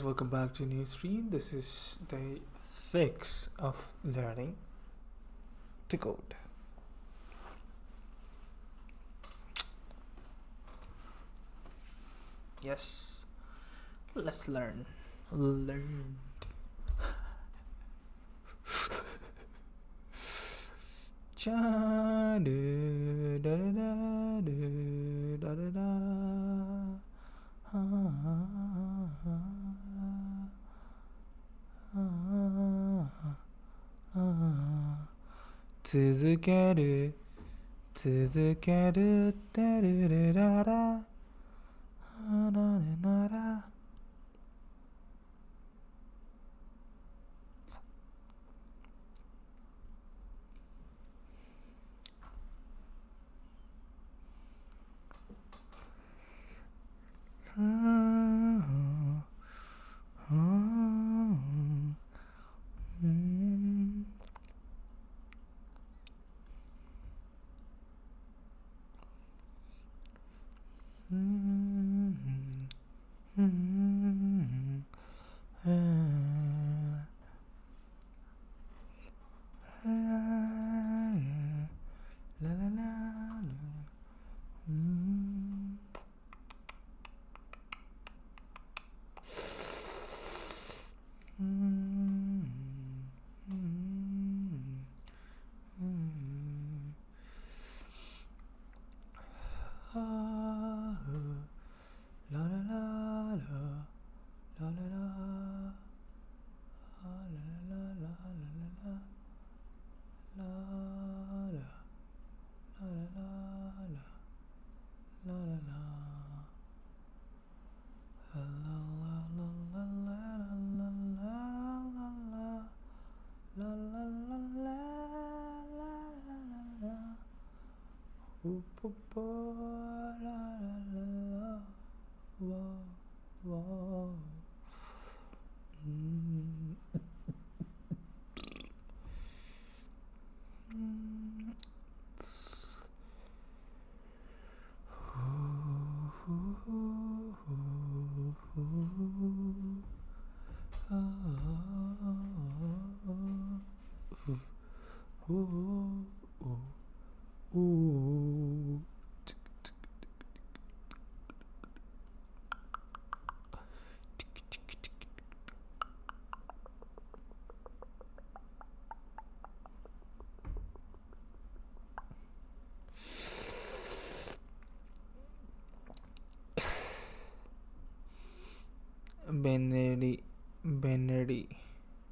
welcome back to new stream. This is day 6 of learning to code. Yes, let's learn. Cha da da da da da da.続けるてるるららあられなら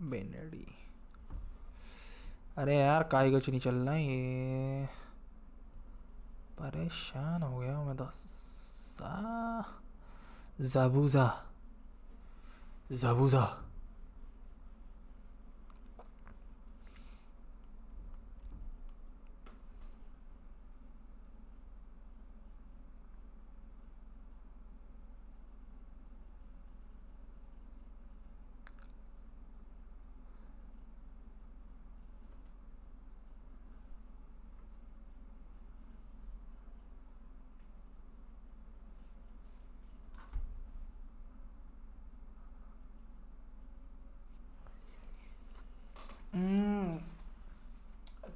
बेनरी अरे यार काहे कुछ नहीं चल रहा है ये परेशान हो गया मैं तो ज़बूज़ा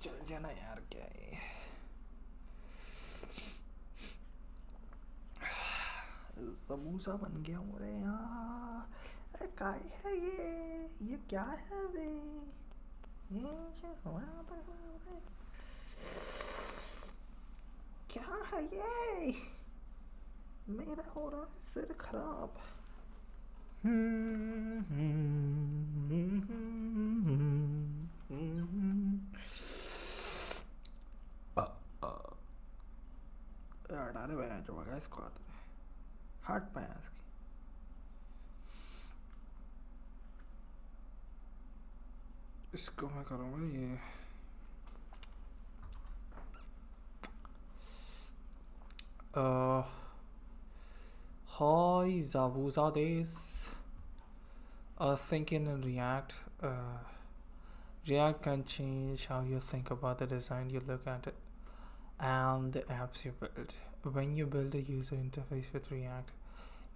चल जाना यार क्या है समोसा बन गया हूँ रे यार क्या है ये क्या है बे ये क्या है ये मेरा हो रहा है सिर खराब डाले बैठ जो बगा इसको आते हैं हट पाया इसकी इसको मैं करूँगा ये Hi Zabuza days thinking in React React can change how you think about the design you look at it and the apps you build. When you build a user interface with React,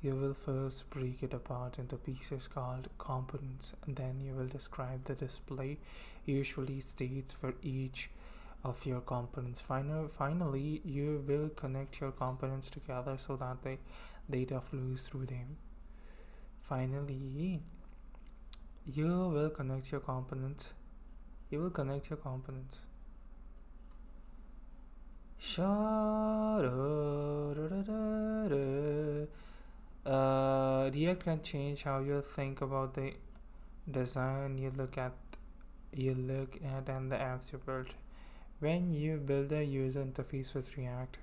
You will first break it apart into pieces called components, and then you will describe the display usually states for each of your components. Finally, you will connect your components together so that the data flows through them. Finally, you will connect your components. React can change how you think about the design you look at and the apps you build. When you build a user interface with React,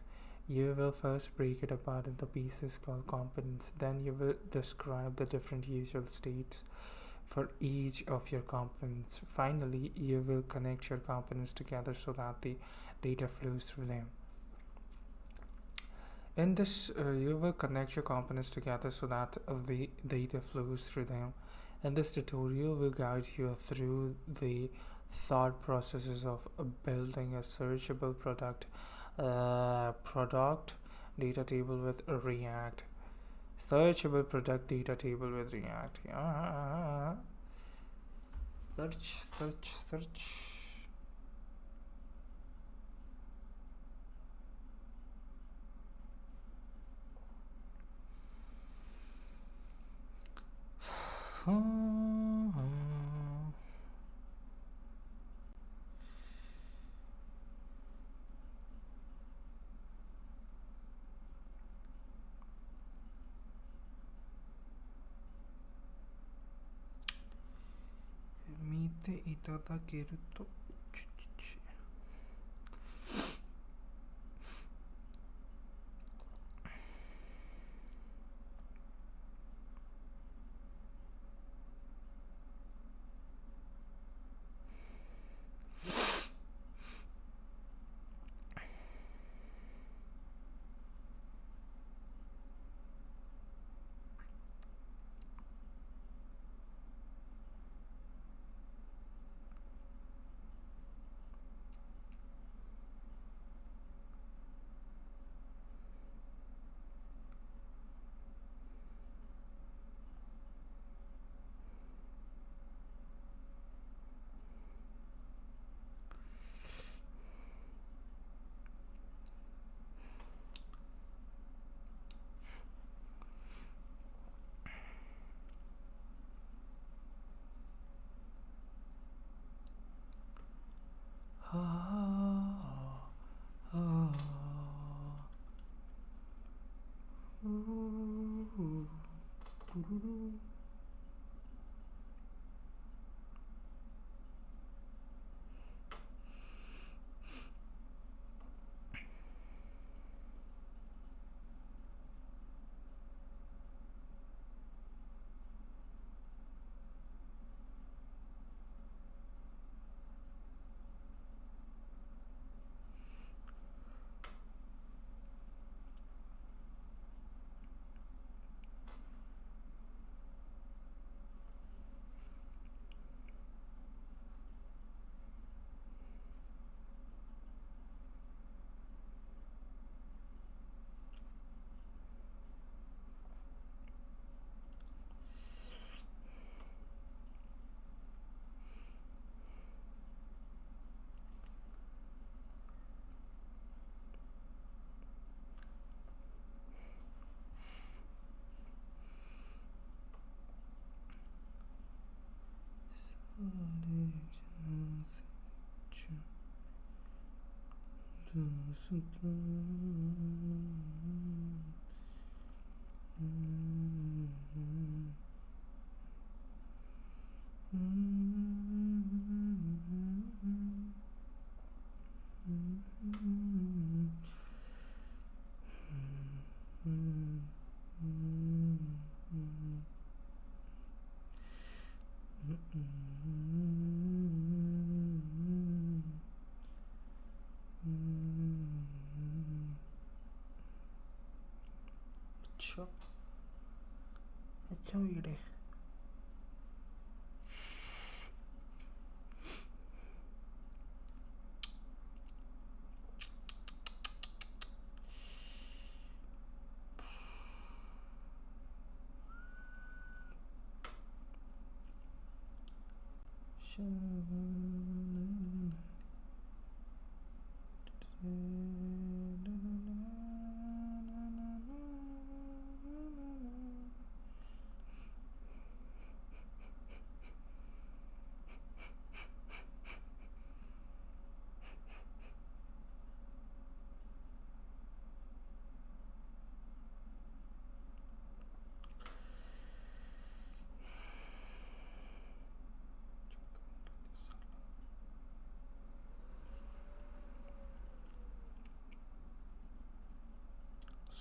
you will first break it apart into pieces called components. Then you will describe the different usual states for each of your components. Finally, you will connect your components together so that the data flows through them. In this, you will connect your components together so that the data flows through them. And this tutorial will guide you through the thought processes of building a searchable product data table with React. Searchable product data table with React. Search.見ていただけるとअच्छा video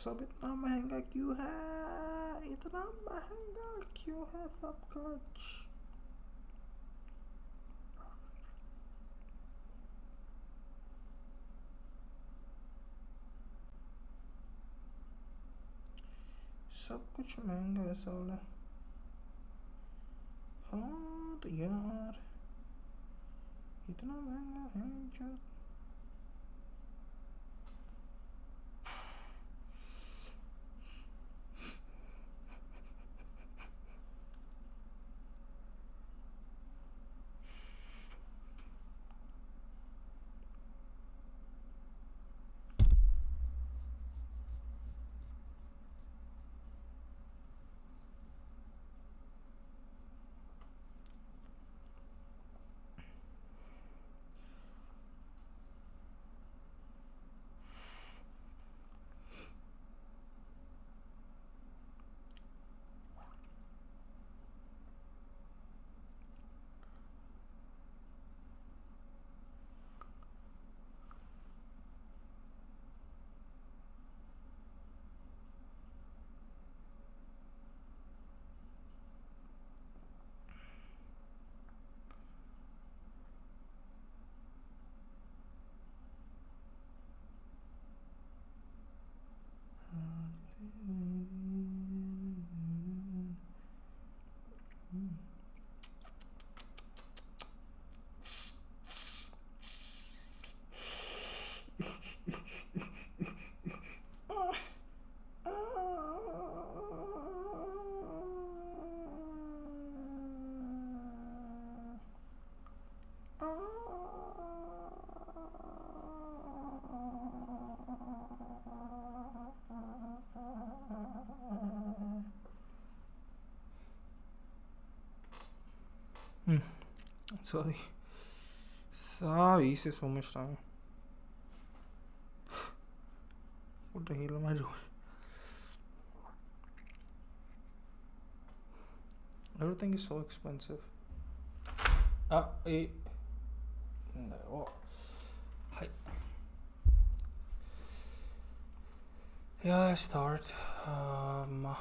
सब इतना महंगा क्यों है, इतना महंगा क्यों है सब कुछ। सब कुछ महंगा है साला। हाँ तो यार इतना महंगा है जो Sorry, this is so much time. What the hell am I doing? Everything is so expensive. No. Hi. Yeah, start. Yeah.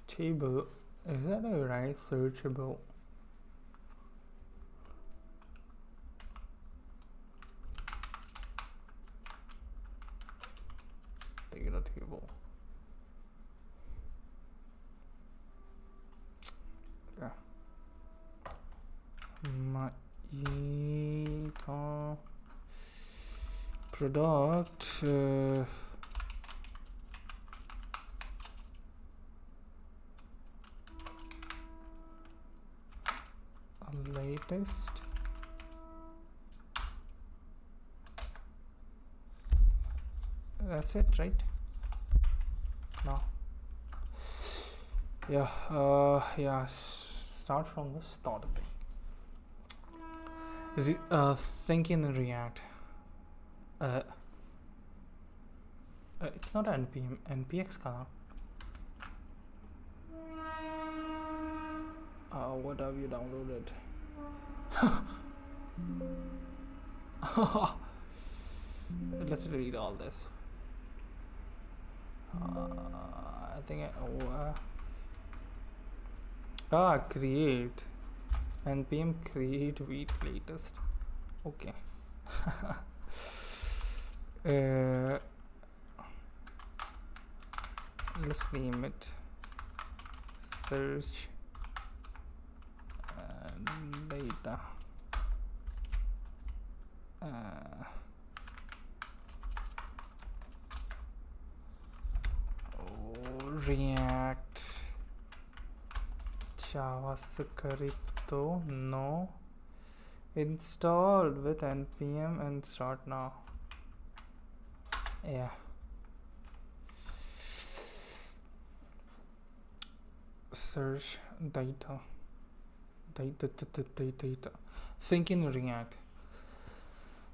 Table, is that a right searchable? Data table. Yeah. My product. Latest that's it, right? No. Yeah, start from the start of the thinking in React. It's not npm, npx ka. what have you downloaded? Let's read all this. I think create npm create week latest. Okay. Let's name it search data React JavaScript though no installed with npm and start now. Yeah. Search data. Think in React.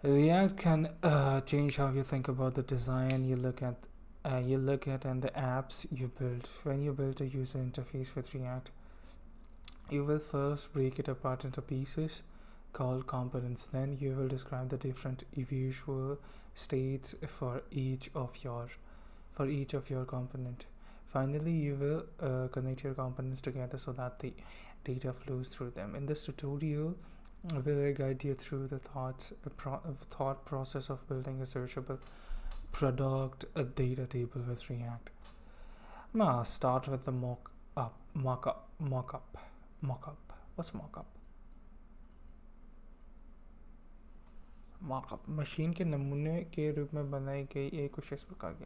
React can change how you think about the design you look at and the apps you build. When you build a user interface with React, you will first break it apart into pieces called components. Then you will describe the different visual states for each of your component. Finally, you will connect your components together so that the data flows through them. In this tutorial, will guide you through the thought process of building a searchable product data table with React. I'm gonna start with the mock-up. What's mock-up? Mock-up machine के नमूने के रूप में बनाई गई एक कुछ इस प्रकार की.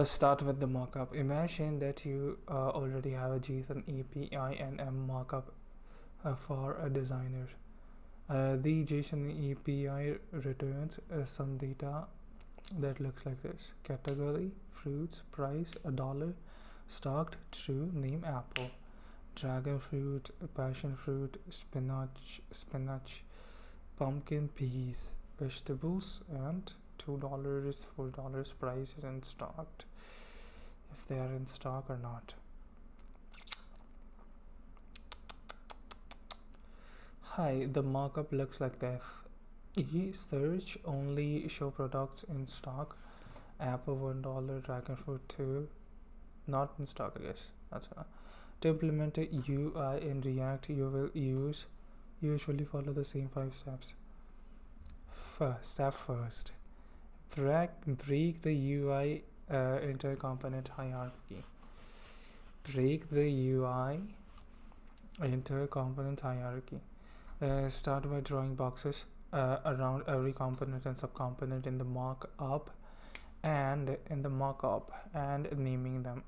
Start with the mock-up. Imagine that you already have a JSON API and a mock-up for a designer. The JSON API returns some data that looks like this: category, fruits, price, $1, stocked, true, name apple, dragon fruit, passion fruit, spinach, pumpkin, peas, vegetables, and $2, $4 price isn't stocked, if they are in stock or not. Hi, the markup looks like this. Search only show products in stock. Apple $1, dragon fruit 2, not in stock, I guess. That's enough. To implement a UI in React, you will usually follow the same 5 steps. Step first, break the UI into a component hierarchy. Start by drawing boxes around every component and subcomponent in the mock-up and naming them.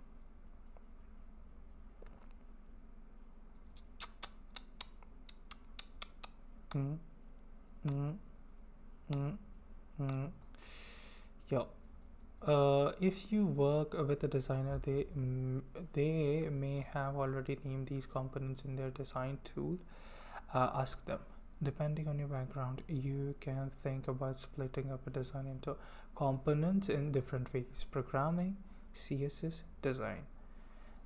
If you work with a designer, they may have already named these components in their design tool. Ask them. Depending on your background, you can think about splitting up a design into components in different ways: programming, CSS, design.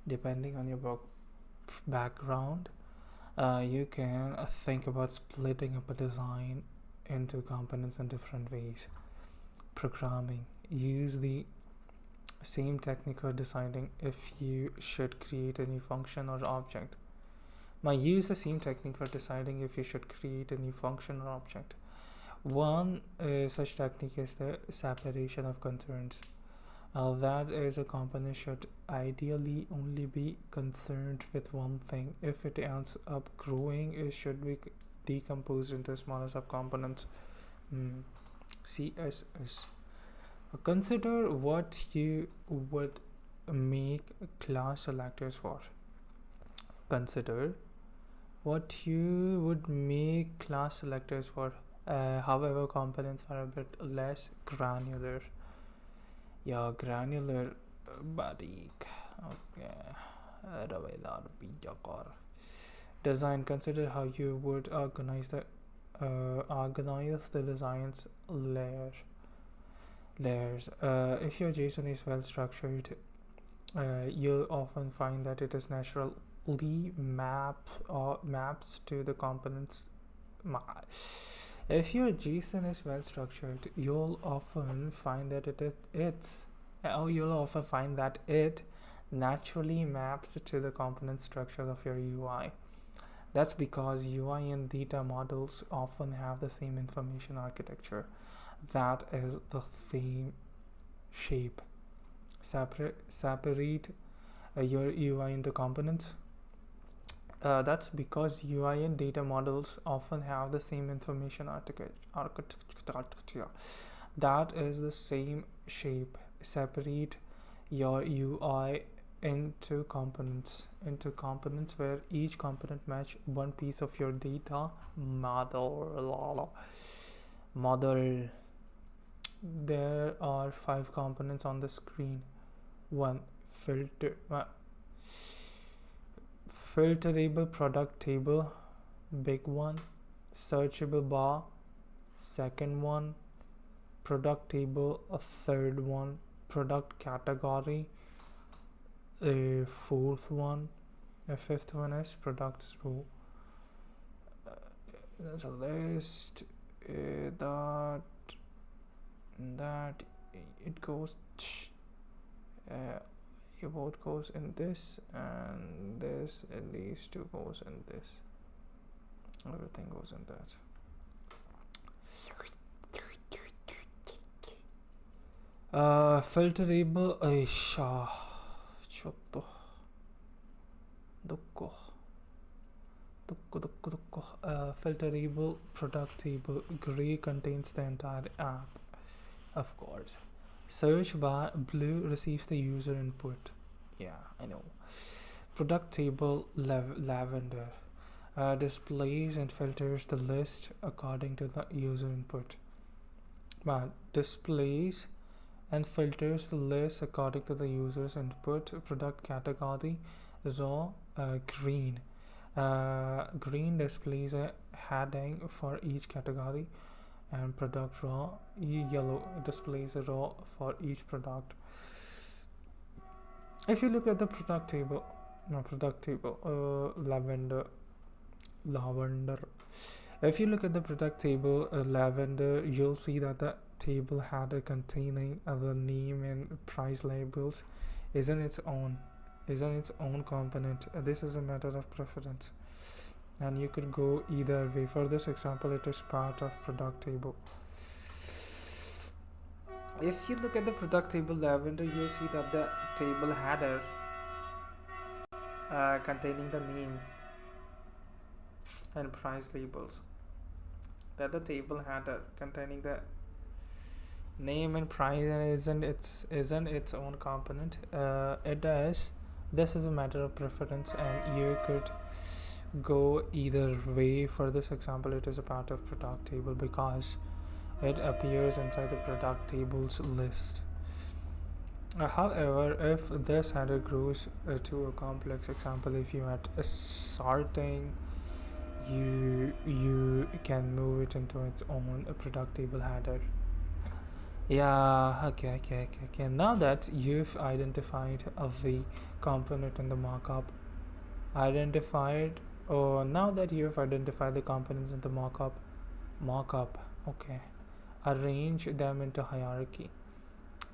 Depending on your background, you can think about splitting up a design into components in different ways. Programming, use the same technique for deciding if you should create a new function or object. Use the same technique for deciding if you should create a new function or object. One such technique is the separation of concerns. That is, a component should ideally only be concerned with one thing. If it ends up growing, it should be decomposed into smaller subcomponents. CSS. Consider what you would make class selectors for. However, components are a bit less granular. Granular barik. Okay. Design. Consider how you would organize the design's layers. If your JSON is well structured, you'll often find that it is natural naturally maps to the components. If your JSON is well structured, you'll often find that it naturally maps to the component structure of your UI. That's because UI and data models often have the same information architecture. That is the same shape. Separate your UI into components. That's because UI and data models often have the same information architecture. That is the same shape. Separate your UI into components where each component match one piece of your data model. There are 5 components on the screen. 1. Filterable product table, big one. Searchable bar, second one. Product table, a third one. Product category, a fourth one. A fifth one is products row. There's a list that it goes about goes in this, and this, and these two goes in this. Everything goes in that. Filterable filterable product table. Gray contains the entire app, of course. Search bar, blue receives the user input. Yeah, I know. Product table, lavender, displays and filters the list according to the user input. Displays and filters the list according to the user's input. Product category, raw, green. Green displays a heading for each category, and product raw, yellow displays a raw for each product. If you look at the product table, lavender. If you look at the product table, lavender, you'll see that the table header containing the name and price labels isn't its own component. This is a matter of preference, and you could go either way. For this example, it is part of product table. If you look at the product table lavender, you'll see that the table header containing the name and price labels, that the table header containing the name and price isn't its own component. It does. This is a matter of preference, and you could go either way. For this example, it is a part of product table because it appears inside the product tables list. However, if this header grows to a complex example, if you had a sorting, you can move it into its own product table header. Yeah, okay. Now that you've identified the component in the markup, now that you've identified the components in the markup, okay, arrange them into hierarchy.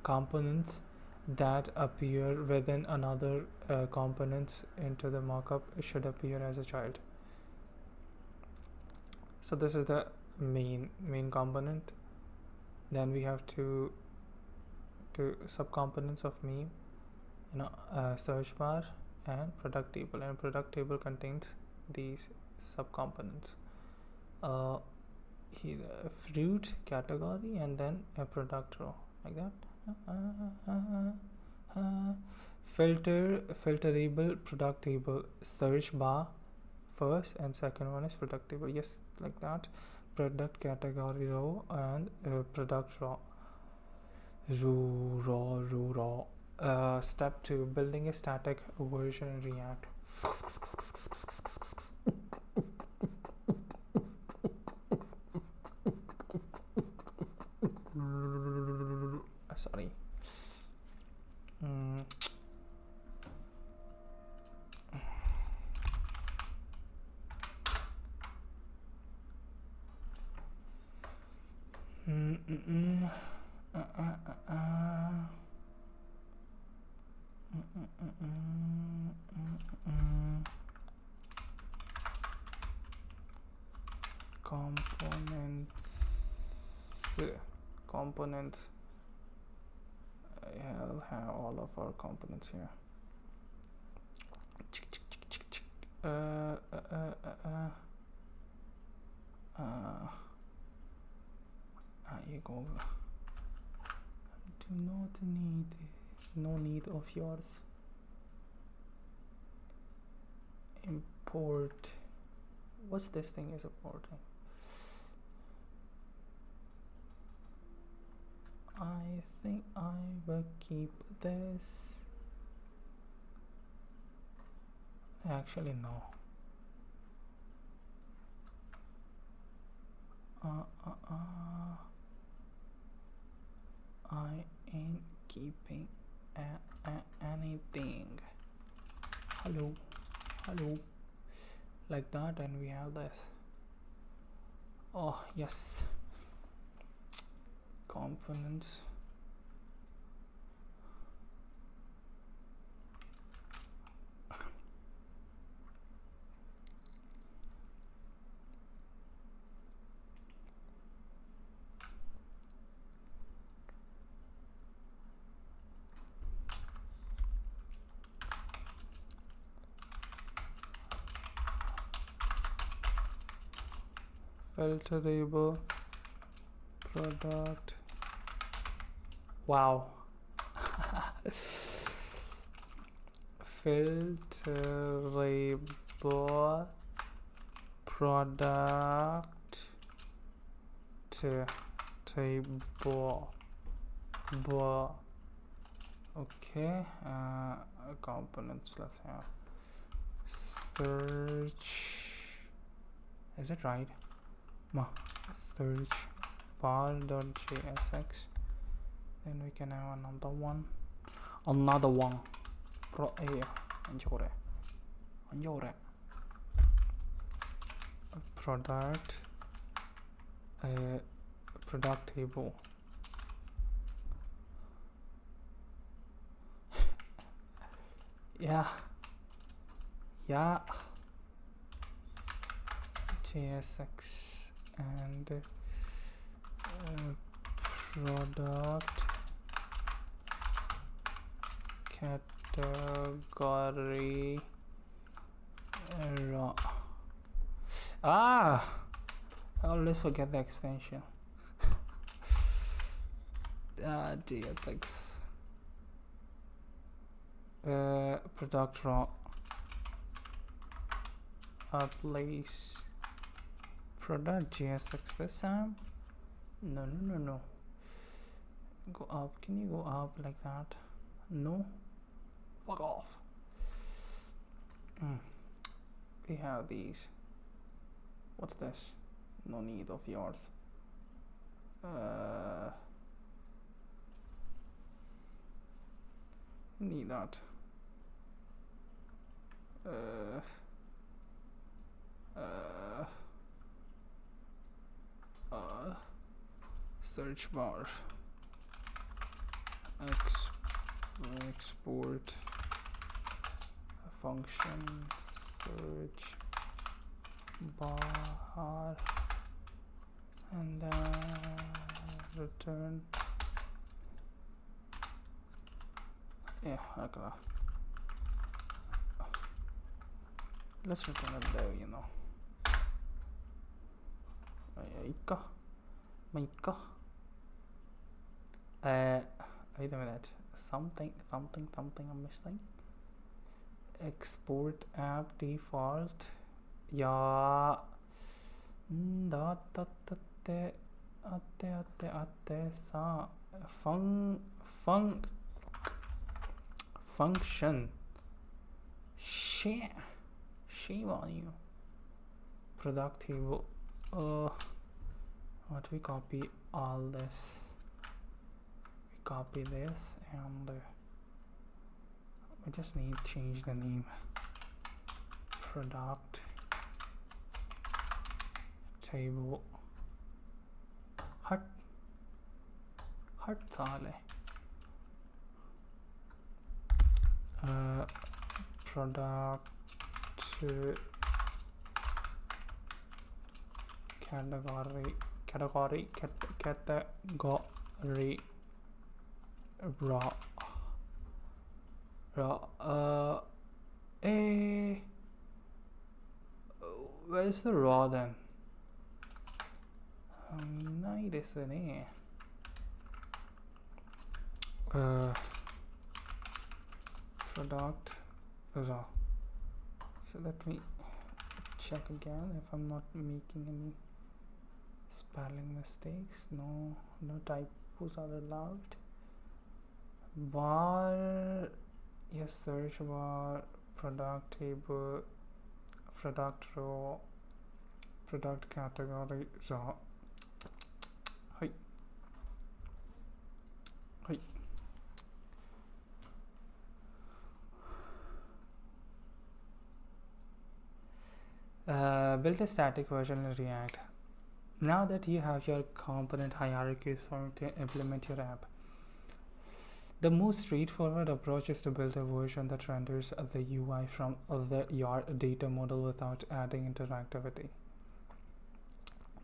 Components that appear within another components into the markup should appear as a child. So this is the main component. Then we have two subcomponents of main, search bar and product table, and product table contains these subcomponents. Here, fruit category, and then a product row, like that. Filterable product table, search bar first, and second one is product table. Yes, like that. Product category row and product raw. Step 2, building a static version in React. Sorry. Components. I'll have all of our components here. You go. Do not need, no need of yours. Import. What's this thing is importing? I think I will keep this. Actually, no. I ain't keeping anything. Hello, like that, and we have this. Oh yes, components. Filterable product. Wow. Filterable product table. Okay. Components. Let's have search. Is it right? Search bar.jsx. Then we can have another one. Product table. yeah JSX and product category I always forget the extension. JSX product raw place product JSX this time. No, go up. Can you go up like that? No, fuck off. We have these. What's this? No need of yours. Need that. Search bar. Export function search bar and then return. Yeah, okay. Let's return it there, you know. Wait a minute. Something I'm missing. Export app default. Yeah. Function. Shame on you. Product table. What we copy all this. We copy this and we just need to change the name. Product table. Hut. हट साले product category raw where's the raw then? ないですね。Product raw. So let me check again if I'm not making any spelling mistakes. No typos are allowed. Bar, yes, search bar, product table, product row, product category raw. Hi. Build a static version in React. Now that you have your component hierarchy formed to implement your app, the most straightforward approach is to build a version that renders the UI from your data model without adding interactivity.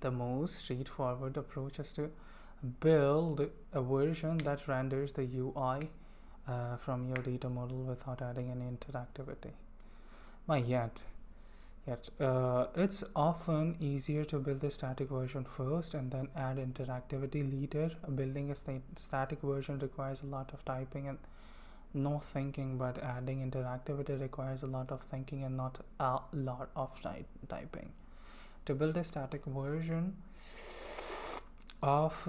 The most straightforward approach is to build a version that renders the UI from your data model without adding any interactivity. But yet it's often easier to build the static version first and then add interactivity later. Building a static version requires a lot of typing and no thinking, but adding interactivity requires a lot of thinking and not a lot of typing. To build a static version of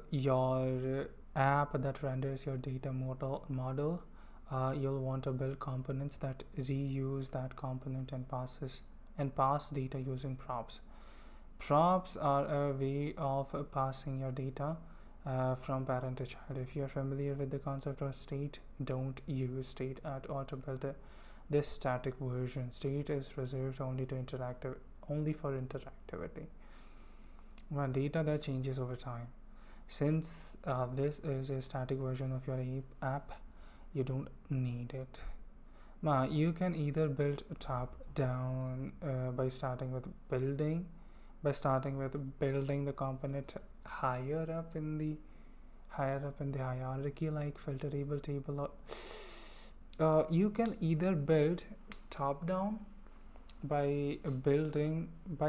your app that renders your data model, you'll want to build components that reuse that component and pass data using props. Props are a way of passing your data from parent to child. If you're familiar with the concept of state, don't use state at all to build this static version. State is reserved only for interactivity. Well, data that changes over time. Since this is a static version of your app, you don't need it. You can either build top down by starting with building the component higher up in the hierarchy, like filterable table, or you can either build top down by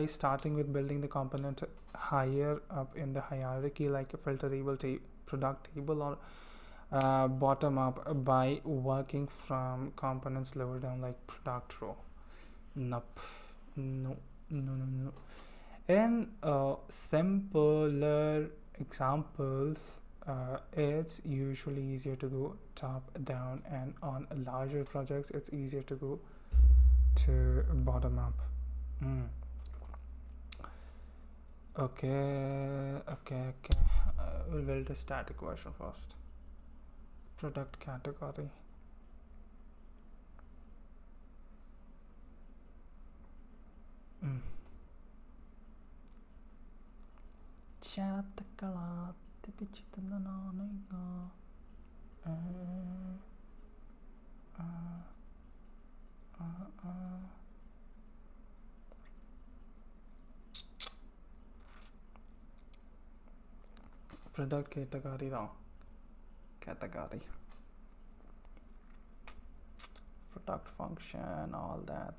starting with building the component higher up in the hierarchy, like a filterable product table, or bottom up by working from components lower down, like product row. Nope. No. In simpler examples, it's usually easier to go top down, and on larger projects it's easier to go to bottom up. Okay. We'll build a static version first. Product category. Product category wrong. Category. Product function, all that.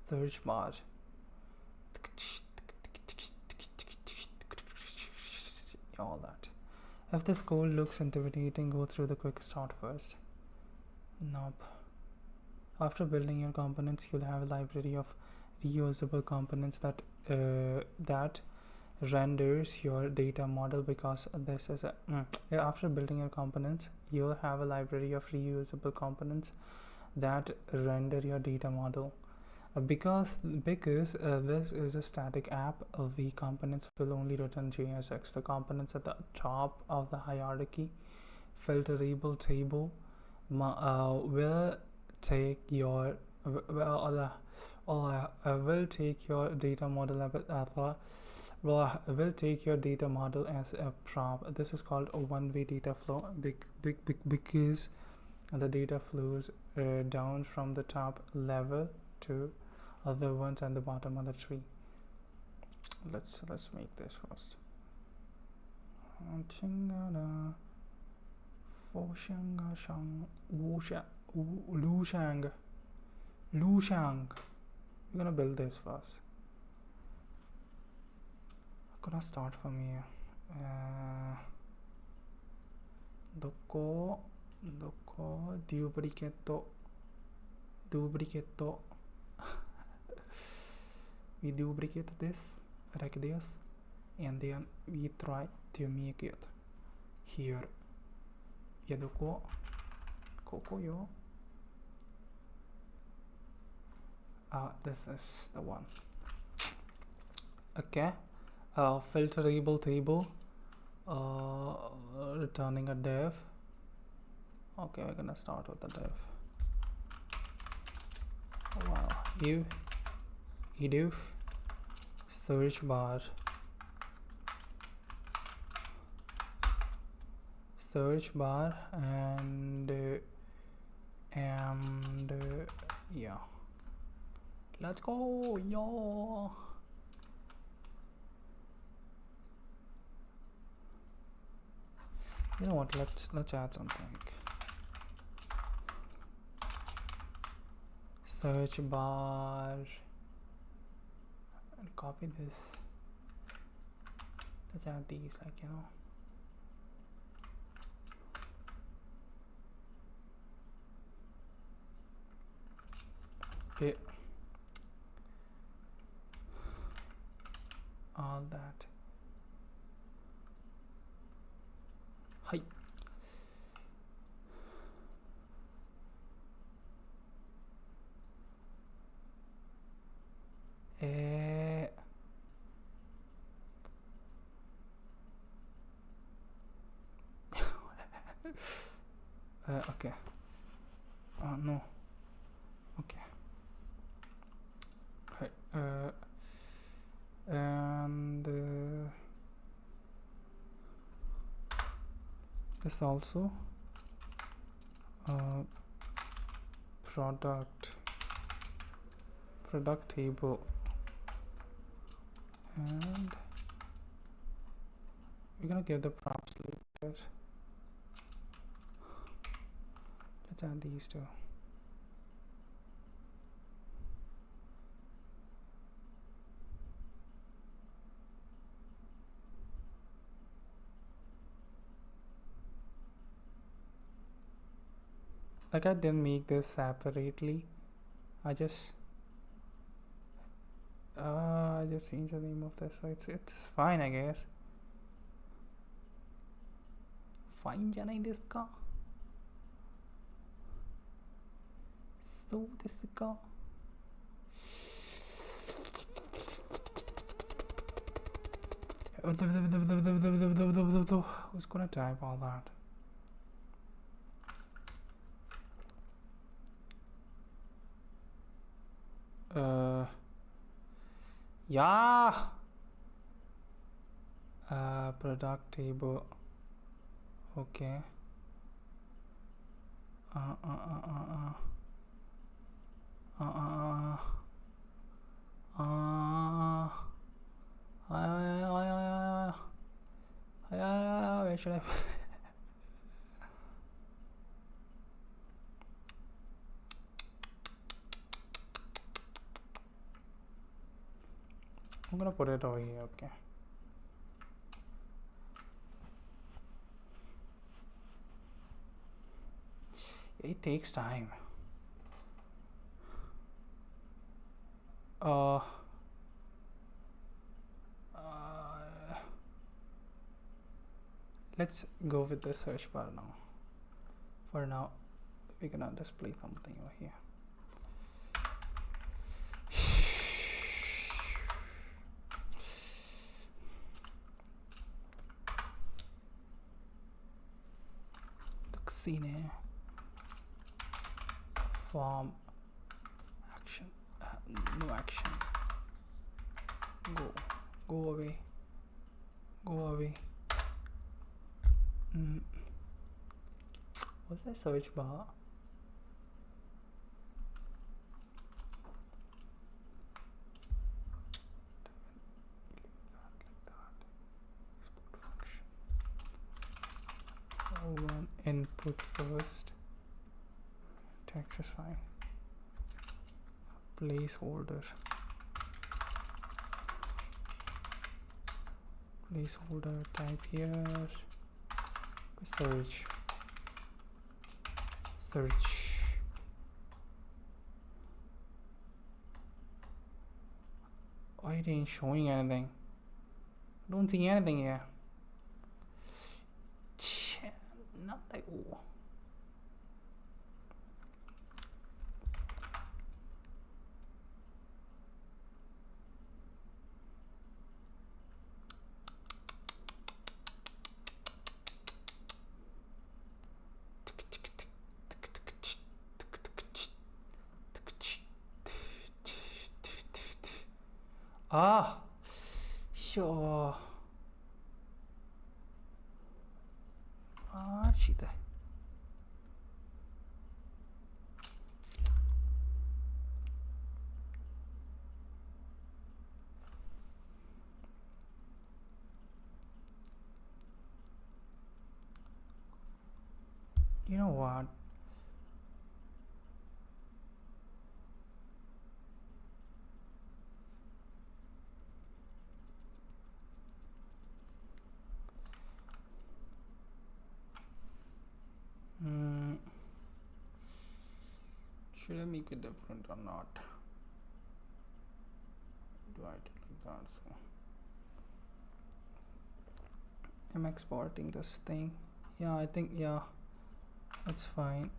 Search bar. All that. If this code looks intimidating, go through the quick start first. Nope. After building your components, you'll have a library of reusable components that renders your data model, because this is after building your components, you'll have a library of reusable components that render your data model. Because this is a static app, the components will only return JSX. The components at the top of the hierarchy, filterable table, will take your I will take your data model I will take your data model as a prop. This is called a one-way data flow because the data flows down from the top level to other ones at the bottom of the tree. Let's make this first. Lushang. We're gonna build this first. I'm gonna start from here. Doko duplicate. We duplicate this like this, and then we try to make it here. Yadoko yo. This is the one. Okay. Filterable table. Returning a div. Okay, we're gonna start with the div. Wow. Div. Search bar. And yeah. Let's go, yo. You know what? Let's add something. Search bar and copy this. Let's add these, like, you know. Okay. All that. Hi. Okay. No. Okay. Hi. And this also product table, and we're gonna give the props later. Let's add these two. Like, I didn't make this separately. I just changed the name of this, so it's fine, I guess. Fine, janai desu ka? So desu ka? Who's gonna type all that? Yeah. Product table. Okay. Where should I put it? I'm gonna put it over here. Okay. It takes time. Let's go with the search bar now. For now, we're gonna display something over here. Scene form action no action. Go away. What's that search bar? One input first. Text is fine. Placeholder type here. Search. Why it ain't showing anything? Don't see anything here. Not like sure. Shit. You know what? Should I make it different or not? Do I like that? So I'm exporting this thing. Yeah, I think it's fine.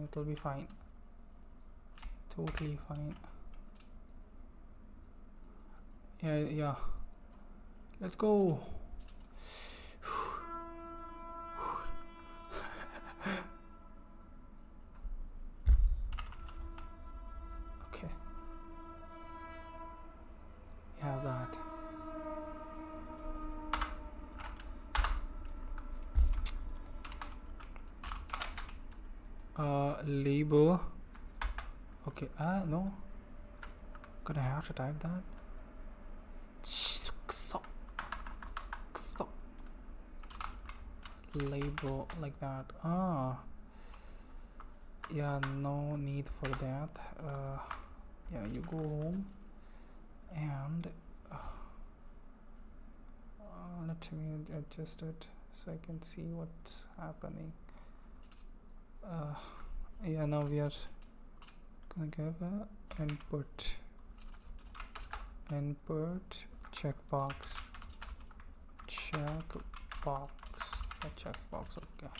It'll be fine. Totally fine. Yeah. Let's go. Okay. You have that. Label. Okay. No. Gonna have to type that. Label like that. Yeah, no need for that. Yeah, you go home and let me adjust it so I can see what's happening. Yeah, now we are gonna give a input checkbox, okay.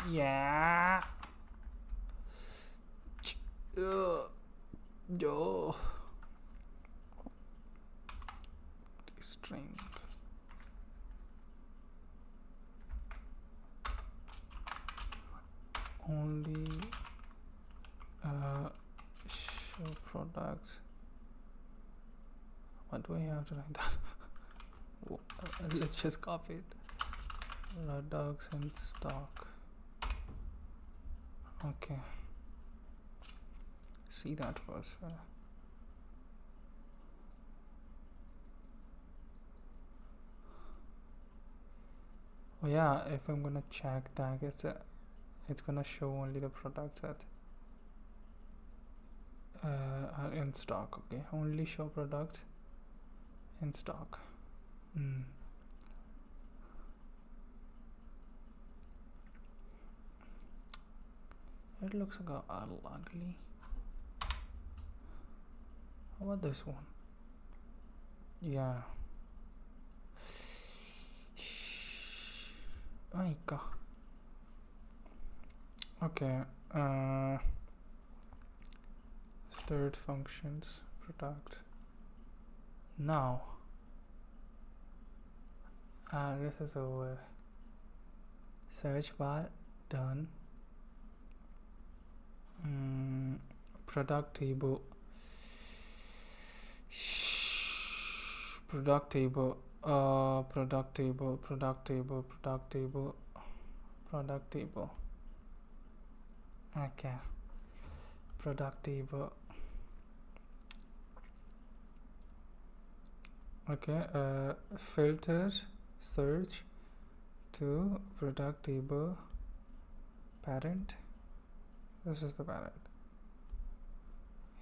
Yeah. String. Only show products. What do I have to write that? Let's just copy it. Products in stock. Okay. See that first. Oh yeah, if I'm gonna check tag, it's gonna show only the products that are in stock. Okay, only show products in stock. It looks like a little ugly. How about this one? Yeah. Okay. Third functions product. Now this is over. Search bar done. product table, product table, product table, product table, product table, product table. Okay, product table. Okay, filter search to product table parent. This is the parent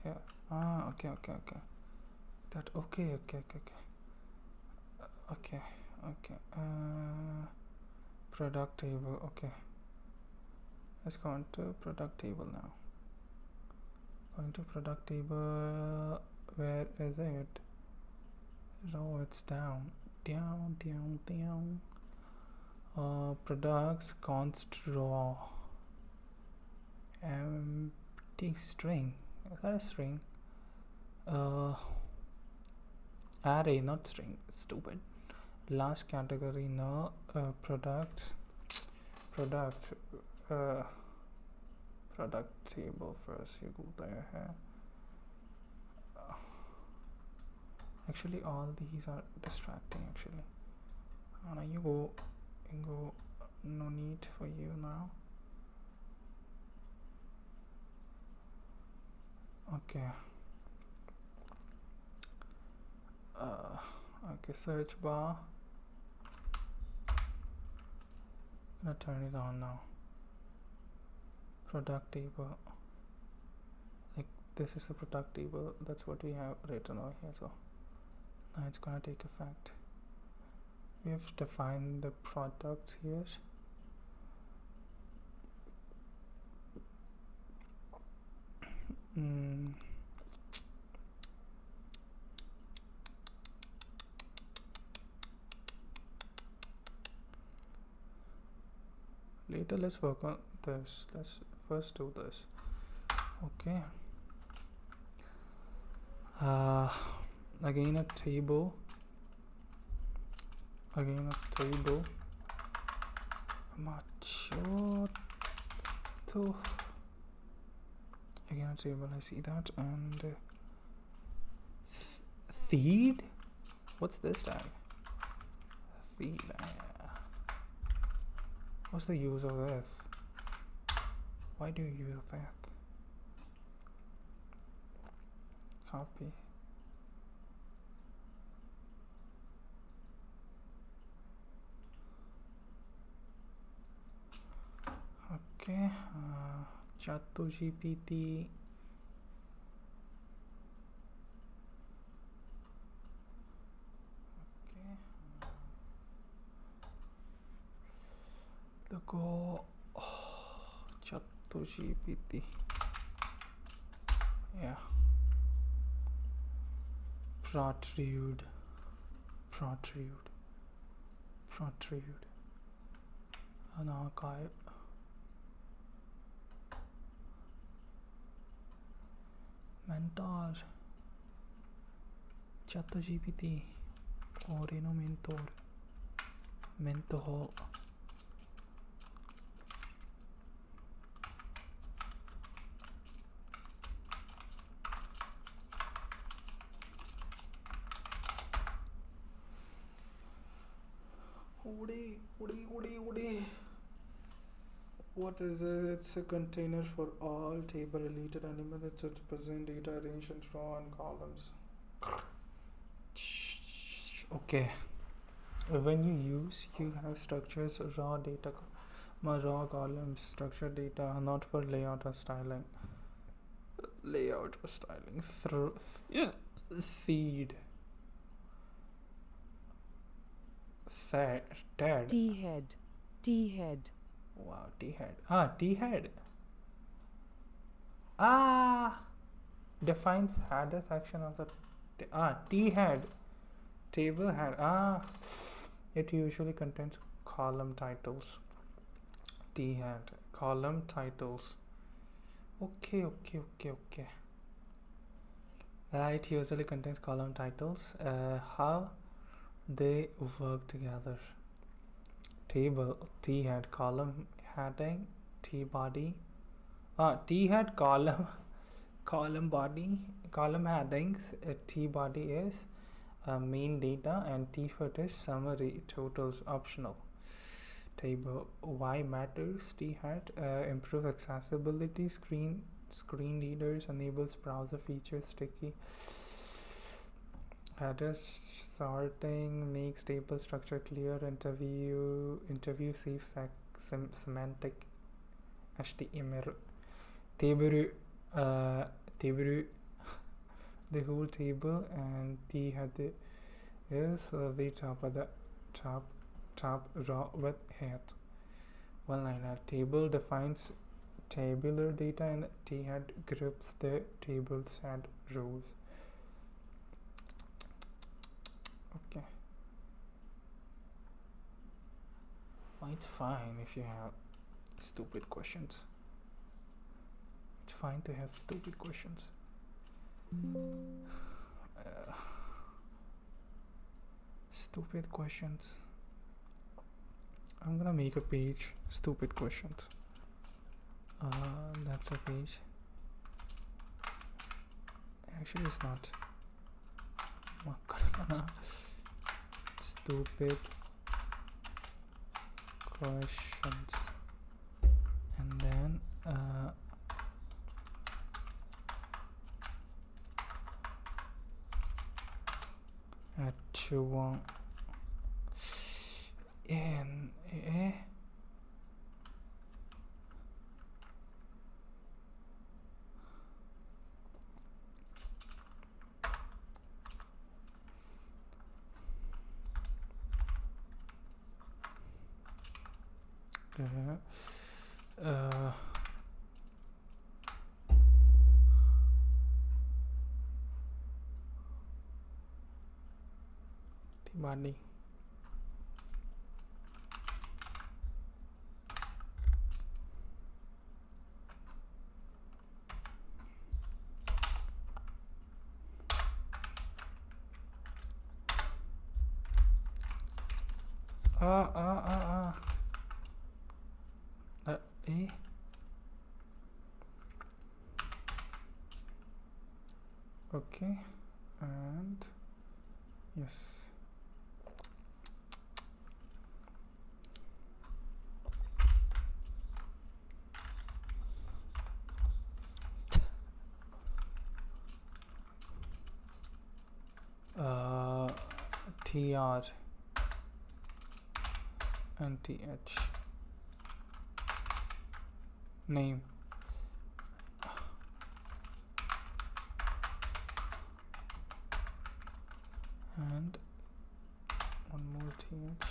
here. Okay. That okay. Product table. Okay, let's go into product table now. Going to product table. Where is it? Oh, it's down. Products const raw empty string. Is that a string? Array, not string. Stupid. Last category. No. Product table first. You go there. Actually, all these are distracting. Actually, now you go. No need for you now. Okay. Okay. Search bar. Gonna turn it on now. Product table. Like this is the product table. That's what we have written over here. So now it's gonna take effect. We have defined the products here. Later, let's work on this. Let's first do this. Okay. Again a table. Macho. Again a table. I see that. And feed. What's this tag? Feed. What's the use of this? Why do you use that? Copy. Okay. JLPT. Go JLPT. Yeah. Protrude. An archive. Mentor. JLPT. Oreno mentor. Mentor. Woody. What is it? It's a container for all table related elements that present data arranged in row and columns. Okay. When you have structures, raw data, raw columns, structured data, not for layout or styling. Feed. T-head. Wow, T-head. T-head. Defines header section of the T-head. Table head. It usually contains column titles. T-head. Column titles. Okay. It usually contains column titles. How they work together. Table, T-head, column heading, T-body. T-head, column column headings. T body is main data and T foot is summary. Totals optional. Table. Why matters? T hat improve accessibility. Screen readers, enables browser features. Sticky headers. Sorting makes table structure clear. Interview saves semantic. HTML. Table. The whole table, and T head is the top of the top row with head. One liner. Table defines tabular data, and T head groups the tables and rows. Okay. Well, it's fine if you have stupid questions. It's fine to have stupid questions. Stupid questions. I'm gonna make a page. Stupid questions. That's a page. Actually, it's not. Stupid questions. And then H1 N A body. A. Okay, and yes. TR and TH. Name. And one more TH.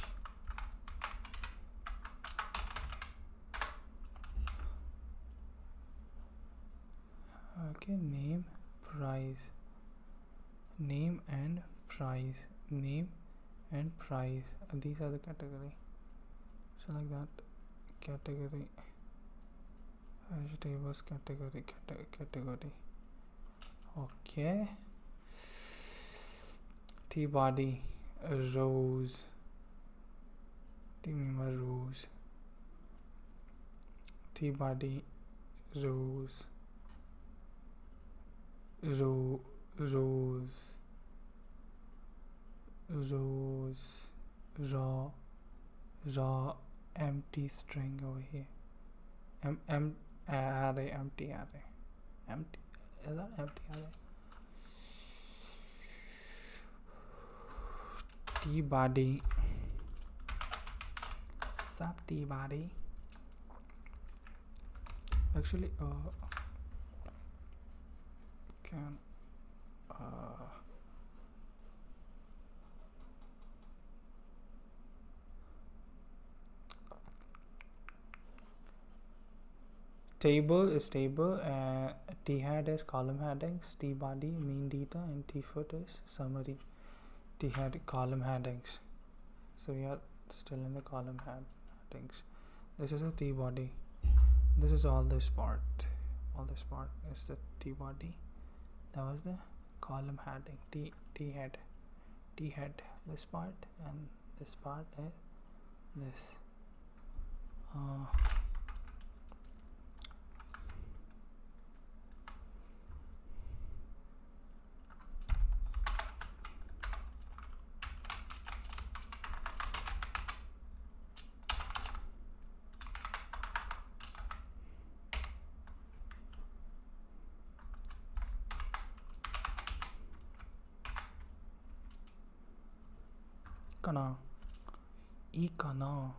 Okay, name, price. Name and price. Name and price. And these are the category. So like that. Category. Vegetables category. Category. Okay. T body. Rows. T member rows. T body. Rows. Rows. Raw empty string over here. Array, empty array. Empty. Is that empty array? T body. Sub T body. Actually, can table is table, T head is column headings, T body main data, and T foot is summary. T head column headings. So we are still in the column headings. This is a T body. This is all this part. All this part is the T body. That was the column heading. T head. This part, and this part is this. いいかな。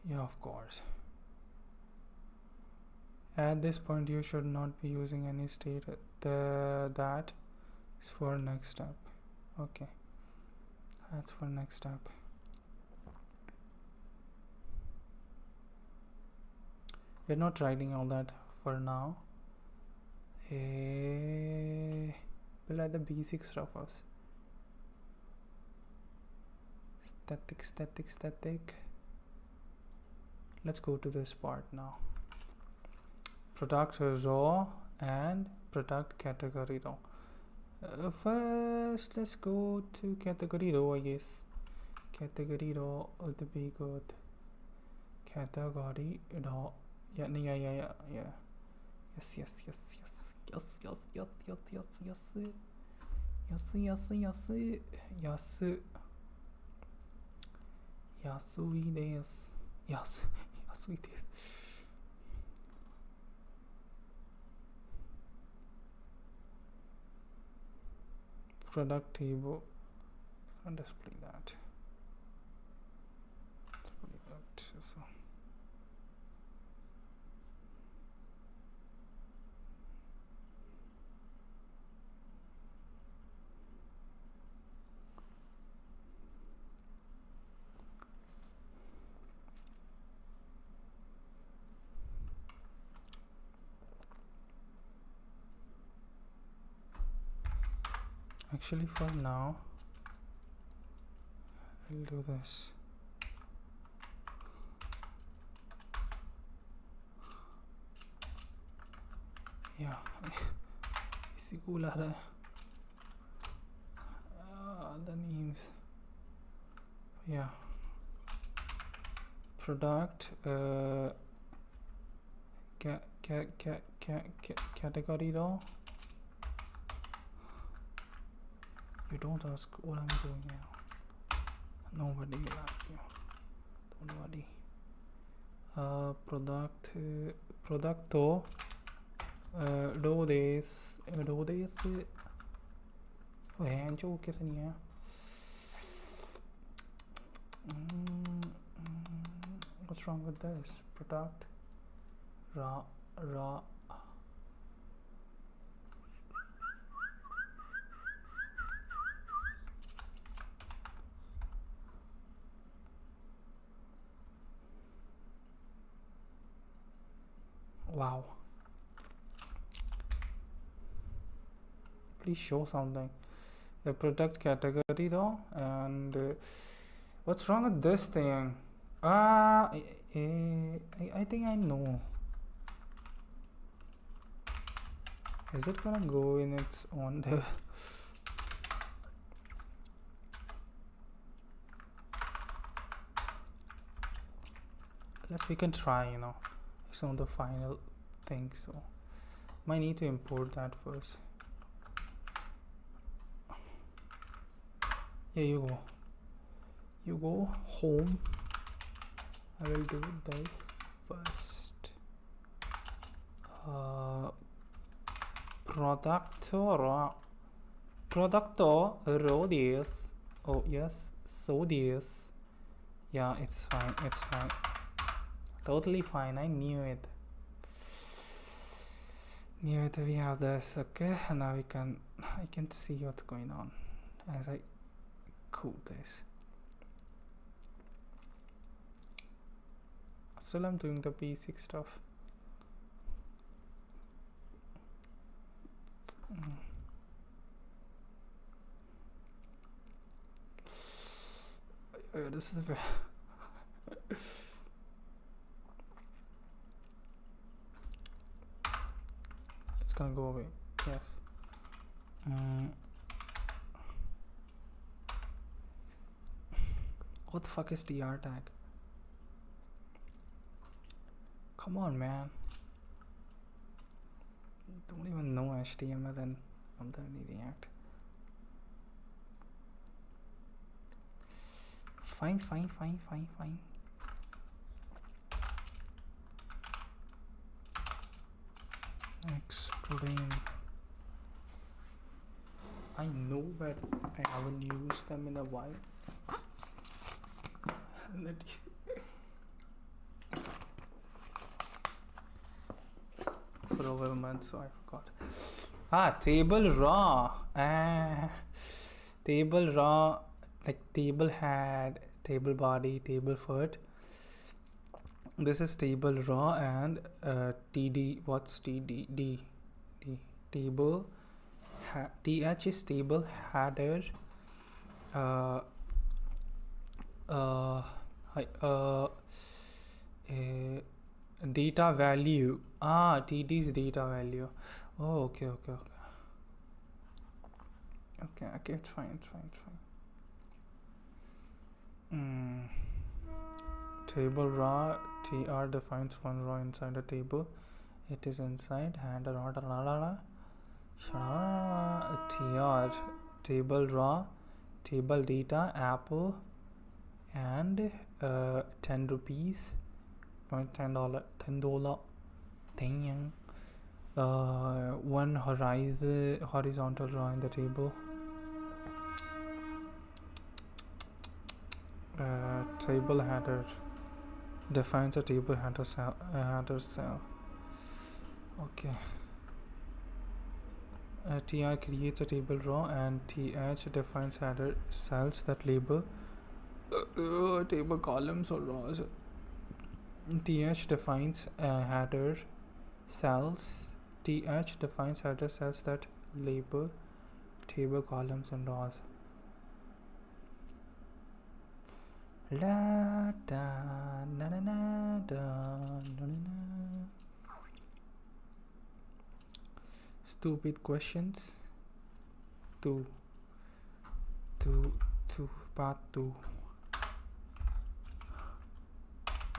Yeah, of course. At this point, you should not be using any state. That is for next step. Okay, that's for next step. We're not writing all that for now. We'll add the basic stuff first. Static. Let's go to this part now. Product row and product category row. First, let's go to category row, I guess. Category row would be good. Category row. Yeah. Yes. Product table. Can't display that. So. Actually, for now, I'll do this. Yeah, इसी को ला रहा है. The names. Yeah. Product. Category though. You don't ask what I'm doing now. Nobody will ask you. Don't worry. Product though. Do this. जो कैसे नहीं है. What's wrong with this? Product. Raw. Wow. Please show something. The product category though, and what's wrong with this thing? I think I know. Is it gonna go in its own div? We can try, it's on the final thing, so might need to import that first. Yeah, you go home. I will do this first. Product row this. Oh yes, so this. Yeah, it's fine. Totally fine. I knew it. We have this. Okay, and now I can see what's going on as I code this. Still I'm doing the basic stuff. This is the it's gonna go away. Yes. What the fuck is dr tag? Come on, man. Don't even know HTML and I'm done with React. Fine. Explain. I know, but I haven't used them in a while. For over a month, so I forgot. Table raw. Table raw, like table head, table body, table foot. This is table raw and TD. What's TD? D. Table. TH is table header. Data value. TD is data value. Oh, okay. Okay, it's fine. Table raw. TR defines one raw inside a table. It is inside header order. TR table raw, table data, apple, and 10 rupees, $10. Dang. One horizontal raw in the table. Table header defines a table header cell. Okay. TR creates a table raw and TH defines header cells that label table columns or rows. TH defines header cells. TH defines header cells that label table columns and rows. La da na na na da na na na. Stupid questions. Part 2.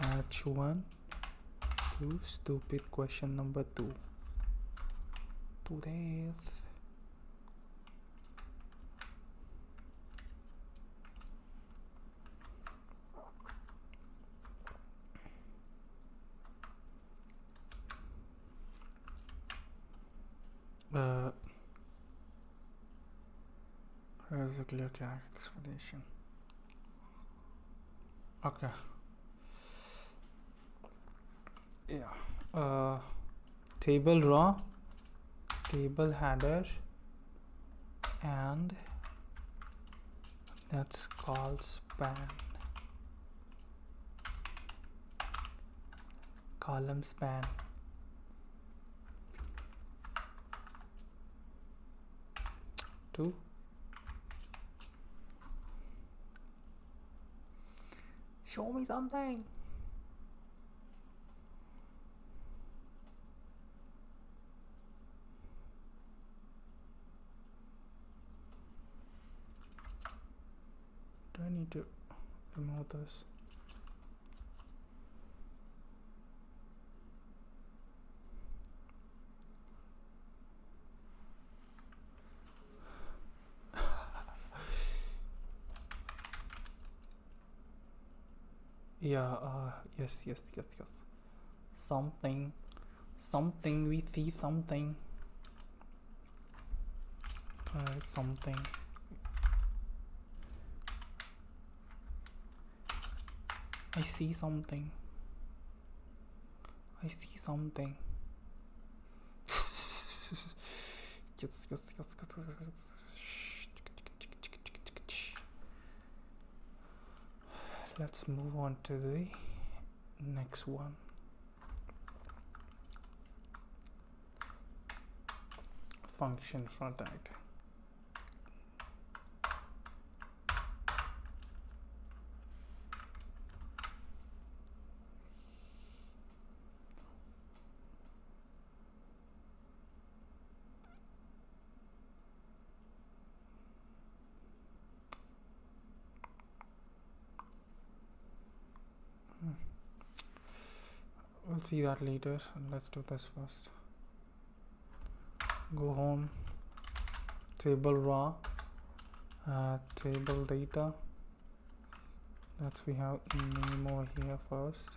H1 to stupid question number 2. Today's here's a clear explanation. Okay. Yeah. Table raw, table header, and that's called span. Column span. Two. Show me something. Do I need to remove this? Yeah, yes. Something, we see something. Something. I see something. Yes. Let's move on to the next one. Function front end. We'll see that later. Let's do this first. Go home, table raw, table data. We have name over here first,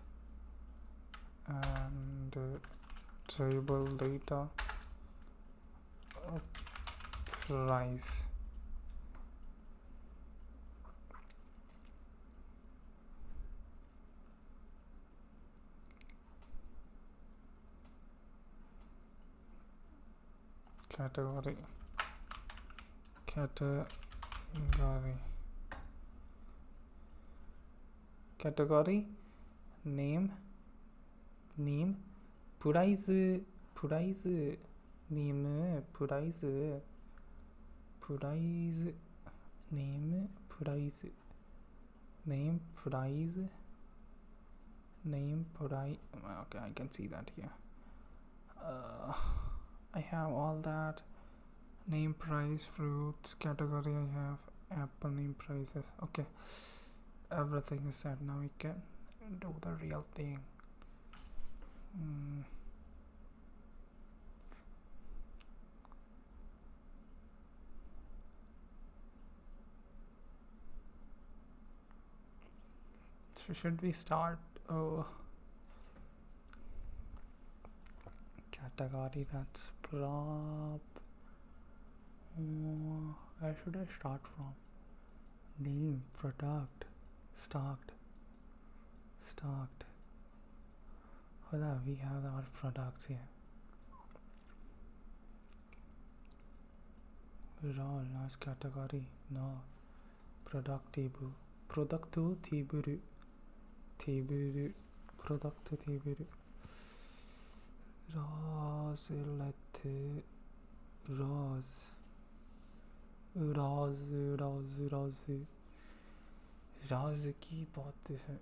and table data, price. Category, name, price, name, price, name, price, okay, I can see that here. I have all that. Name, price, fruits, category, I have apple name, prices. Okay, everything is set. Now we can do the real thing. So should we start? Category, that's prop. Where should I start from? Name, product, stocked. Hold on, we have our products here. Raw, last category. No. Product table. Product to table. Product to table. Rose की बात है.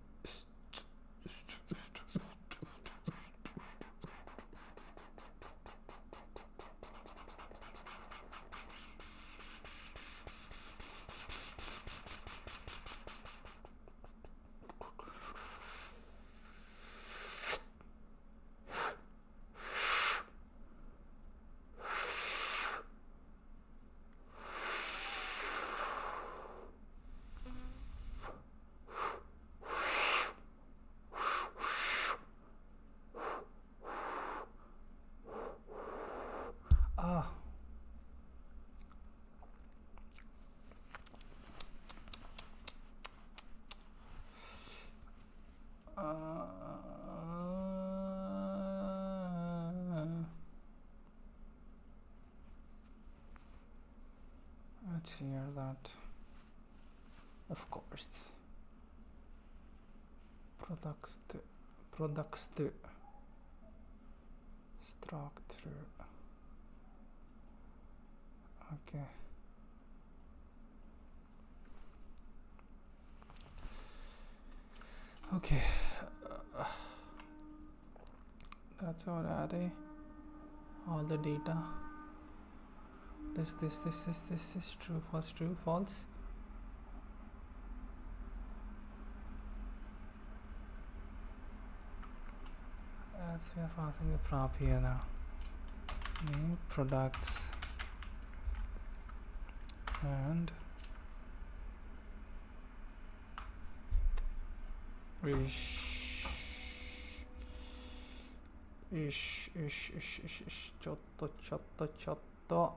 Let's hear that. Of course. Products structure. Okay. Okay. That's our array. All the data. This is true, false. As we are passing the prop here now. Name, products, and chotto.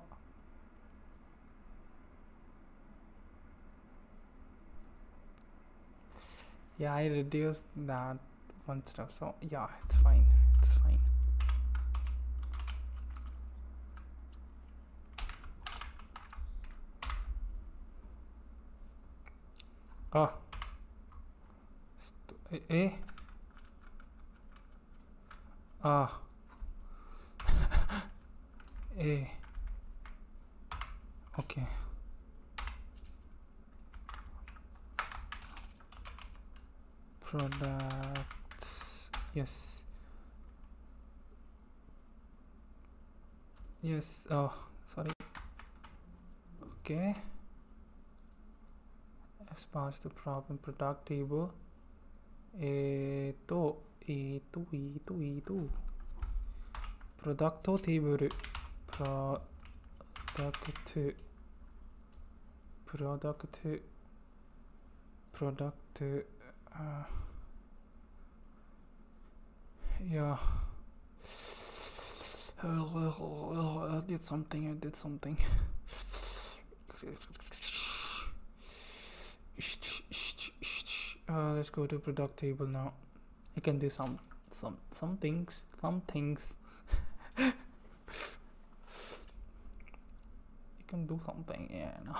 Yeah, I reduced that one stuff, so yeah, it's fine. Okay. Products, yes. Oh, sorry. Okay. Let's pass the prop in product table. तो プロダクトテーブルプロダクトいやI did something let's go to product table now. I can do some things you can do something, yeah, no.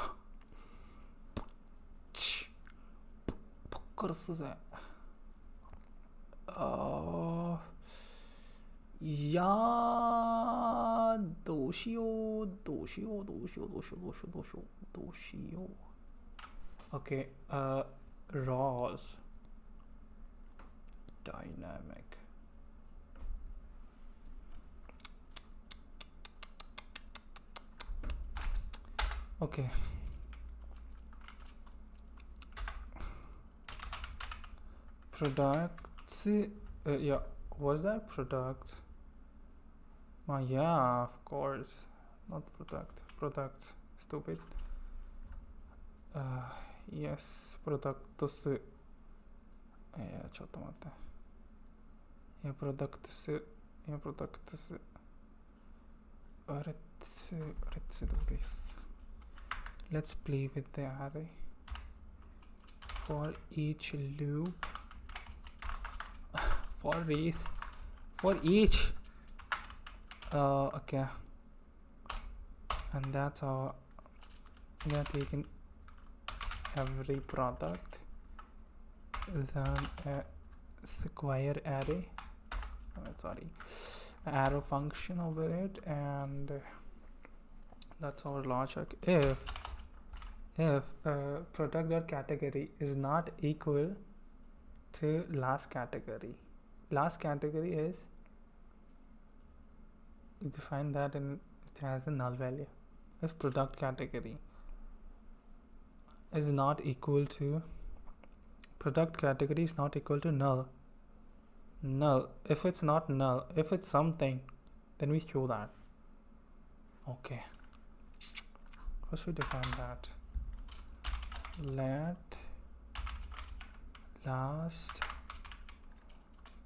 ポッカルすぜ。いやー、どうしよう。Okay, raws dynamic. Okay. Products. Yeah, was that products? Yeah, of course. Not products. Stupid. Yes, products. Yeah, ちょっと待って。products. Let's do this. Let's play with the array. For each loop. For each. Okay. And that's how we are taking every product. Then a square array. Arrow function over it, and that's our logic. If product.category is not equal to last category is, you define that and it has a null value. If product category is not equal to null. If it's not null, if it's something, then we show that. Okay, first we define that. Let last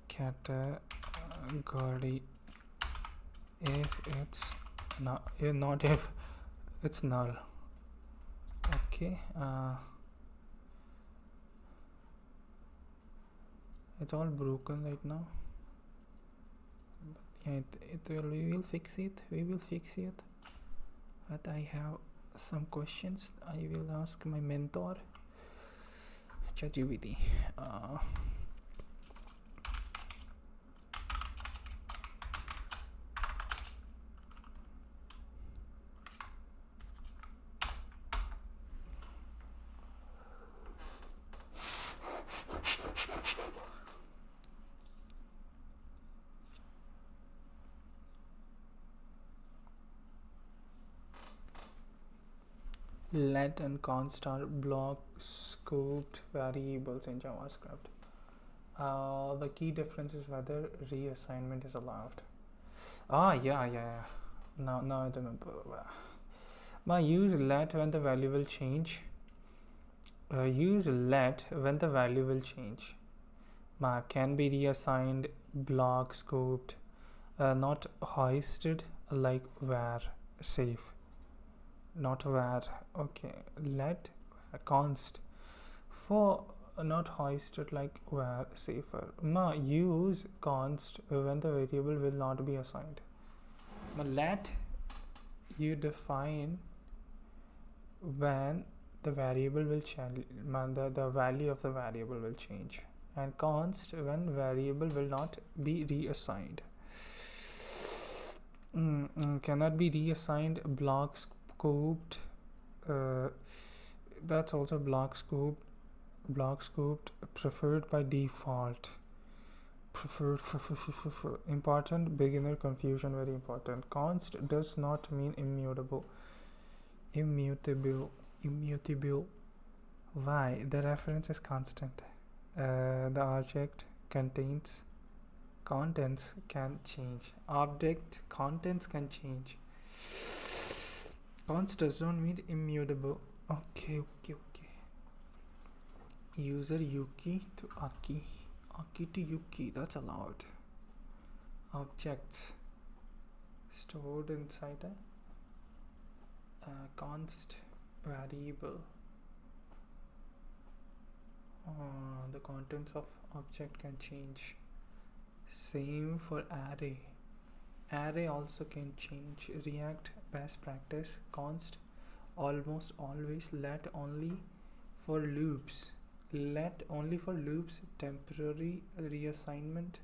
category if it's not if it's null. Okay, it's all broken right now, but yeah, we will fix it, but I have some questions I will ask my mentor ChatGPT. Let and const are block scoped variables in JavaScript. The key difference is whether reassignment is allowed. Yeah. Now I remember. Use let when the value will change. Can be reassigned, block scoped, not hoisted like var, safe. Not var. Okay, let const for not hoisted like var, safer. Use const when the variable will not be assigned. Let you define when the variable will change, the value of the variable will change, and const when variable will not be reassigned. Cannot be reassigned, block scoped. That's also block scoped, preferred by default. Important beginner confusion, very important. Const does not mean immutable. Why? The reference is constant. The object contains Contents can change. Object contents can change. Const does not mean immutable. Okay. User Yuki to Aki. Aki to Yuki, that's allowed. Objects stored inside a const variable. The contents of object can change. Same for array. Array also can change. React best practice. Const almost always let only for loops. Let only for loops, temporary reassignment,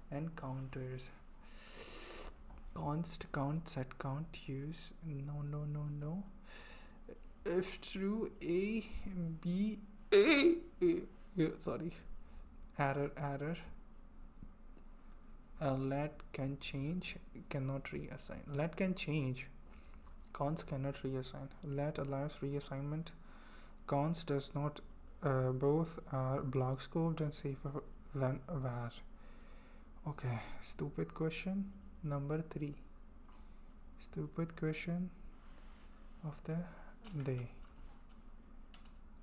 and counters. Const count, set count, use. No. If true, A, B, A. Sorry. Error. Let can change, cannot reassign. Let can change. Const cannot reassign. Let allows reassignment. Const does not. Both are block scoped and safer than var. Okay, stupid question number 3. Stupid question of the day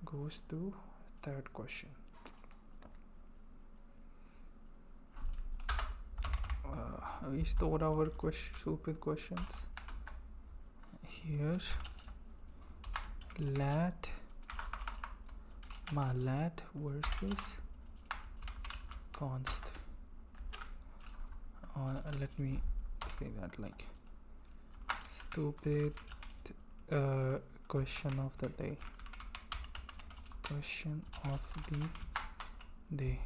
goes to third question. We stored our stupid questions here. Lat versus const. Let me say that like stupid question of the day. Question of the day.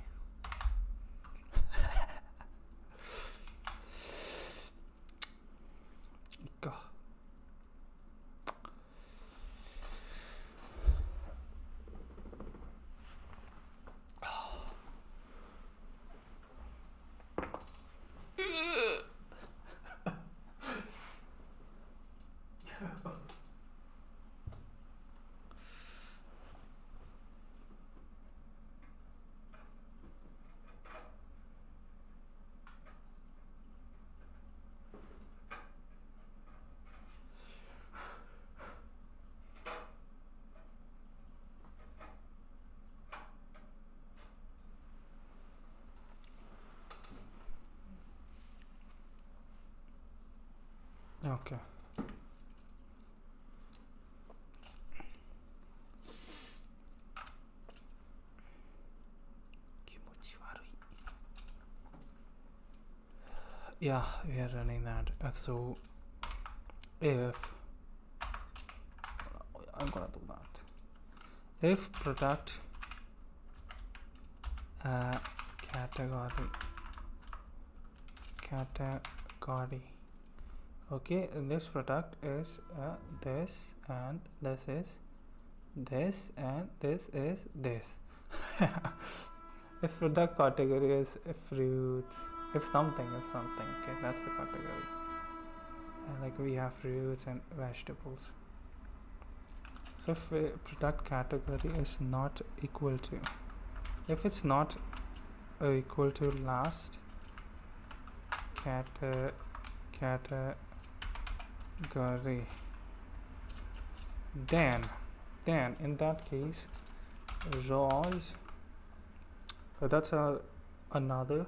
Okay. Yeah, we are running that. So if I'm gonna do that. If product category. Okay, this product is this, and this is this, and this is this. If product category is fruits, if something, okay, that's the category. Like we have fruits and vegetables. So if product category is not equal to, if it's not equal to last category, then in that case rows, that's another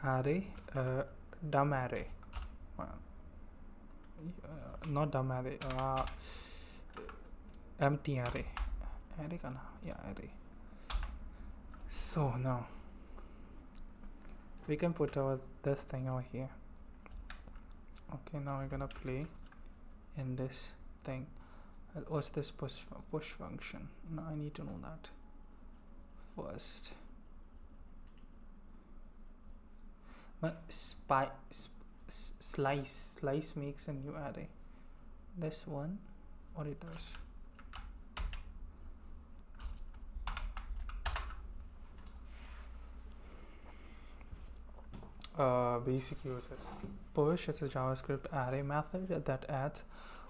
array, dumb array, not dumb array, empty array array. So now we can put this thing over here. Okay, now we're gonna play in this thing. What's this push function? Now I need to know that first. But slice makes a new array. This one, what it does. Basic uses. Push is a JavaScript array method that adds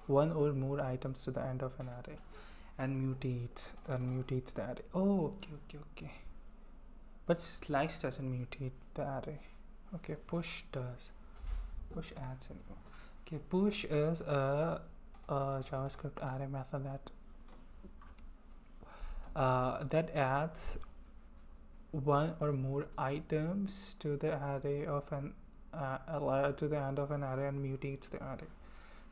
one or more items to the end of an array and mutates the array. Oh, okay. But slice doesn't mutate the array. Okay, push adds info. Okay, push is a JavaScript array method that adds one or more items to the array of an to the end of an array and mutates the array.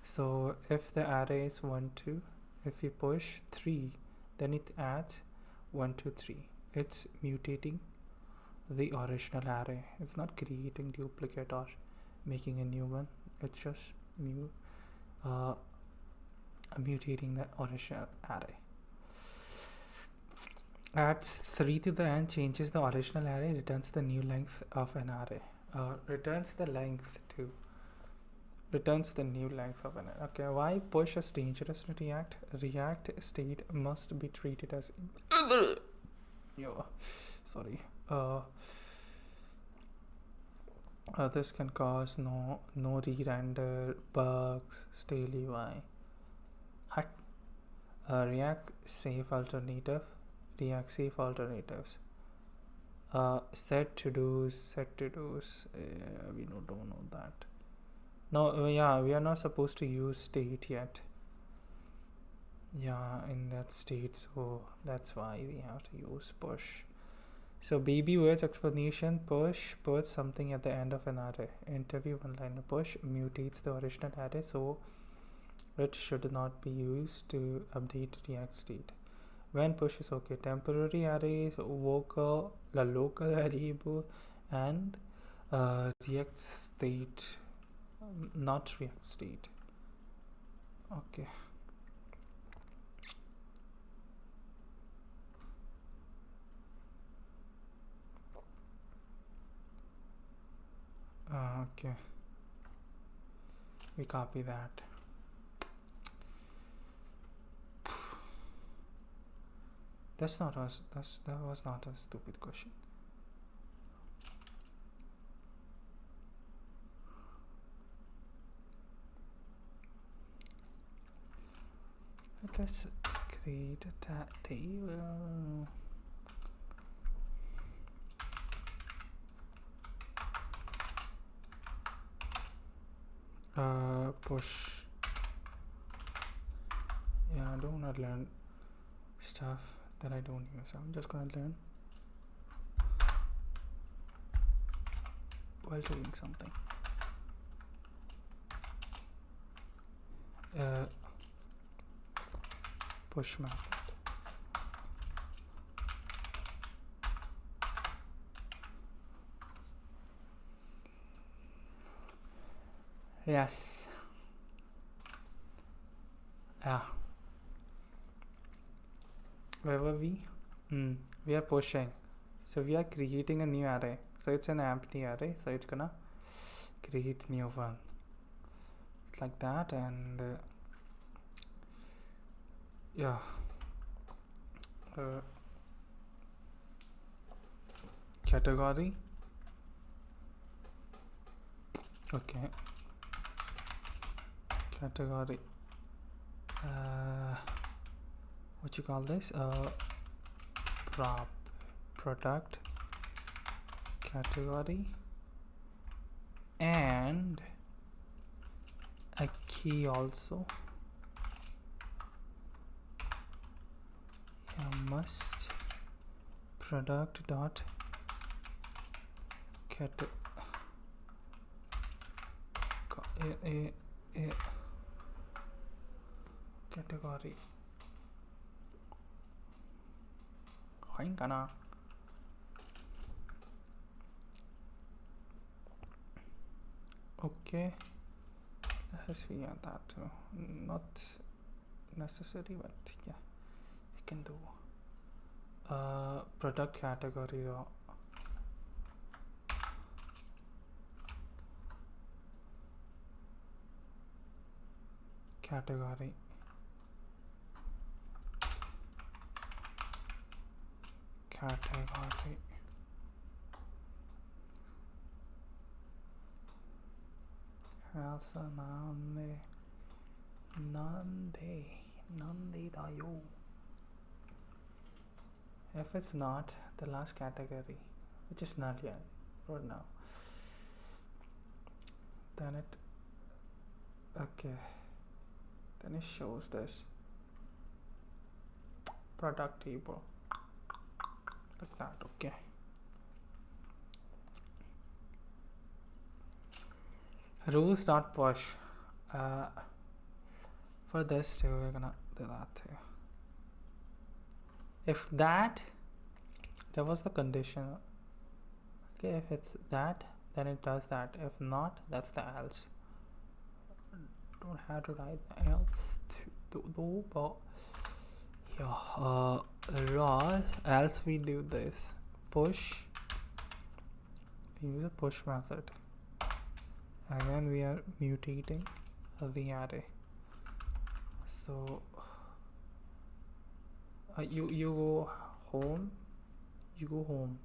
So if the array is 1 2, if we push 3, then it adds 1 2 3. It's mutating the original array. It's not creating duplicate or making a new one. It's just mutating the original array. Adds 3 to the end, changes the original array, returns the new length of an array. Returns the new length of an array. Okay, why push is dangerous in React? React state must be treated as this can cause no re-render, bugs, stale UI. React safe alternatives. Set to do's. We don't know that. No, we are not supposed to use state yet. In that state, so that's why we have to use push. So baby words explanation: push puts something at the end of an array. Interview one-liner: push mutates the original array, so it should not be used to update React state. When push is okay. Temporary arrays, local variable, and React state, not React state. Okay. Okay. We copy that. That was not a stupid question. Let's create a table. Push. I don't want to learn stuff that I don't use. I'm just gonna learn while doing something. Push method. Yes. Where were we? We are pushing. So we are creating a new array. So it's an empty array. So it's gonna create new one. Like that, and category. Okay. Category. What you call this? Product category, and a key also. Must product dot category. Okay, let's see that too. Not necessary, but yeah, you can do. Product category category. Also nande dayo. If it's not the last category, which is not yet right now, then it okay, then it shows this product table like that. Okay, rows dot push. For this too, we're gonna do that too. If that, there was the condition. Okay, if it's that, then it does that. If not, that's the else. Don't have to write the else though, but yeah, raw. Else we do this push. We use a push method. Again, we are mutating the array. So you go home. You go home.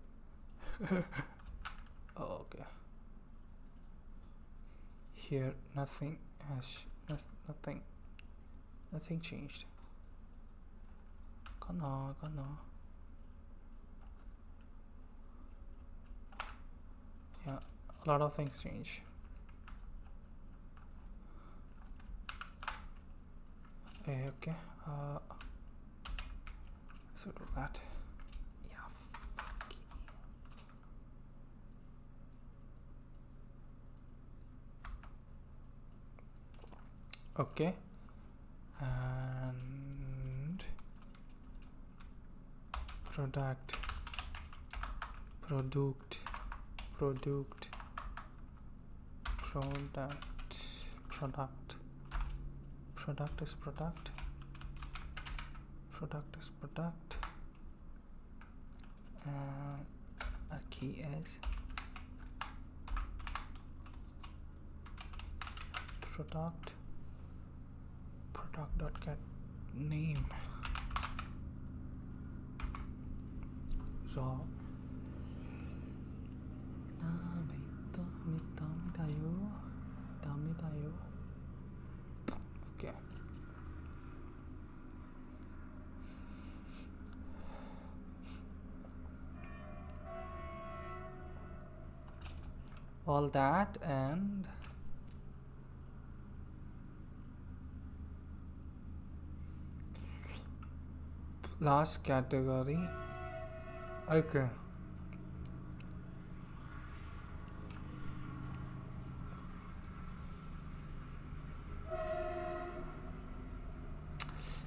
Oh, okay. Here nothing changed. Kana. Yeah, a lot of things change. Okay. So do that. Yeah. Okay. And product is product. Our key is product dot get name raw. Okay. All that, and last category. Okay.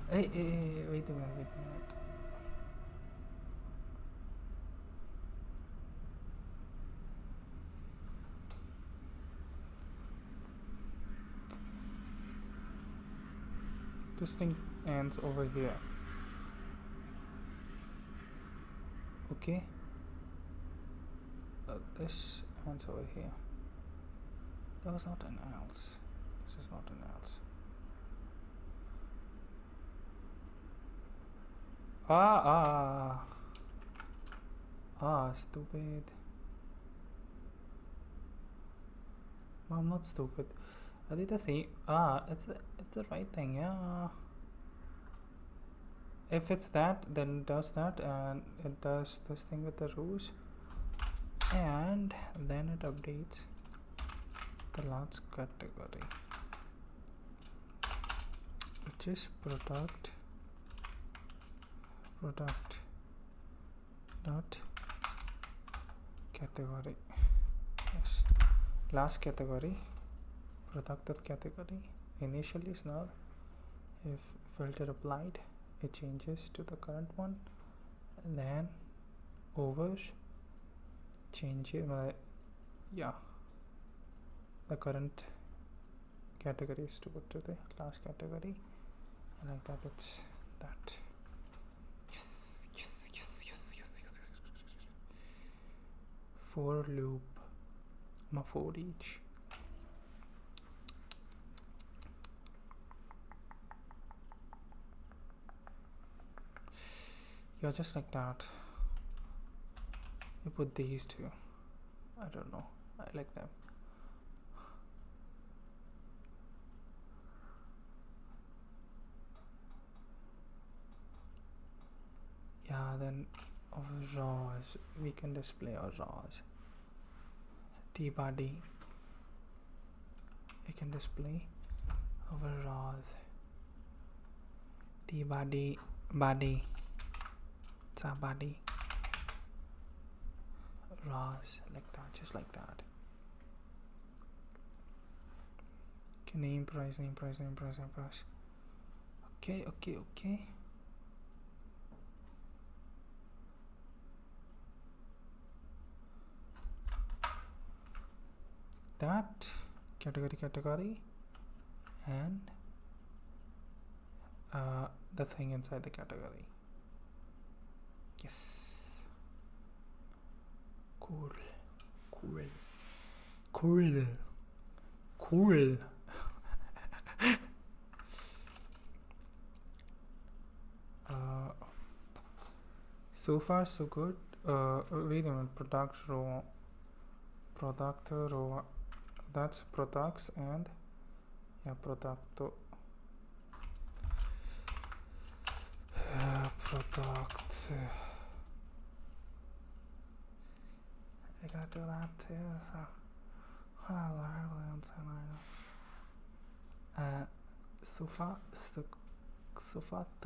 Hey, wait a minute. This thing ends over here. Okay. This ends over here. That was not an else. This is not an else. Stupid. No, I'm not stupid. I did the same. It's the right thing. Yeah. If it's that, then it does that, and it does this thing with the rows, and then it updates the last category, which is product dot category. Yes, last category, product dot category. Initially is null. If filter applied, it changes to the current one, and then over changes. Yeah, the current category is stored to the last category, and like that it's that. Yes. For loop, for each. Yeah, just like that. You put these two. I don't know. I like them. Yeah, then our raws. We can display our raws. T-body. we can display our rows. T body, it's a body, rows, like that, just like that. Okay, name, price. Okay. That category and the thing inside the category. Yes. Cool. So far so good. Wait a minute. Product row, that's products and producto. Product. I gotta do that too. So far so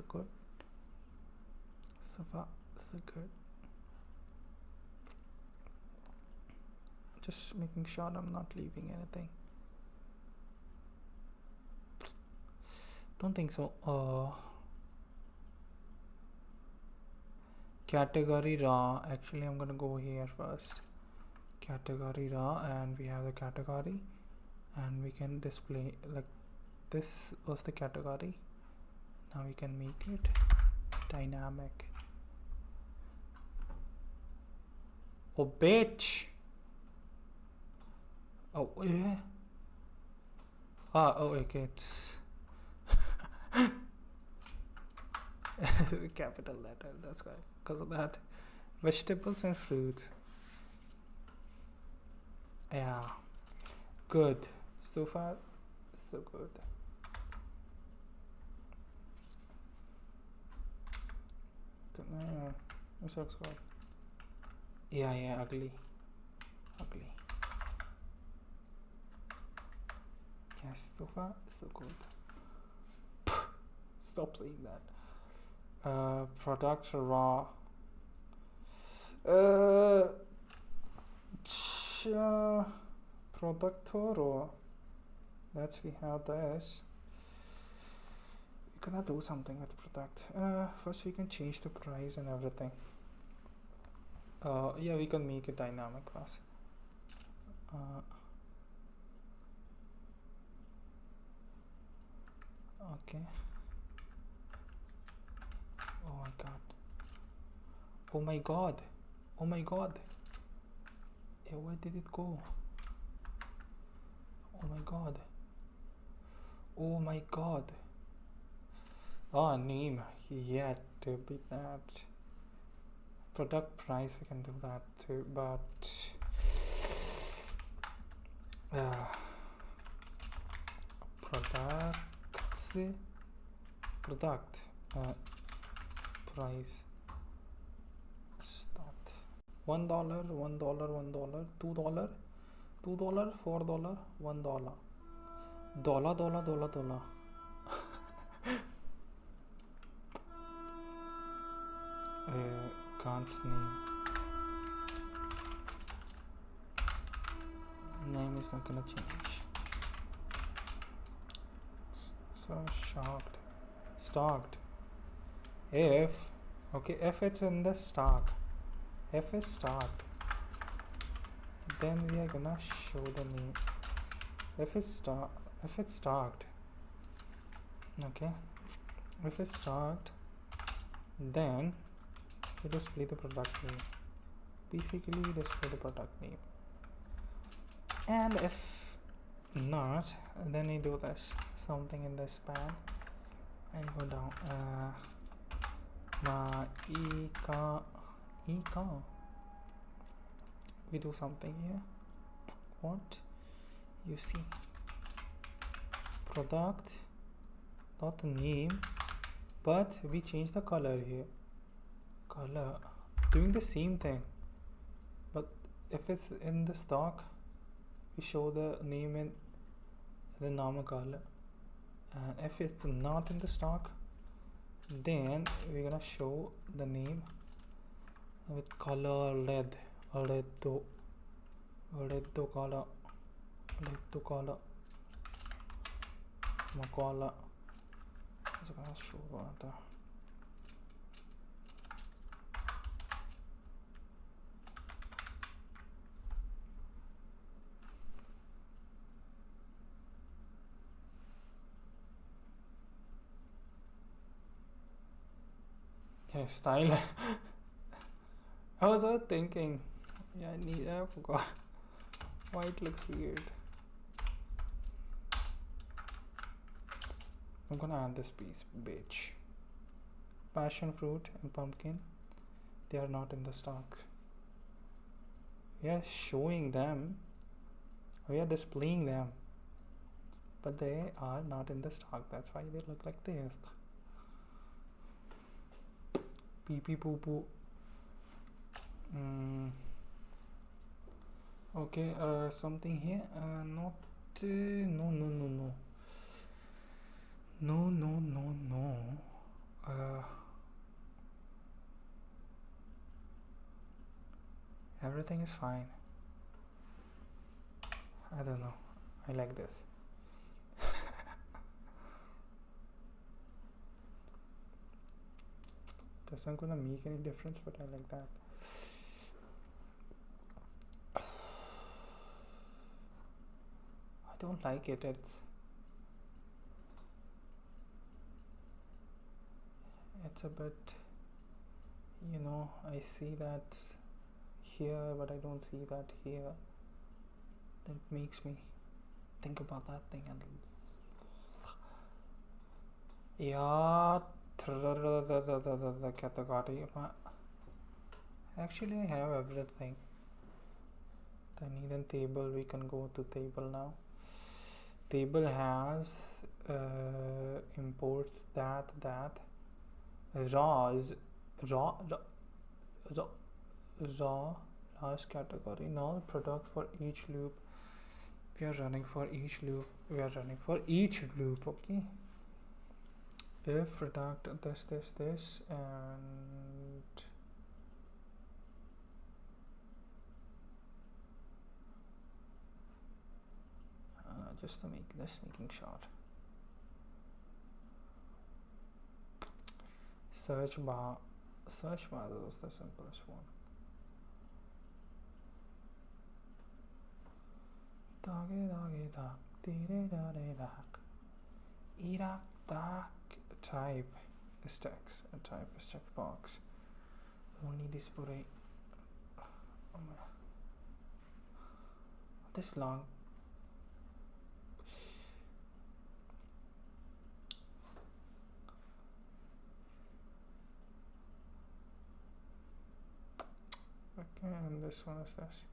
good. Just making sure I'm not leaving anything. Don't think so. Category raw. Actually, I'm gonna go here first. Category raw, and we have the category, and we can display like this was the category. Now we can make it dynamic. Oh bitch. Oh yeah. Oh okay, it's capital letter, that's why, because of that. Vegetables and fruits. Yeah, good. So far so good. This looks good. Yeah, ugly. Yes, so far so good. Stop saying that. Product raw. Product raw. That's we have this. We're gonna do something with the product. First we can change the price and everything. Yeah, we can make it dynamic first. Okay. Oh my god. Hey, where did it go? Oh my god. Oh, name. Yeah, to be that. Product price, we can do that too, but product price start $1, $2, $4, $1, $. Can't name is not gonna change. So stocked. If it's in the stock, if it's stocked, then we are gonna show the name. If it's stocked, okay, if it's stocked, then we display the product name. Basically we display the product name, and if not, then we do this something in the span and go down. We do something here. What you see, product, not the name, but we change the color here. Color, doing the same thing, but if it's in the stock, we show the name in the normal color, and if it's not in the stock, then we're gonna show the name with color red color Makola. It's gonna show that. Yeah, style. I was thinking, I forgot why it looks weird. I'm gonna add this piece, bitch. Passion fruit and pumpkin, they are not in the stock. We are showing them, we are displaying them, but they are not in the stock. That's why they look like this. Pee pee poo poo. Okay, something here. Not. No. Everything is fine. I don't know. I like this. Doesn't gonna make any difference, but I like that. I don't like it. It's a bit, I see that here, but I don't see that here. That makes me think about that thing and category. Actually, I have everything. I need a table. We can go to table now. Table has imports that raw last category. Now product for each loop. We are running for each loop. Okay. If product this and just to make this making short. Search bar was the simplest one. Type is text and type is checkbox. Only this pure this long. Okay, and this one is this.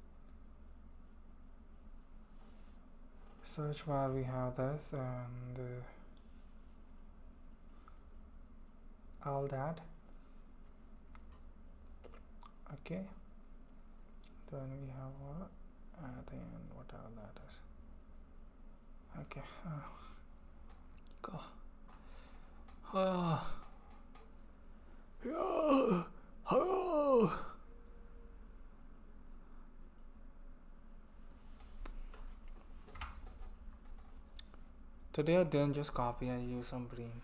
Search bar we have this and all that. Okay, then we have add in whatever that is. Okay, go. Today I didn't just copy, I used some brain.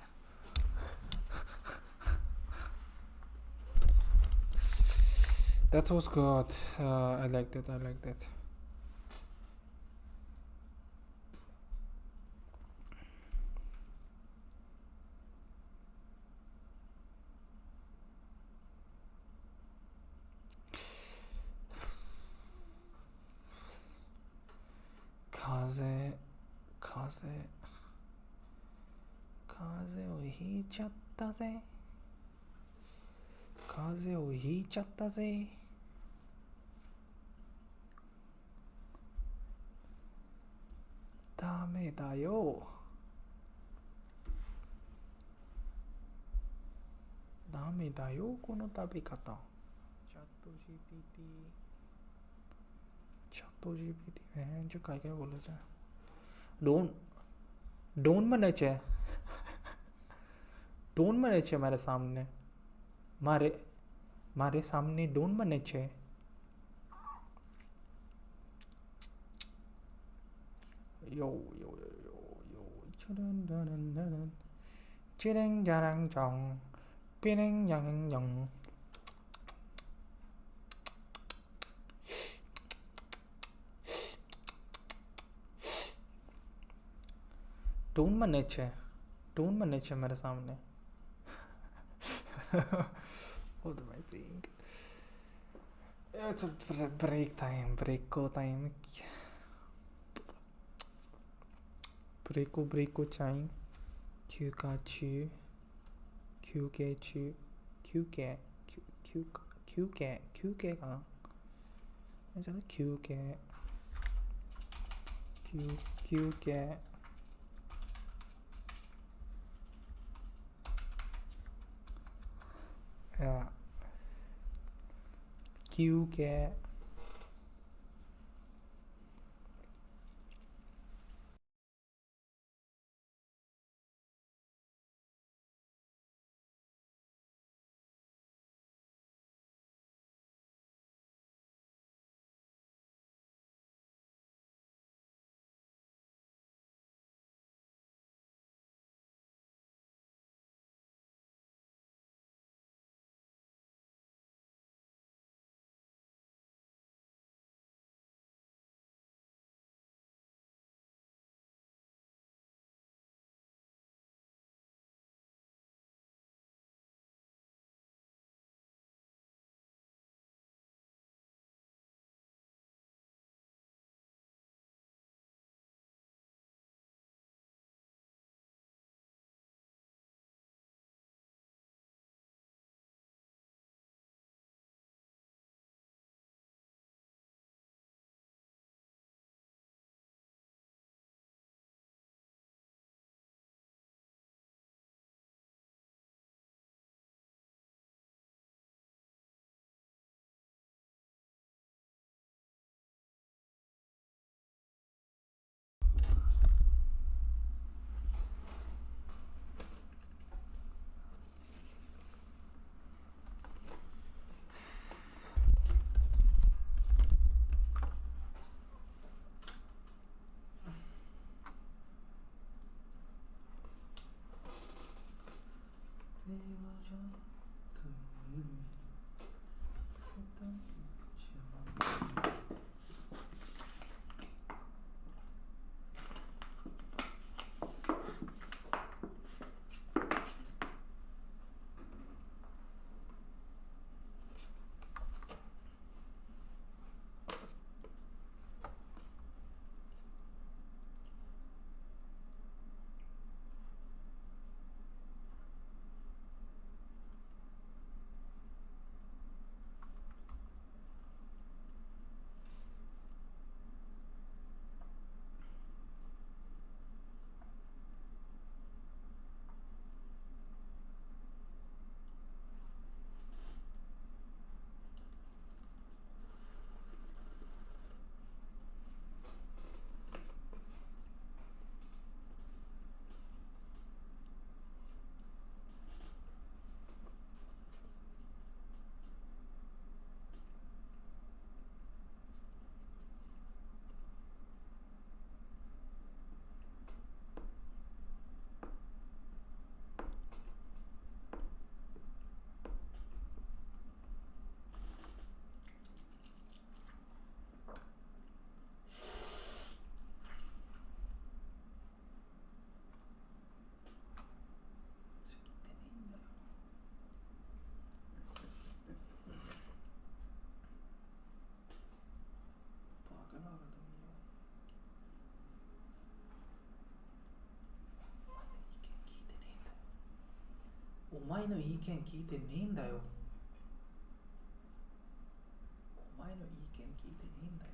That was good. I liked it. Kaze をひいちゃったぜ。風邪をひいちゃったぜ。ダメだよ。ダメだよ、この食べ方。チャット GPT जो काय बोलायचं. Don't बने छे मारे सामने मारे सामने don't बने छे yo yo yo yo yo chireng jarang chong pireng yang yang don't बने छे मेरे सामने what am I saying? It's a break time break time Q का ची Q के ची Q के कहाँ चलो Q के Q केお前の意見聞いてねえんだよ。お前の意見聞いてねえんだよ。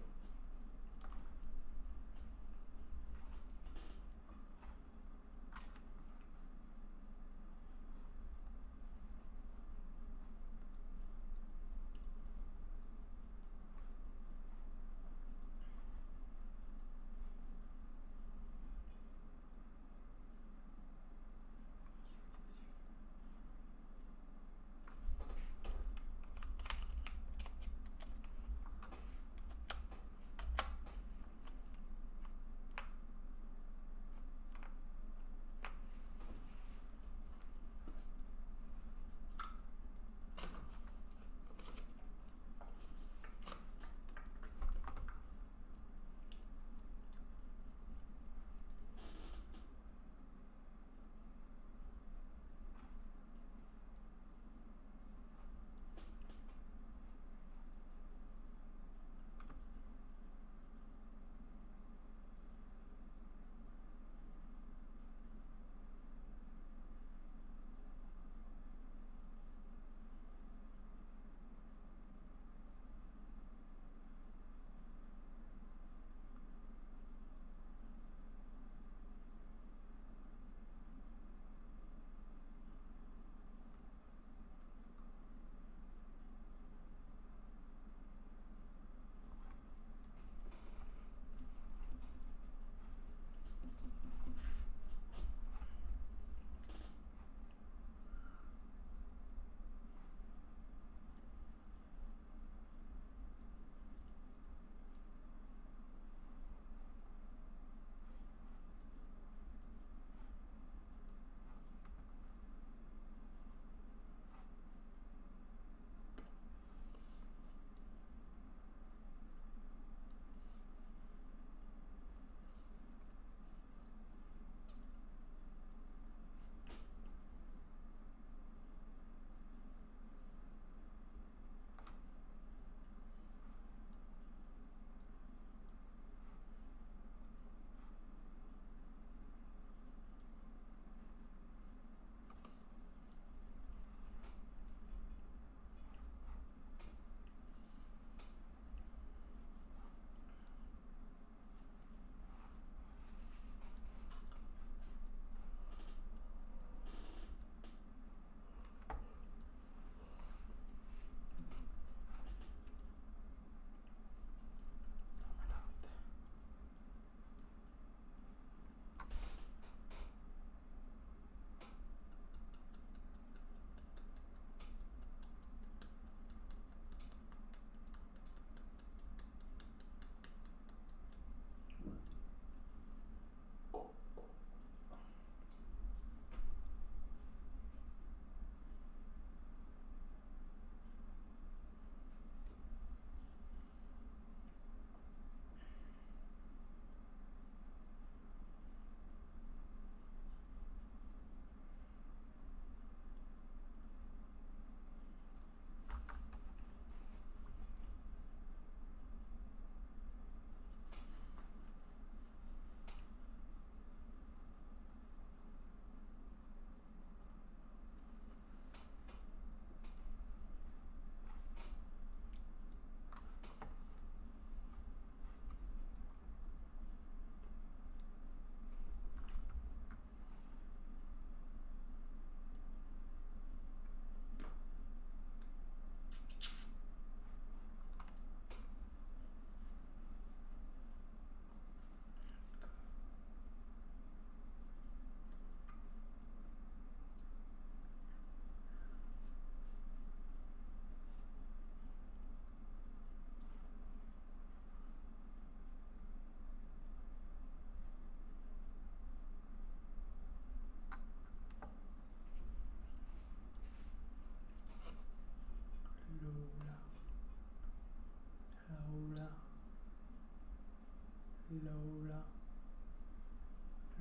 Lola,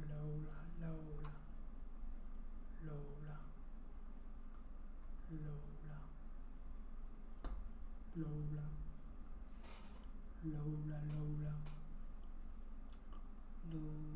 Lola, Lola, Lola, Lola, Lola, Lola, Lola, Lola.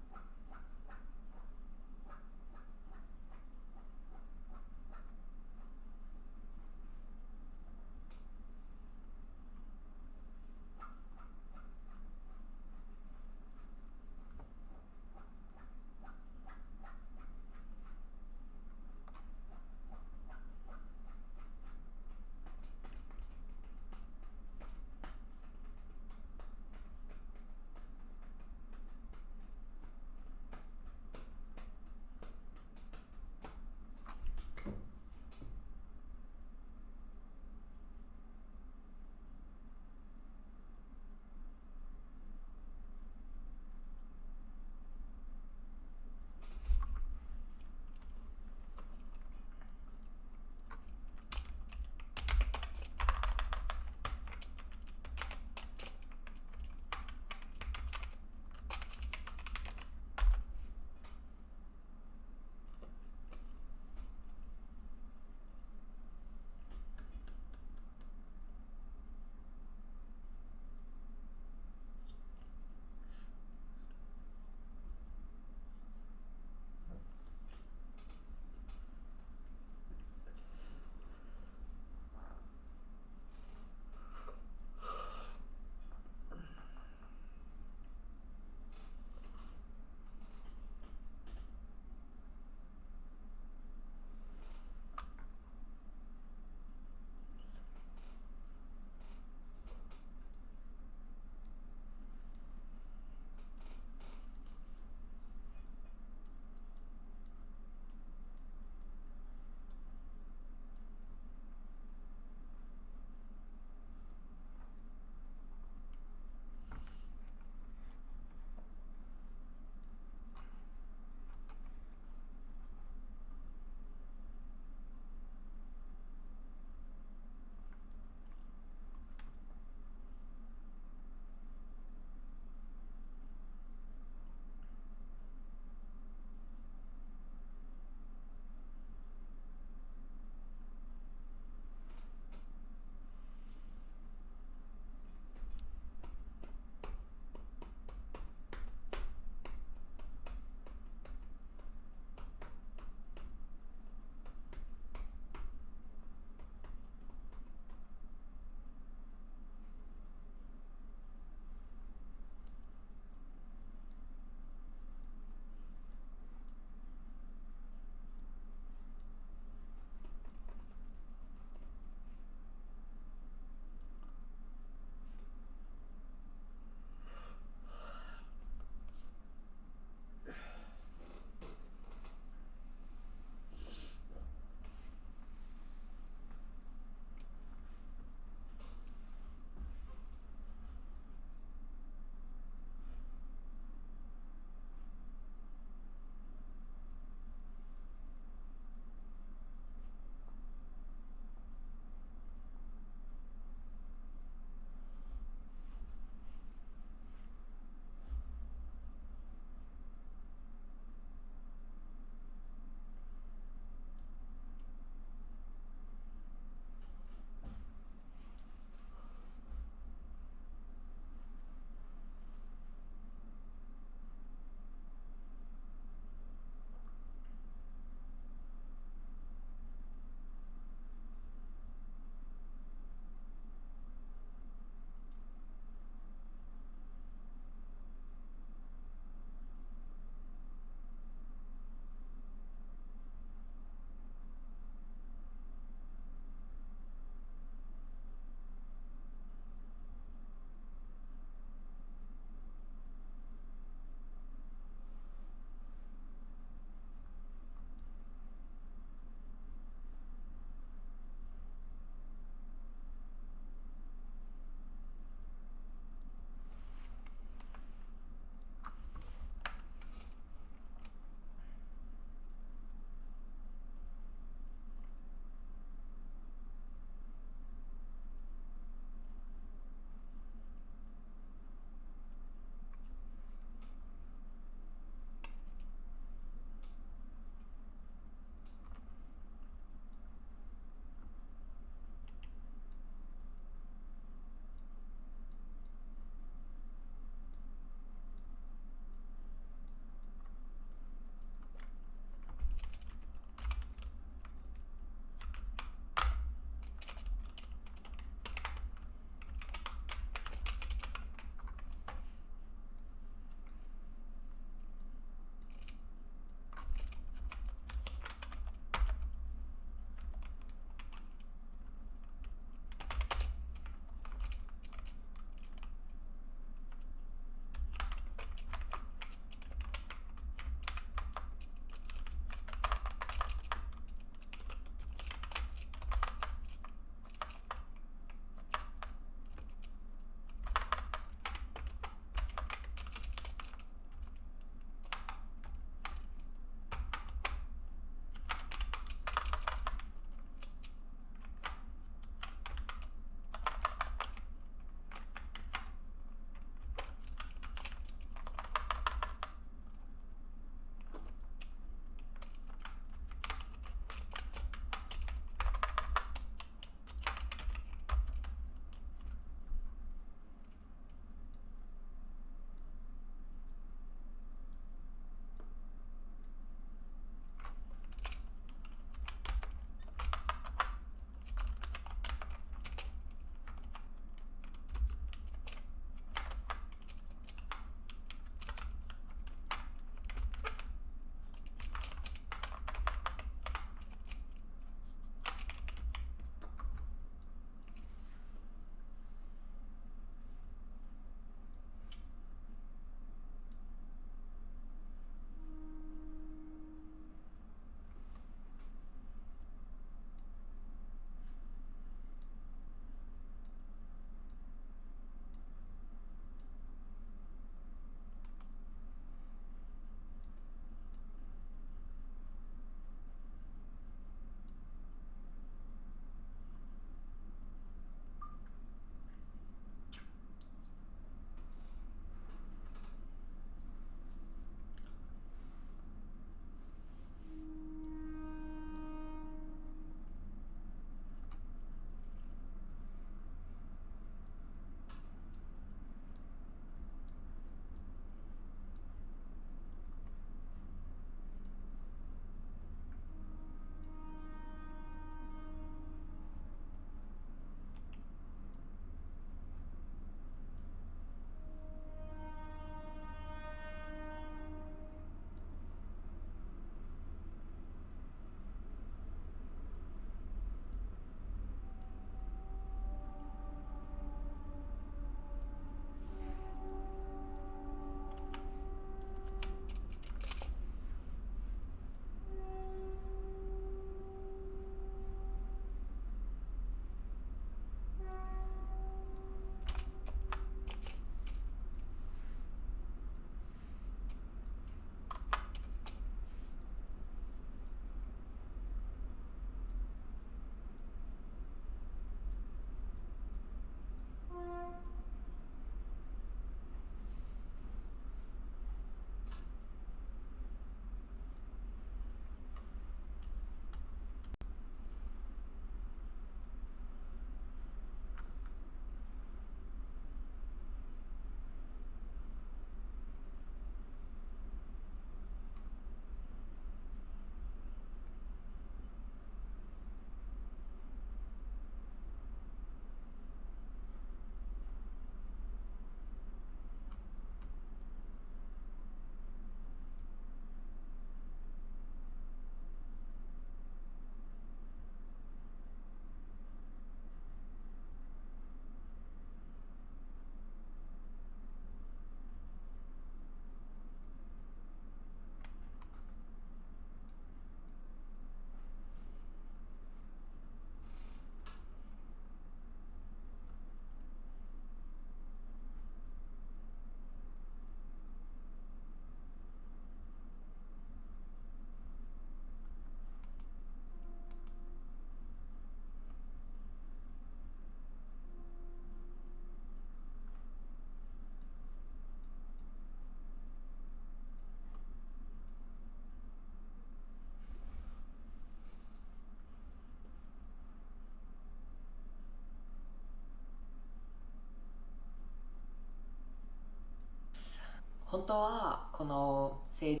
本当はこの正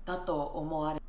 だと思われ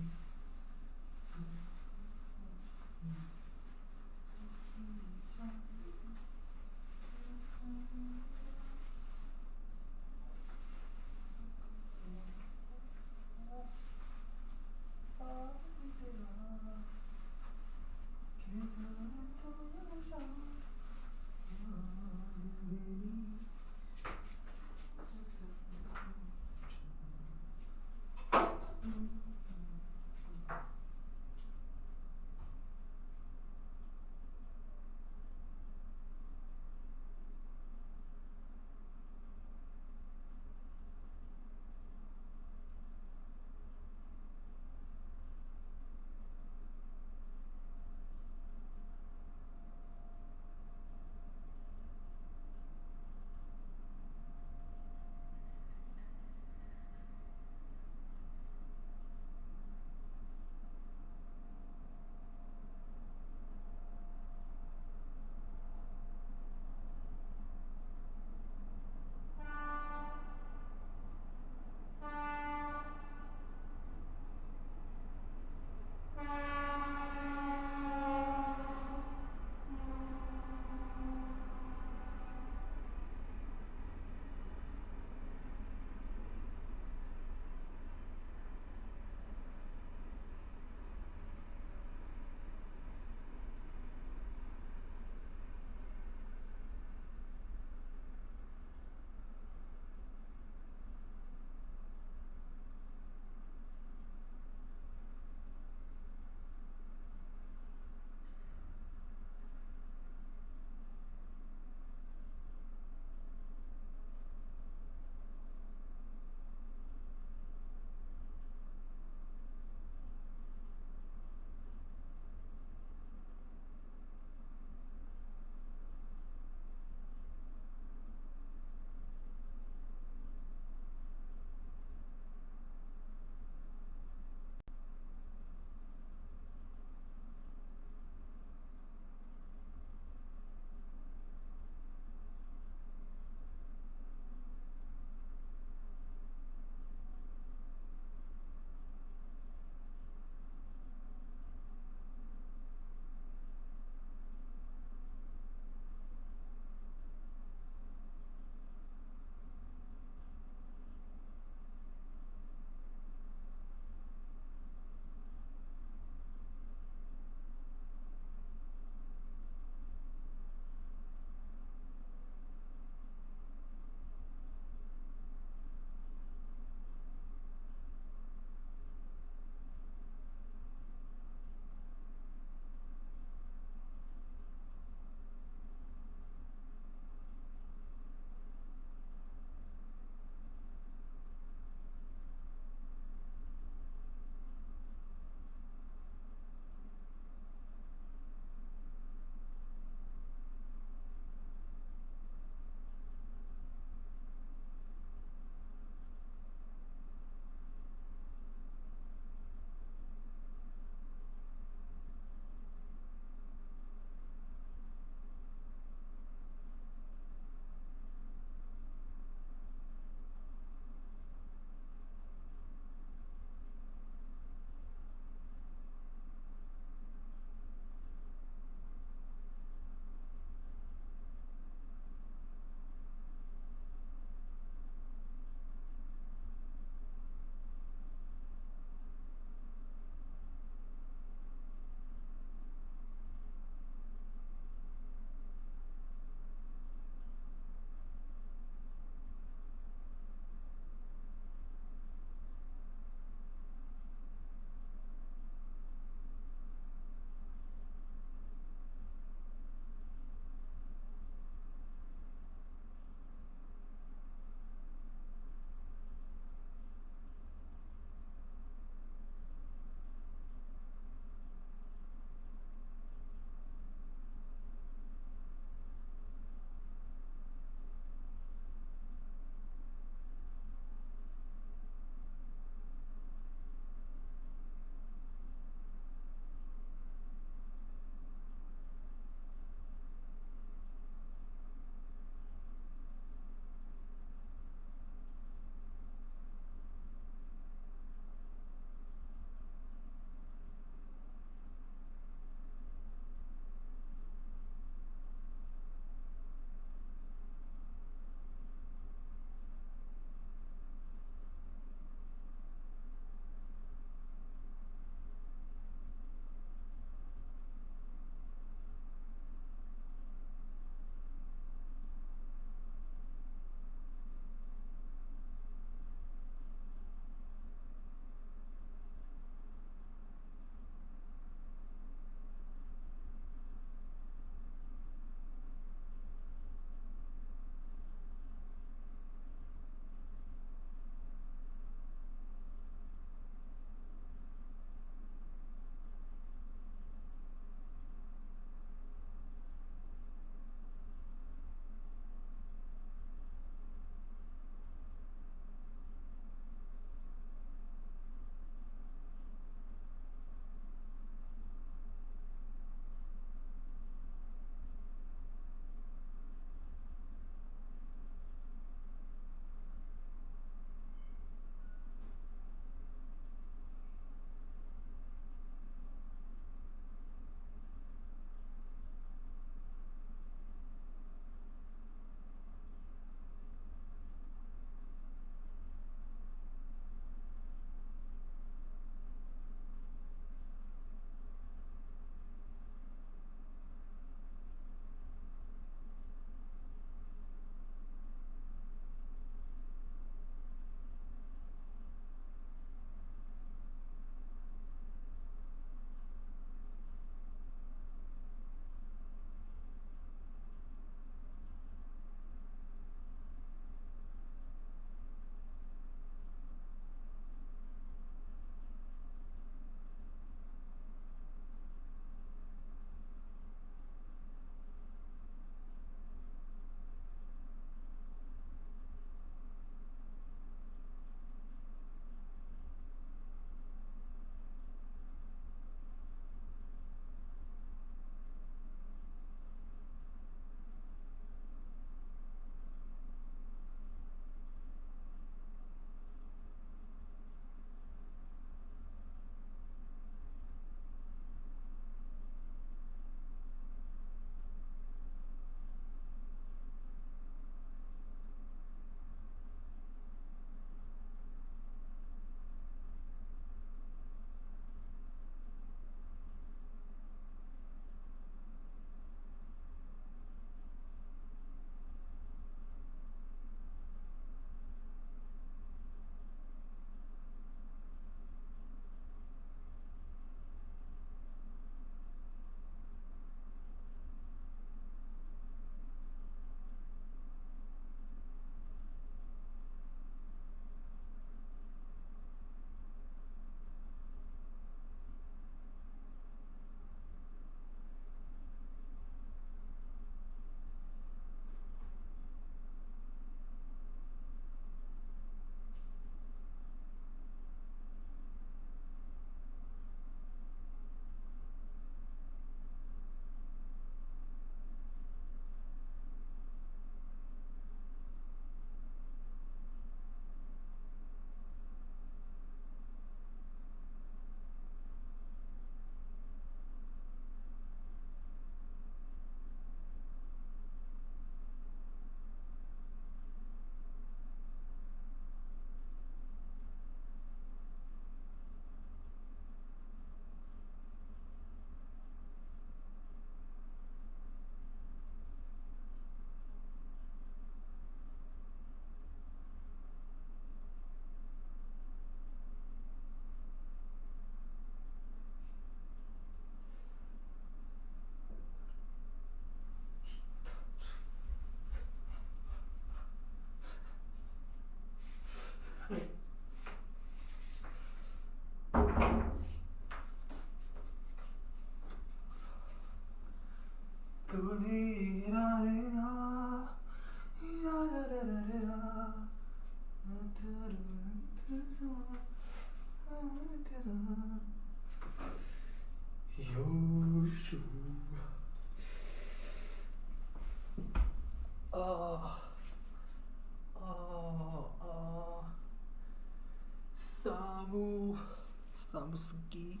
寒すぎ。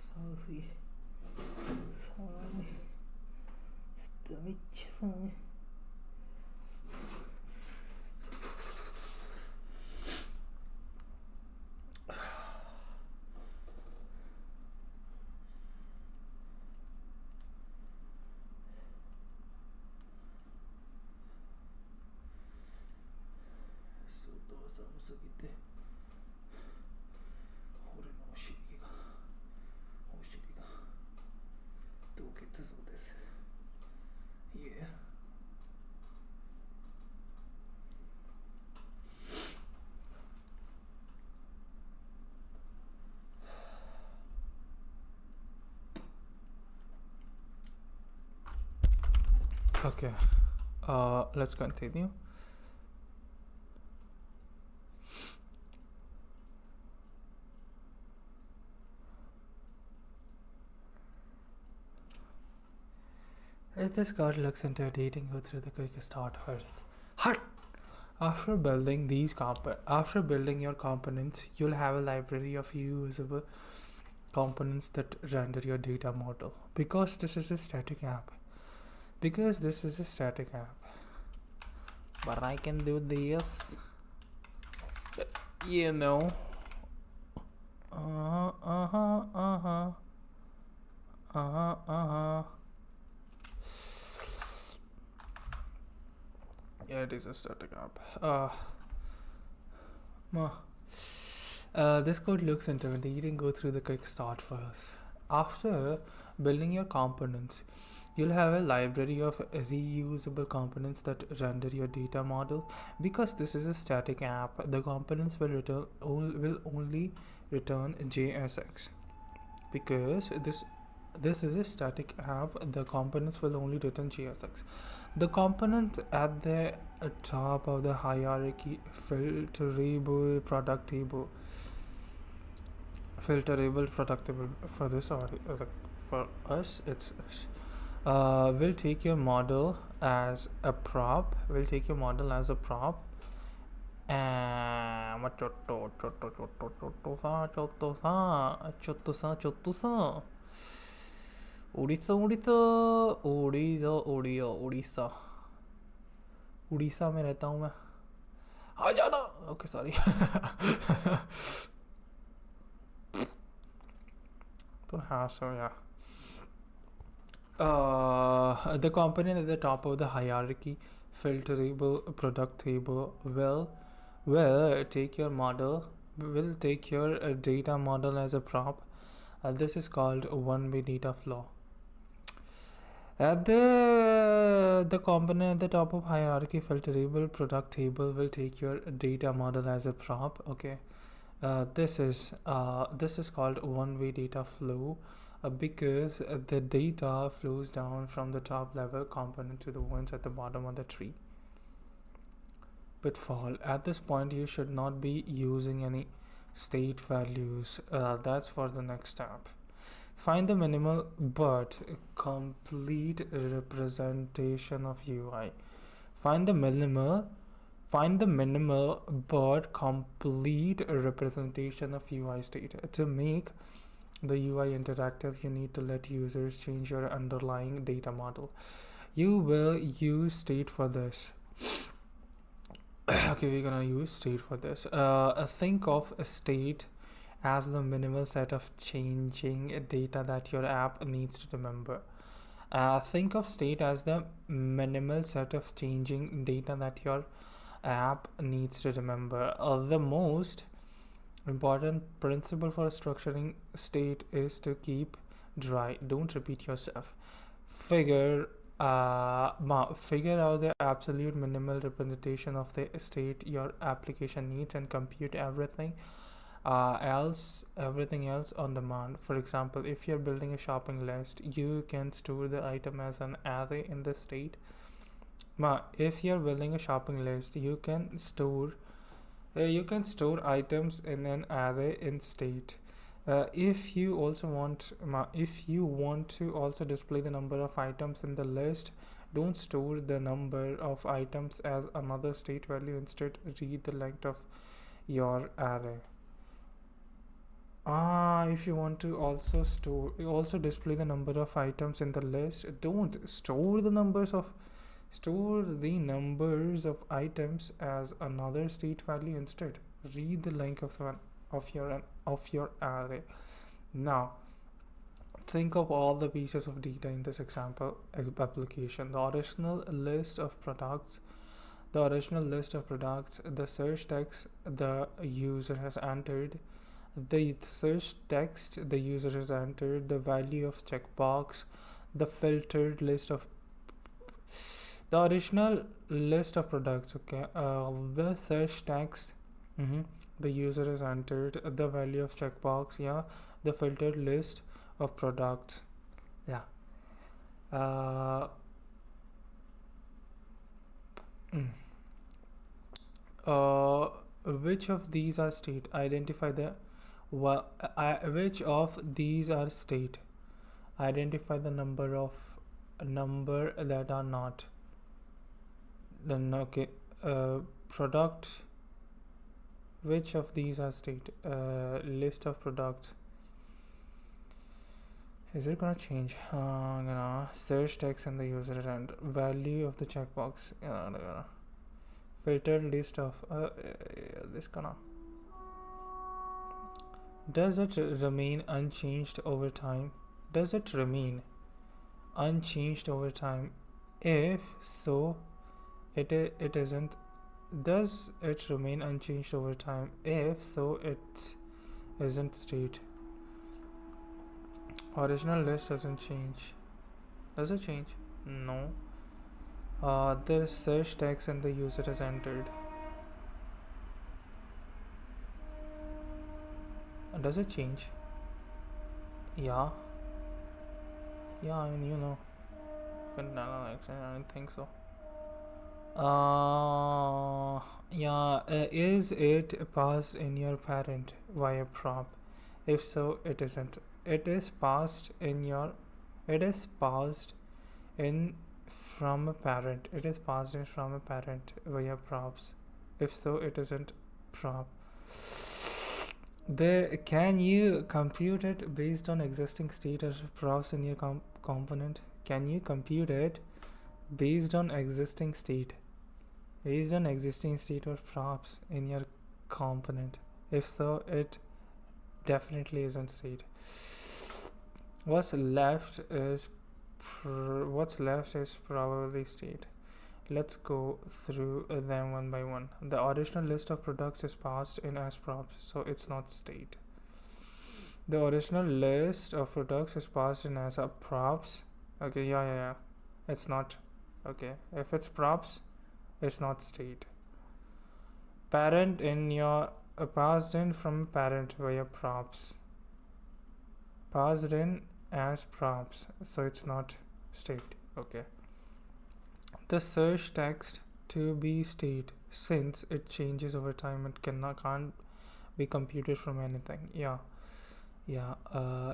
寒い。めっちゃ寒い。外は寒すぎて俺のお尻が凍結そうです。Yeah. Okay, let's continue. If this card looks into a dating, go through the quick start first. Hut! After building your components, you'll have a library of usable components that render your data model. Because this is a static app. But I can do this. You know. Yeah, it is a static app. This code looks intimidating. Go through the quick start first. After building your components, you'll have a library of reusable components that render your data model. Because this is a static app, the components will only return JSX. Because this is a static app, the components will only return JSX. The component at the top of the hierarchy, filterable product table for this, or for us, it's will take your model as a prop. Orissa में रहता हूँ मैं. आ जाना. Okay, sorry. So yeah. The component at the top of the hierarchy, filterable product table, will take your data model as a prop. This is called one-way data flow. The component at the top of hierarchy, filterable product table, will take your data model as a prop. Okay. This is called one-way data flow. Because the data flows down from the top level component to the ones at the bottom of the tree. Pitfall. At this point, you should not be using any state values. That's for the next step. Find the minimal but complete representation of UI. Find the minimal but complete representation of UI state. To make the UI interactive, you need to let users change your underlying data model. You will use state for this. Okay, we're gonna use state for this. Think of a state as the minimal set of changing data that your app needs to remember. Think of state as the minimal set of changing data that your app needs to remember. The most important principle for structuring state is to keep dry. Don't repeat yourself. Figure out the absolute minimal representation of the state your application needs and compute everything else everything else on demand. For example, if you're building a shopping list, you can store the item as an array in the state. If you're building a shopping list, you can store items in an array in state. If you want to also display the number of items in the list, don't store the number of items as another state value. Instead, read the length of your array. If you want to also display the number of items in the list, don't store the numbers of items as another state value. Instead, read the length of your array. Now, think of all the pieces of data in this example application: the original list of products, the search text the user has entered, the value of checkbox, the filtered list of the original list of products. The search text the user has entered, the value of checkbox, the filtered list of products. Which of these are state? Identify the which of these are state? Identify the number that are not. Then product. Which of these are state? List of products. Is it gonna change? Search text and the user and value of the checkbox. Filtered list of this gonna. Does it remain unchanged over time? Does it remain unchanged over time? If so, it isn't. Does it remain unchanged over time? If so, it isn't state. Original list doesn't change. Does it change? No. The search text and the user has entered. Does it change? Yeah, I mean, but I don't think so. Is it passed in your parent via prop? If so, it isn't. It is passed in from a parent. It is passed in from a parent via props. If so, it isn't prop. Can you compute it based on existing state or props in your component? Can you compute it based on existing state? Based on existing state or props in your component? If so, it definitely isn't state. What's left is probably state. Let's go through them one by one. The original list of products is passed in as props, so it's not state. The original list of products is passed in as a props. Okay, yeah. It's not. Okay, if it's props, it's not state. Parent in your passed in from parent via props. Passed in as props, so it's not state. Okay. The search text to be state, since it changes over time and can't be computed from anything. Yeah.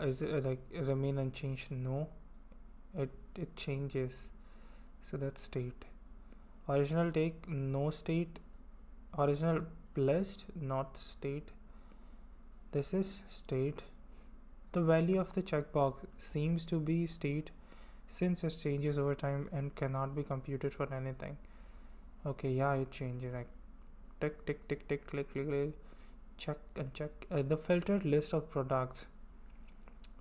Is it like remain unchanged? No, it changes, so that's state. Original take, no state. Original list, not state. This is state. The value of the checkbox seems to be state, since it changes over time and cannot be computed for anything. Okay, yeah, it changes, like tick, click, check and check. The filtered list of products,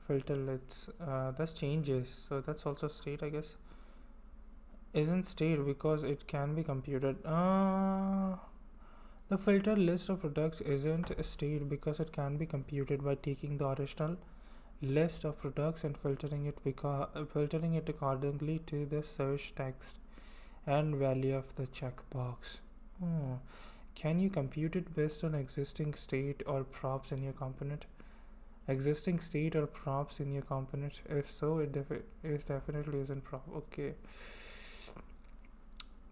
filter lists, that changes, so that's also state, I guess. Isn't state because it can be computed. The filtered list of products isn't a state because it can be computed by taking the original list of products and filtering it accordingly to the search text and value of the checkbox. Can you compute it based on existing state or props in your component? Existing state or props in your component? If so, it definitely isn't prop. Okay.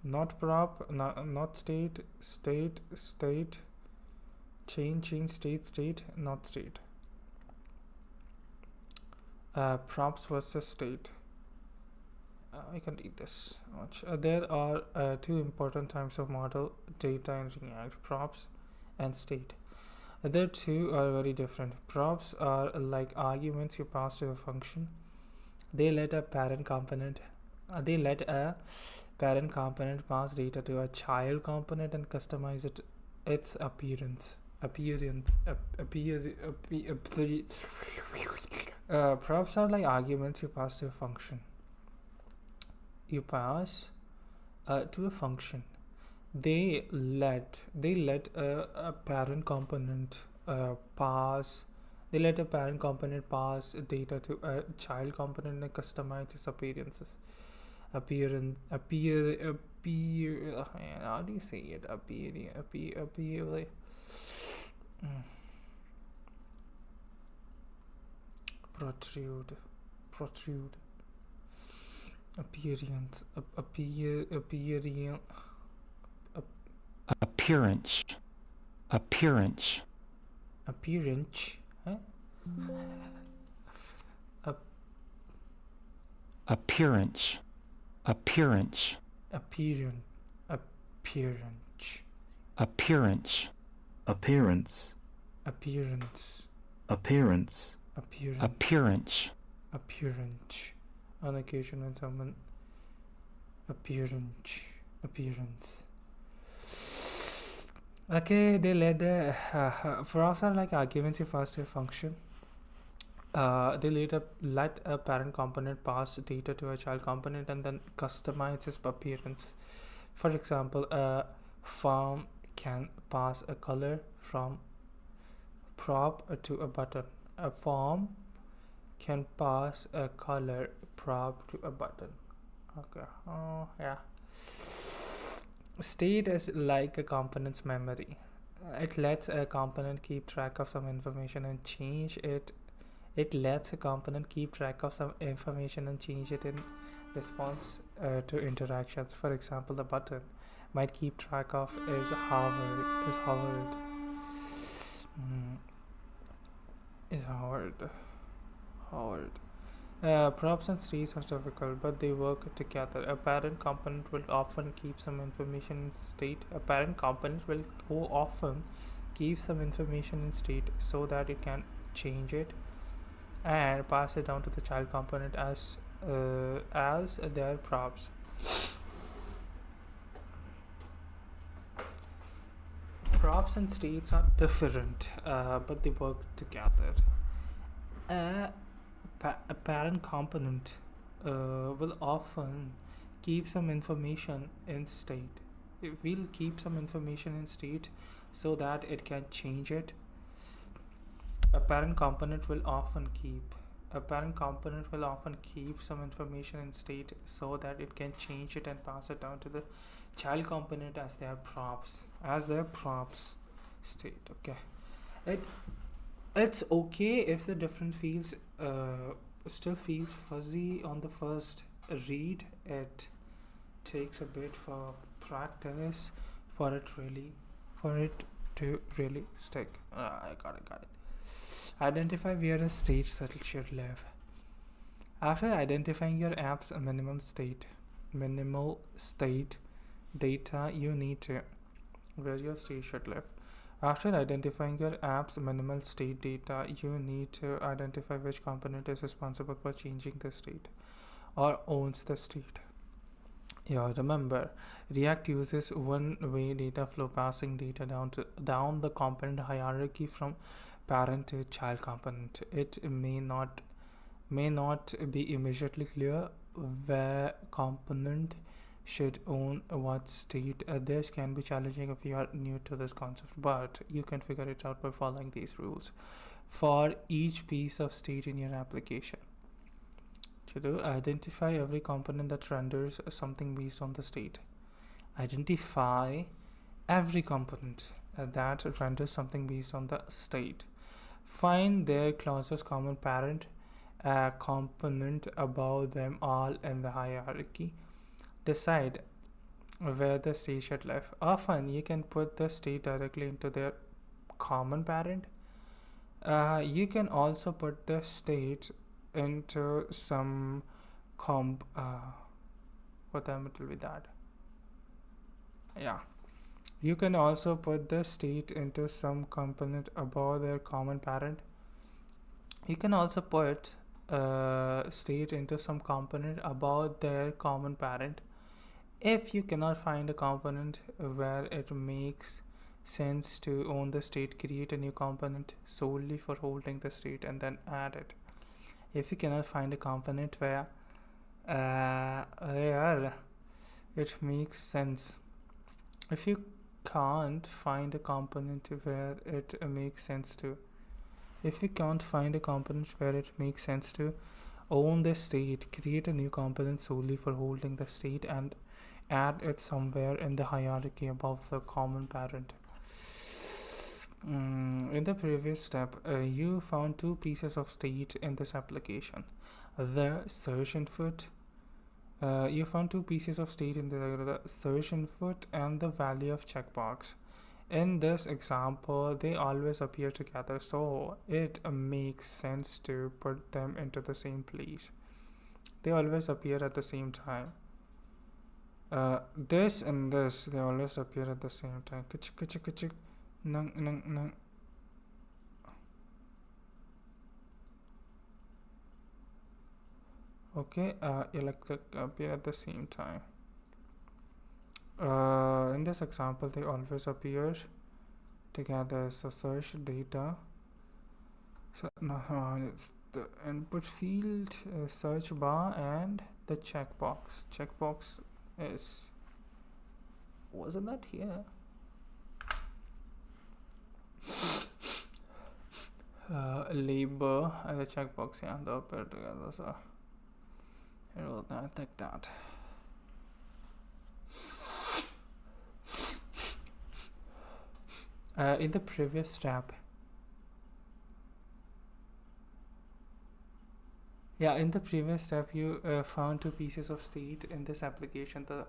Not prop, not state, change, state, not state. Props versus state. I can read this much. There are two important types of model data in React: props and state. The two are very different. Props are like arguments you pass to a function. They let a parent component pass data to a child component and customize its appearance. Props are like arguments you pass to a function. You pass to a function. They let a parent component pass. They let a parent component pass data to a child component and customize its appearances. How do you say it? Protrude. Appearance. Huh? Appearance. On occasion when someone appearance. Okay, they let the props are like arguments you pass to a function. They let a parent component pass data to a child component and then customize its appearance. For example, a form can pass a color from prop to a button. A form can pass a color prop to a button. Okay. Oh yeah. State is like a component's memory. It lets a component keep track of some information and change it. It lets a component keep track of some information and change it in response to interactions. For example, the button might keep track of is hovered. Props and states are difficult, but they work together. A parent component will often keep some information in state. So that it can change it and pass it down to the child component as their props. Props and states are different, but they work together. A parent component will often keep some information in state. It will keep some information in state so that it can change it. A parent component will often keep some information in state so that it can change it and pass it down to the child component as their props state. Okay, it's okay if the difference still feels fuzzy on the first read. It takes a bit for practice for it to really stick. I got it. Identify where a state should live. After identifying your app's minimal state data, you need to where your state should live. After identifying your app's minimal state data, you need to identify which component is responsible for changing the state or owns the state. Yeah, remember, React uses one-way data flow, passing data down the component hierarchy from parent to child component. It may not be immediately clear where component should own what state. This can be challenging if you are new to this concept, but you can figure it out by following these rules for each piece of state in your application. To identify every component that renders something based on the state. Identify every component that renders something based on the state. Find their closest common parent component above them all in the hierarchy. Decide where the state should live. Often you can put the state directly into their common parent. You can also put the state into some what time it will be that? Yeah. You can also put the state into some component above their common parent. You can also put state into some component above their common parent. If you cannot find a component where it makes sense to own the state, create a new component solely for holding the state and then add it. If you cannot find a component where it makes sense, if you can't find a component where it makes sense to, if you can't find a component where it makes sense to own the state, create a new component solely for holding the state and add it somewhere in the hierarchy above the common parent. In the previous step, you found two pieces of state in this application. The search input. You found two pieces of state in the search input and the value of checkbox. In this example, they always appear together, so it makes sense to put them into the same place. They always appear at the same time. This and this, they always appear at the same time. Nang. Okay, electric appear at the same time. In this example, they always appear together. So search data. So now it's the input field, search bar, and the checkbox. Checkbox wasn't that here? Labor and the checkbox, yeah, they appear together. So it will not take that. In the previous step, you found two pieces of state in this application: the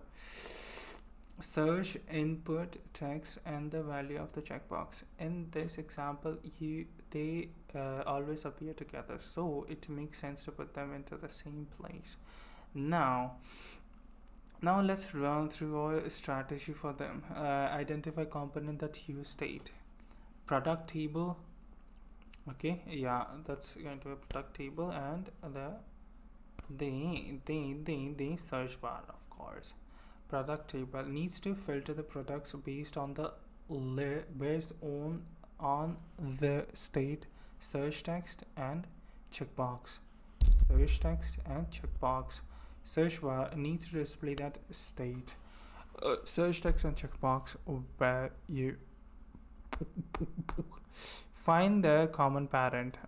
search input text and the value of the checkbox. In this example, they always appear together, so it makes sense to put them into the same place. Now let's run through our strategy for them. Identify component that use state. Product table. Okay, yeah, that's going to be a product table, and the search bar, of course. Product table needs to filter the products based on the the state, search text and checkbox. Search text and checkbox. Search bar needs to display that state. Search text and checkbox where you find the common parent.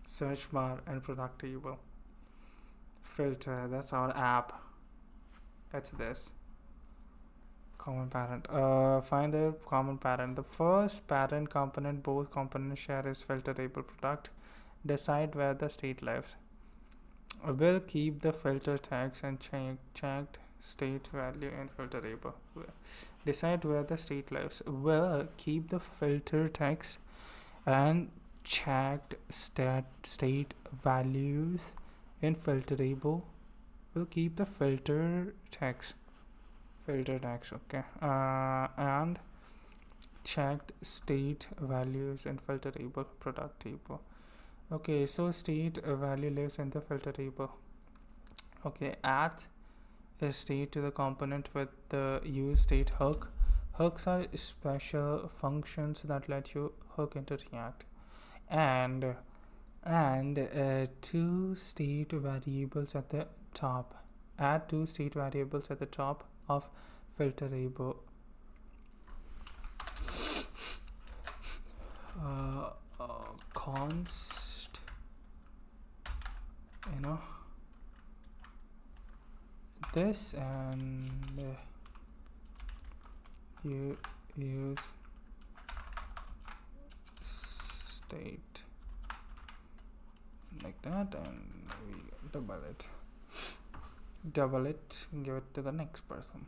Search bar and product table. Filter, that's our app. That's this. Common parent. Find the common parent. The first parent component both components share is filterable product. Decide where the state lives. Will keep the filter text and checked state value in filterable. Decide where the state lives. Will keep the filter text and checked state values in filterable. Will keep the filter text, okay, and checked state values in filterable product table. Okay, so state value lives in the filterable. Okay, add a state to the component with the use state hook. Hooks are special functions that let you hook into React, and two state variables at the top. Add two state variables at the top of filterable. Const, this, and you use state like that, and we double it, give it to the next person.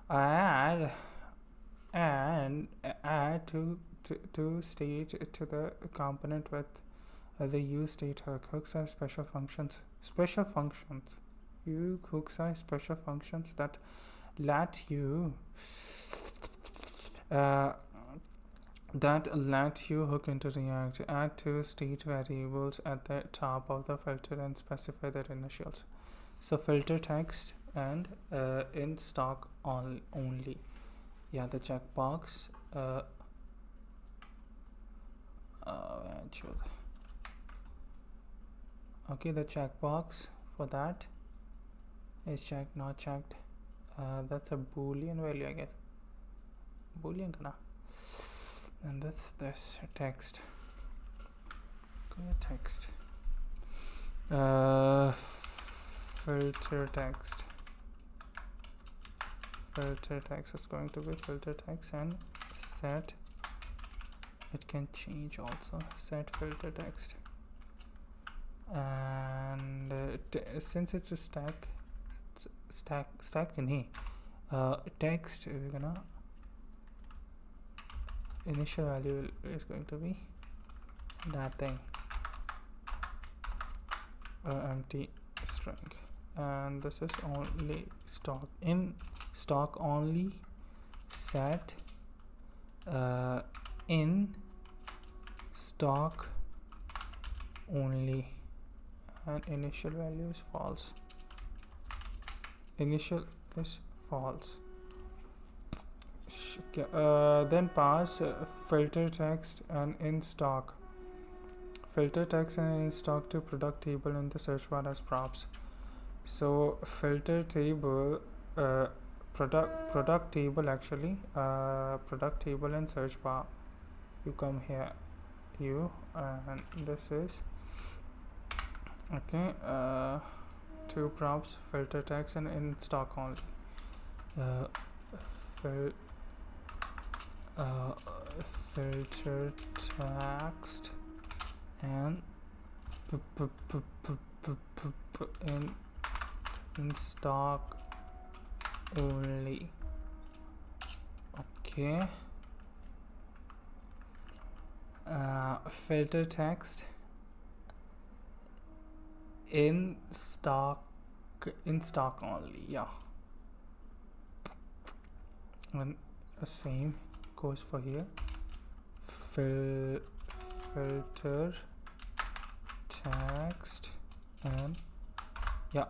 Add to state to the component with the use state hook. Hooks are special functions. Hooks are special functions that let you hook into React. Add two state variables at the top of the filter and specify their initials. So filter text and in stock only. Yeah, the checkbox. Okay, the checkbox for that is checked, not checked. That's a boolean value, I guess. Boolean kana. And that's this text. Text. Filter text. Filter text is going to be filter text, and set. It can change also. Set filter text. And since it's a stack in text, we're gonna initial value is going to be that thing, empty string, and this is only stock. In stock only, set in stock only, and initial value is false. Initial is false. Then pass filter text and in stock. Filter text and in stock to product table in the search bar as props. So filter table, product table actually, product table and search bar. You come here, and this is okay. Two props, filter text and in stock only. Filter text and in stock only. Okay. Filter text in stock only. Yeah. And the same goes for here. Filter text and yeah.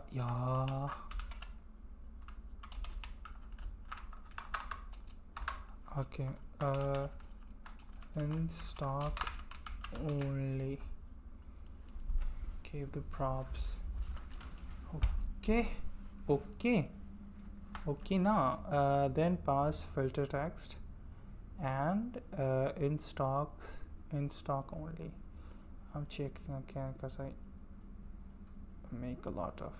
Okay. In stock only. Give the props. Okay now. Then pass filter text and in stock only. I'm checking again because I make a lot of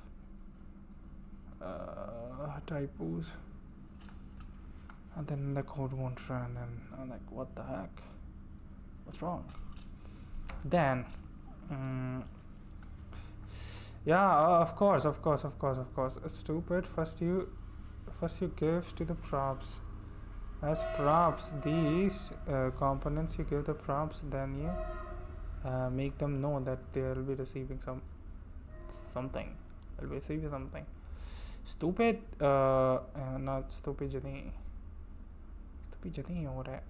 typos, and then the code won't run, and I'm like, what the heck, what's wrong? Then yeah, of course, stupid. First you give to the props as props these components. You give the props, then you make them know that they will be receiving something. They'll be receiving something. Stupid. Not stupid Jani. Stupid Jani. What is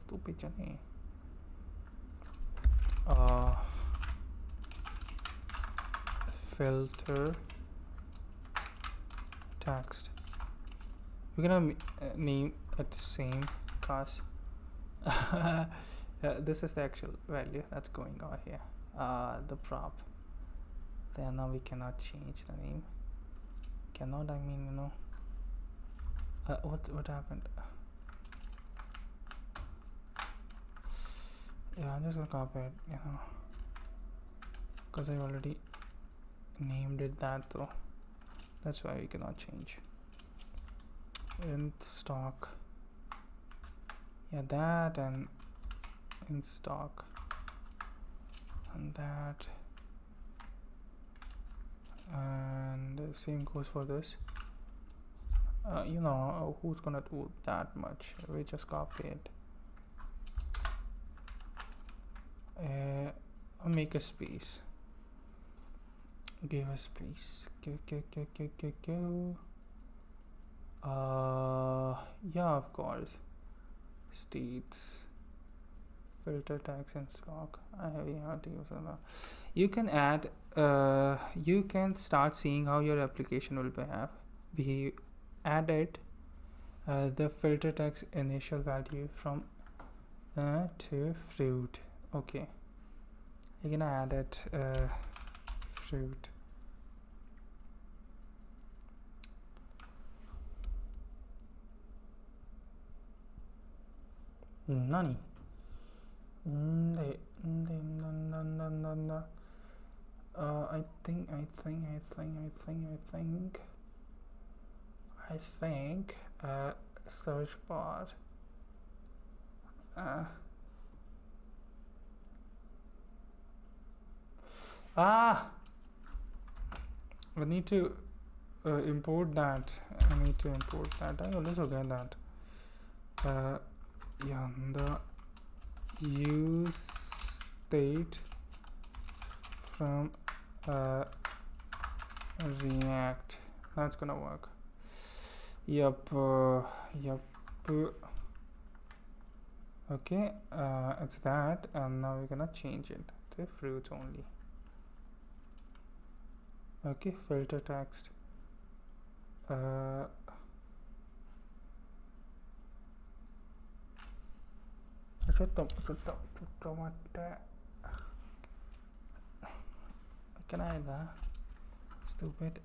stupid Jani? Filter text. We're gonna name it the same cause this is the actual value that's going on here. The prop. Then now we cannot change the name. Cannot, I mean, what happened? Yeah, I'm just gonna copy it, because I already named it that, though. That's why we cannot change. In stock Yeah, that and in stock and that, and same goes for this. You know, who's gonna do that much? We just copy it. Make a space. Give a space. Go. Yeah, of course. States, filter tags and stock. I have to use that. You can add. You can start seeing how your application will behave. Added the filter tags initial value from to fruit. Okay, you're gonna add it fruit. Nani? I think search bar. I need to import that. I always forget that. Yeah, the use state from React. That's gonna work. Yup. Okay, it's that, and now we're gonna change it to fruits only. Okay, filter text. Can I that? Stupid.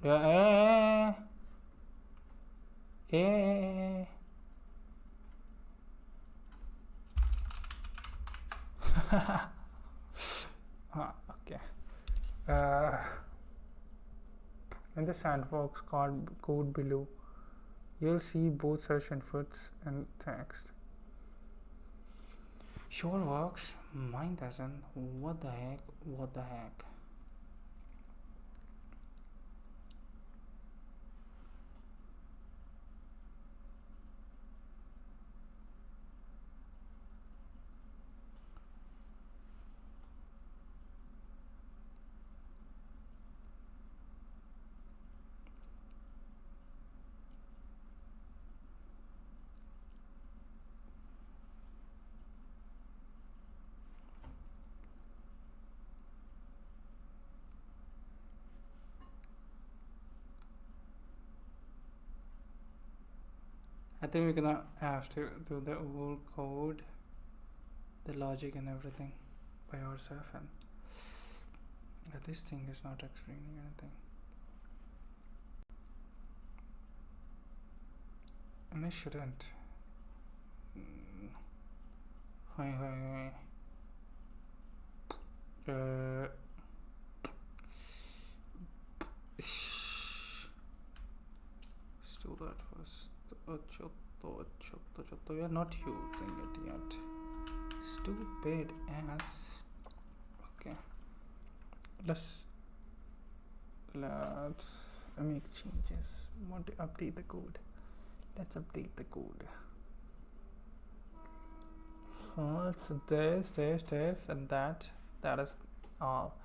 Yeah. Okay. In the sandbox code below, you'll see both search inputs and text. Sure works. Mine doesn't. What the heck? I think we're gonna have to do the whole code, the logic and everything by ourselves, and this thing is not explaining anything. And I shouldn't. Hi. Let's do that first. We are not using it yet. Stupid ass. Okay. Let's make changes. Want to update the code. Let's update the code. So this and that is all.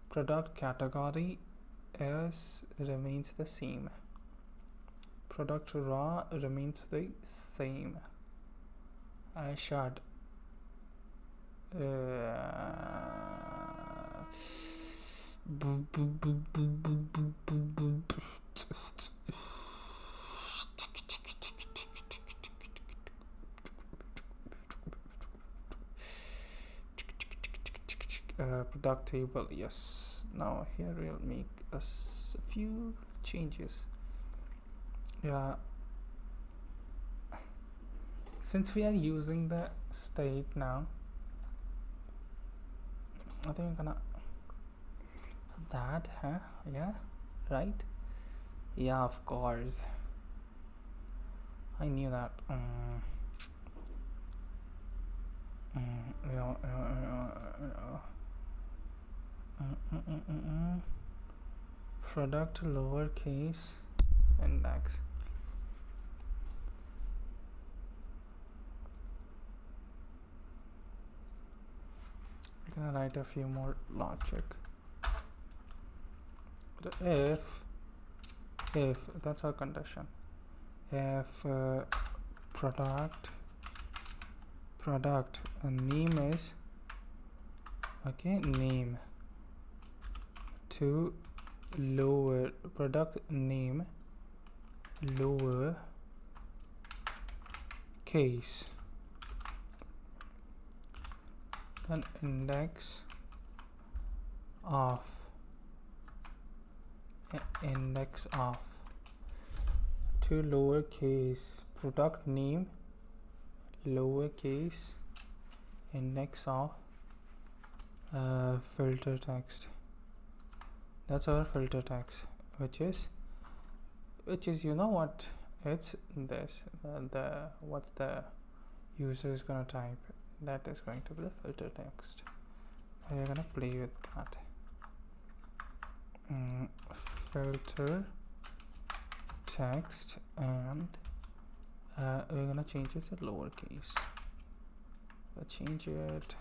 Product category remains the same. Product raw remains the same. I should product table. Yes, now here we'll make a few changes. Yeah, since we are using the state now, I think we're gonna That, huh? Yeah, right? Yeah, of course. I knew that. Yeah, Product lowercase index. I'm gonna write a few more logic. If that's our condition, if product name is name to lower product name lower case, then index of to lowercase product name lowercase index of filter text. That's our filter text, which is you know what, it's this what's the user is gonna type, that is going to be the filter text. We're gonna play with that. Filter text, and we're gonna change it to lowercase. Let's change it.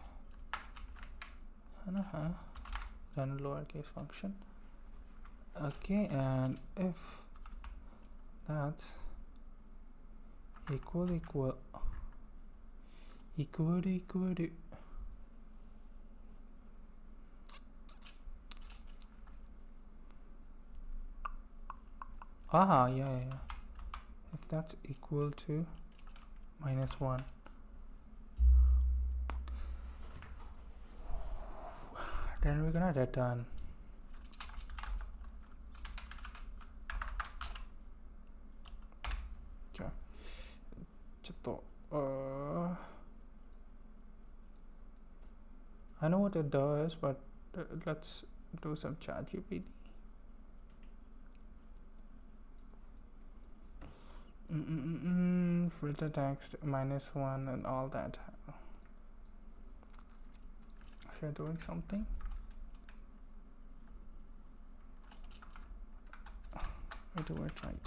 Run a lowercase function. Okay, and if that's equal yeah, if that's equal to -1, then we're gonna return I know what it does, but let's do some ChatGPT. Filter text -1 and all that. If you're doing something, we do it right.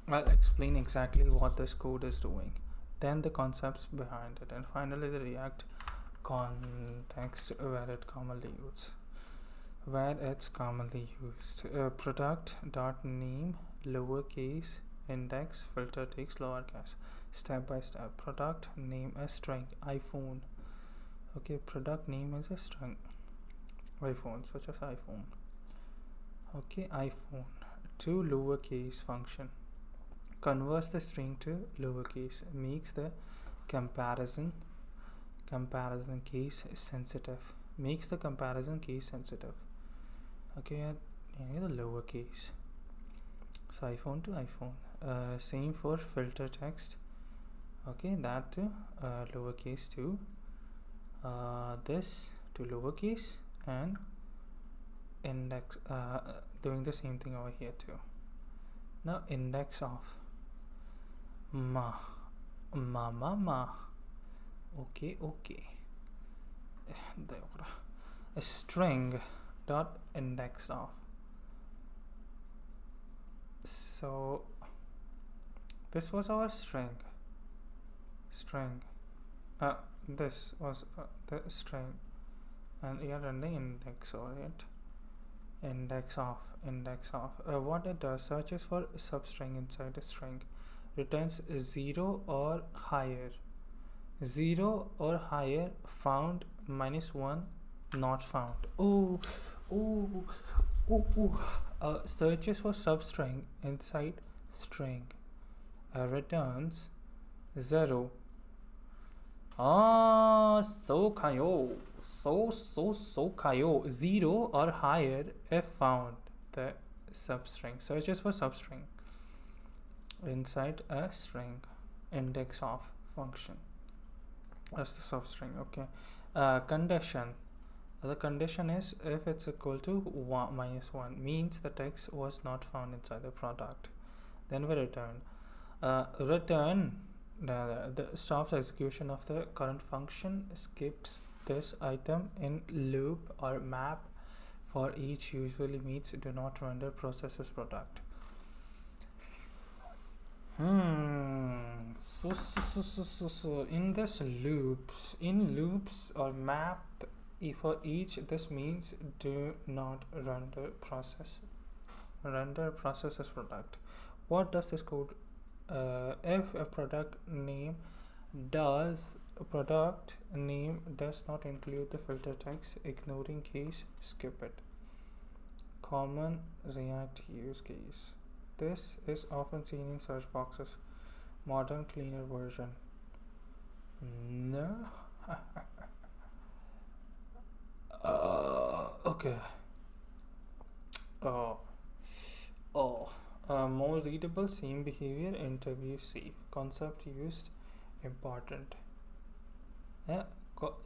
I'll explain exactly what this code is doing, then the concepts behind it, and finally the React context where it's commonly used. Product dot name lowercase index filter takes lowercase. Step by step. Product name a string iPhone. Okay, product name is a string iPhone, such as iPhone. Okay, iPhone to lowercase function converts the string to lowercase, makes the comparison case sensitive. makes the comparison case sensitive. Okay, the lower case. So iPhone to iPhone. Same for filter text. Okay, that to lowercase too. This to lowercase, and index doing the same thing over here too. Now index of ma. Okay. A string dot index of. So this was our string. This was the string, and we are running index over it. Index of. What it does, searches for substring inside a string, returns 0 or higher. 0 or higher found, -1 not found. Searches for substring inside string, returns 0. So kayo. 0 or higher if found. The substring, searches for substring inside a string. Index of function. That's the substring. Okay. Condition. The condition is if it's equal to -1, means the text was not found inside the product. Then we return. The stops execution of the current function, skips this item in loop or map for each, usually means do not render processes product. So in this loops or map for each, this means do not render processes product. What does this code? If a product name does not include the filter text, ignoring case, skip it. Common React use case. This is often seen in search boxes. Modern cleaner version. No. Okay. More readable, same behavior, interview safe. Concept used, important.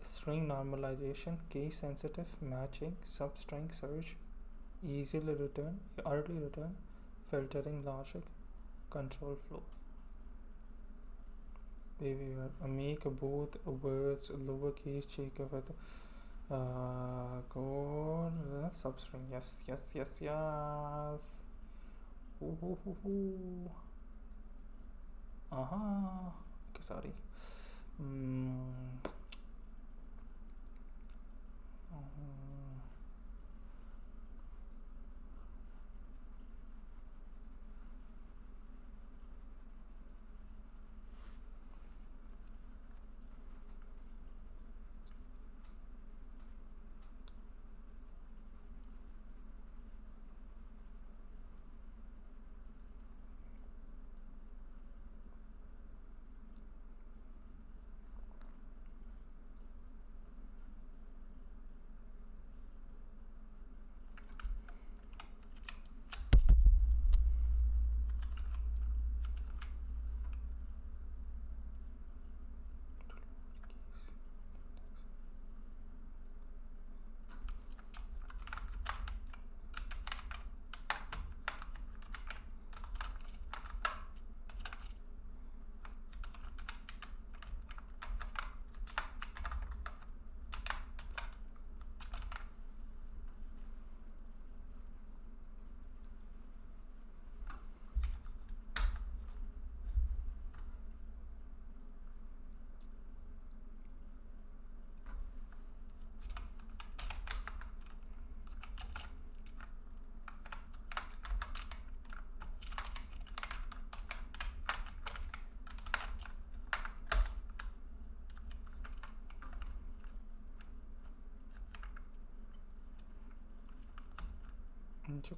String normalization, case sensitive, matching, substring search, easily return, early return, filtering logic, control flow. Behavior, make both words lowercase, check with code substring. Yes. Okay, sorry.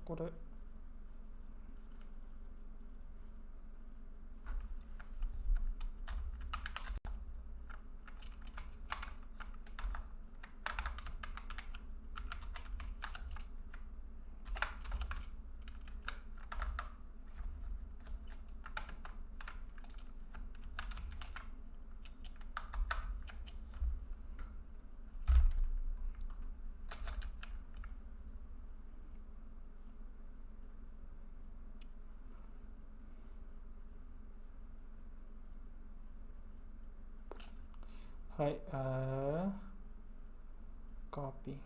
これ Hi, copy.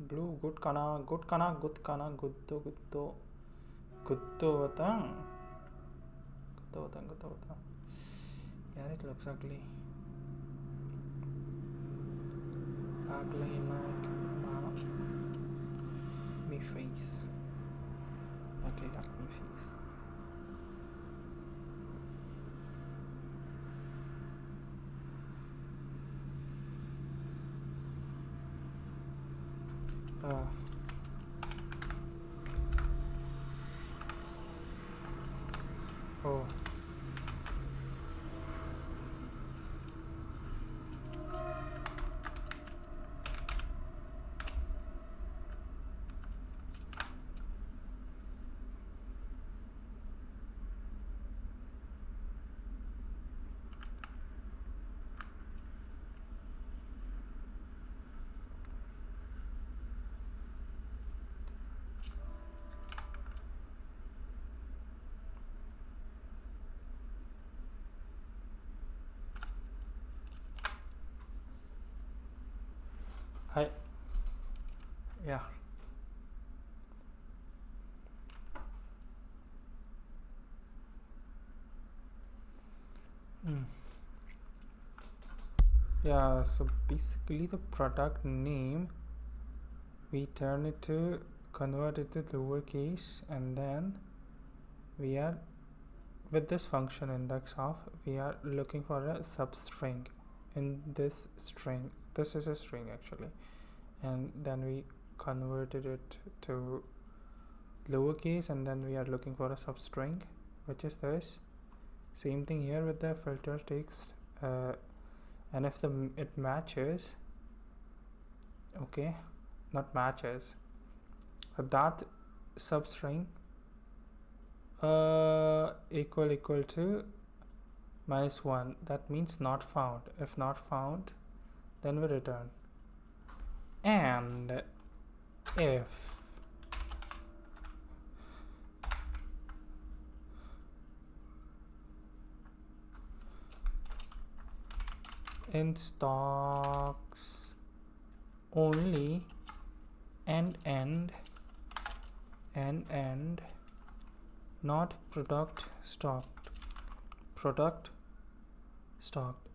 Blue good kana good gutto watang. Yeah, it looks ugly like me face. Ugly like me face. Oh. Hi. Yeah. Yeah, so basically the product name, we convert it to lowercase, and then we are, with this function index of, we are looking for a substring in this string. This is a string actually, and then we converted it to lowercase, and then we are looking for a substring, which is this. Same thing here with the filter text, and if it matches, okay, not matches, but that substring equal to -1, that means not found. If not found, then we return. And if in stocks only and not product stocked,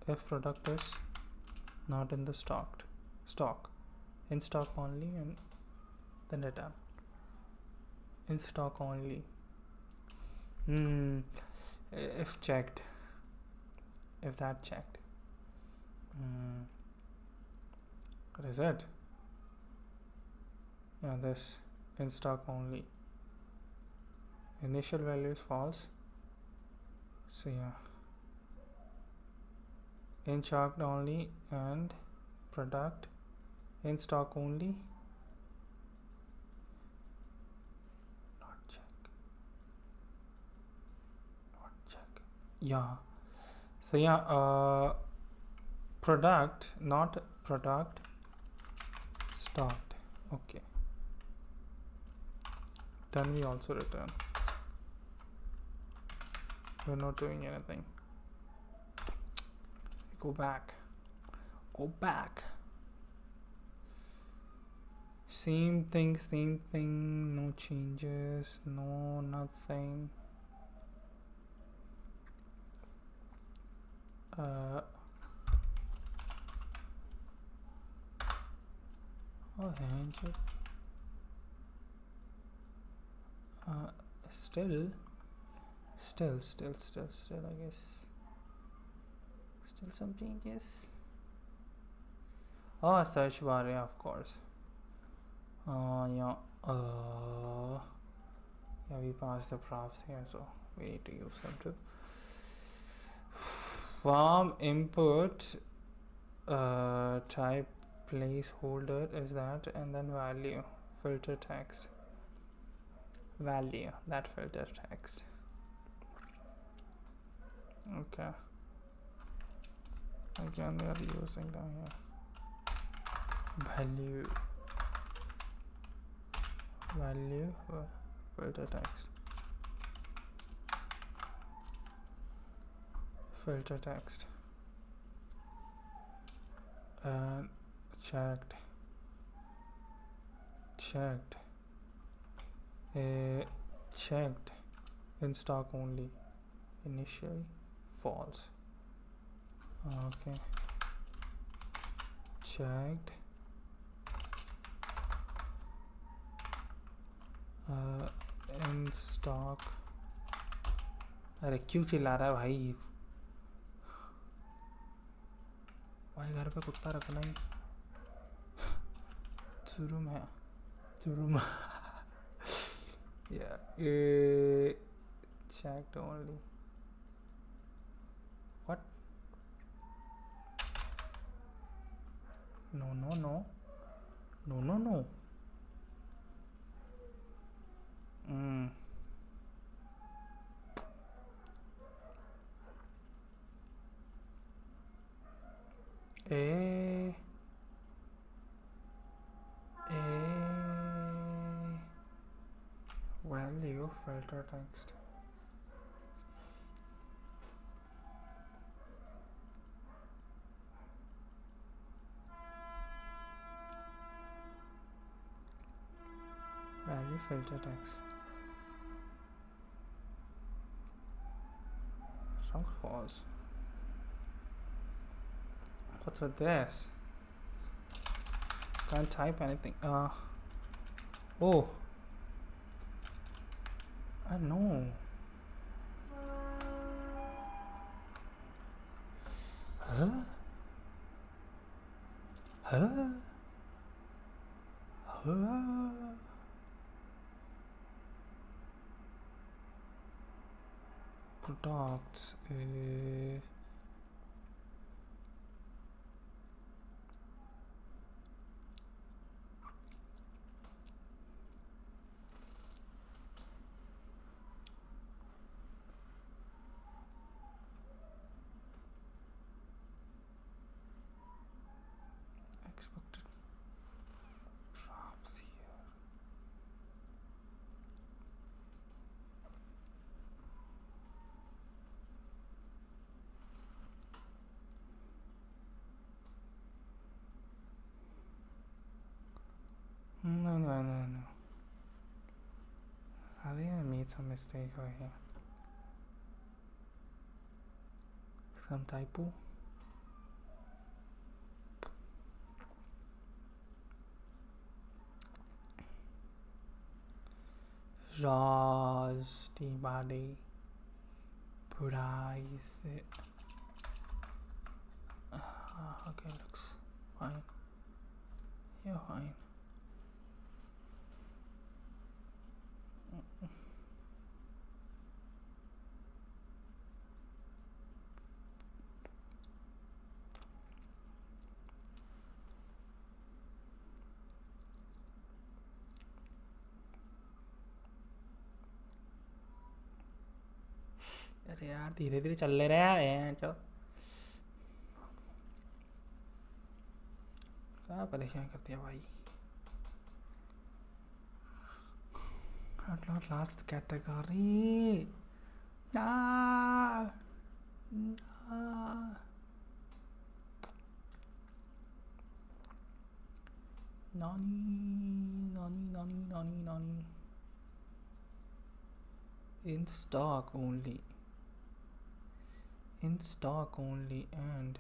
if product is not in the stock, in stock only, and then return in stock only. If checked, if that checked, what is it? Yeah, this in stock only. Initial value is false. So yeah, in stock only and product in stock only. Not check. Yeah. So yeah, product, not product, stocked. Okay. Then we also return. We're not doing anything. Go back. Same thing, no changes, no nothing. Oh, handshake. Still, I guess. Still some changes. Oh, search bar, yeah, of course. Yeah, we passed the props here, so we need to use them too. Form input type placeholder is that, and then value filter text. Value that filter text. Okay. Again, we are using them here. Value filter text. Filter text. And checked. Checked in stock only. Initially false. Okay. Checked. In stock. अरे क्यों चिल्ला रहा है भाई? भाई घर पे कुत्ता रखना ही जुर्म है. Yeah, checked only. What? No. Value filter text. Value filter text. Some false. What's with this? Can't type anything. Oh. I know. Huh? Products. Expected drops here. No. I think I made some mistake over here. Some typo. Raj body price. Okay, looks fine. Yeah, fine. अरे यार धीरे धीरे चल ले रहा है चल क्या परेशान करती है भाई last category Nani. In stock only and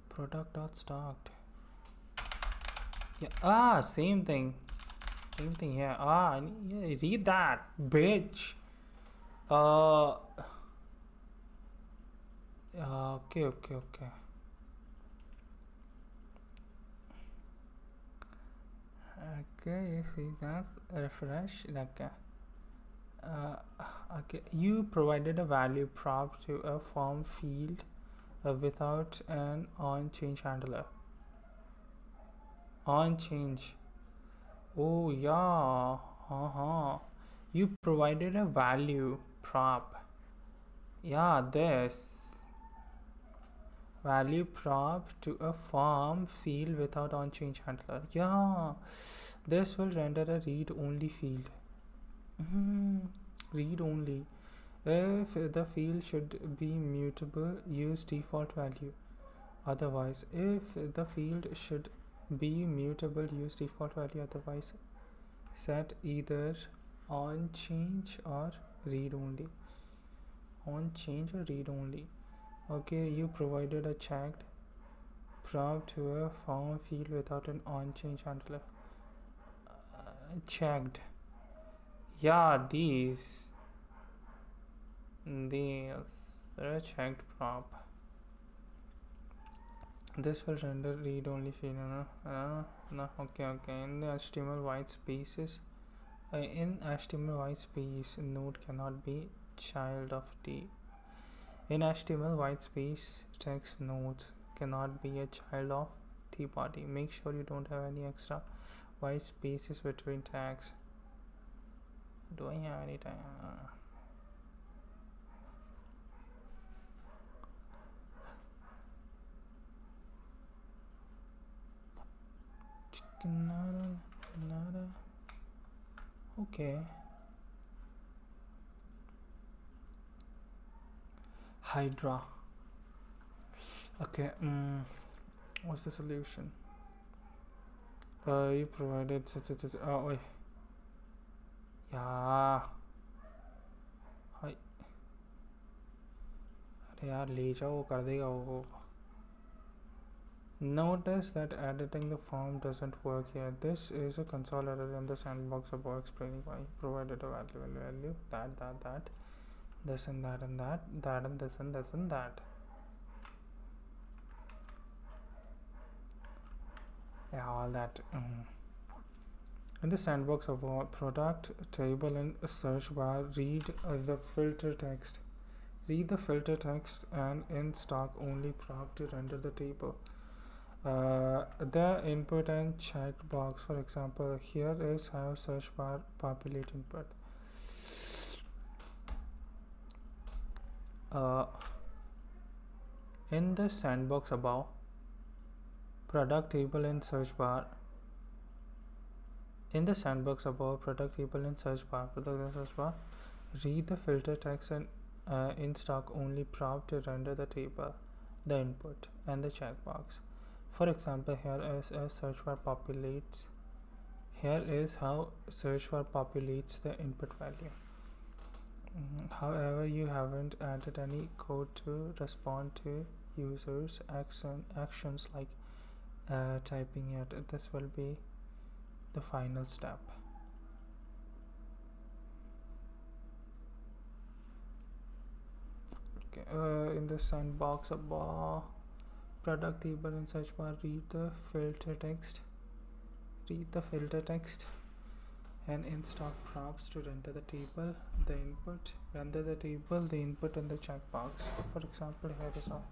product not stocked. Yeah, same thing here. Yeah, read that, bitch. Okay. Okay, see that, refresh. Okay, you provided a value prop to a form field without an onChange handler. onChange. Oh yeah. You provided a value prop. Yeah, this value prop to a form field without onChange handler. Yeah, this will render a read only field. Read only. If the field should be mutable, use default value. Otherwise, if the field should be mutable, use default value. Otherwise, set either onChange or read only. onChange or read only. Okay, you provided a checked prop to a form field without an onChange handler. Checked. Yeah, these are a checked prop. This will render read only field. No. Okay. In the HTML white spaces, in HTML white space, node cannot be child of T. In HTML white space, text nodes cannot be a child of T body. Make sure you don't have any extra white spaces between tags. Do I have any time? Nada. Okay. Hydra. Okay. What's the solution? You provided wait. Yeah. Hi. अरे यार ले जाओ वो कर देगा वो. Notice that editing the form doesn't work here. This is a console error in the sandbox above explaining why you provided a value that this and that and that and this and this and that. Yeah, all that. In the sandbox of our product table and search bar, read the filter text. Read the filter text and in stock only prop to render the table. The input and checked box, for example, here is how search bar populate input. In the sandbox above, product table and search bar. In the sandbox above, product table and search bar, read the filter text and in stock only prop to render the table, the input, and the checkbox. For example, here is a search bar populates. Here is how search bar populates the input value. However, you haven't added any code to respond to users' actions like typing yet. This will be the final step. Okay, in the sandbox above, product table and search bar, read the filter text and in stock props to render the table, the input, render the table, the input, and the checkbox. For example, here is all.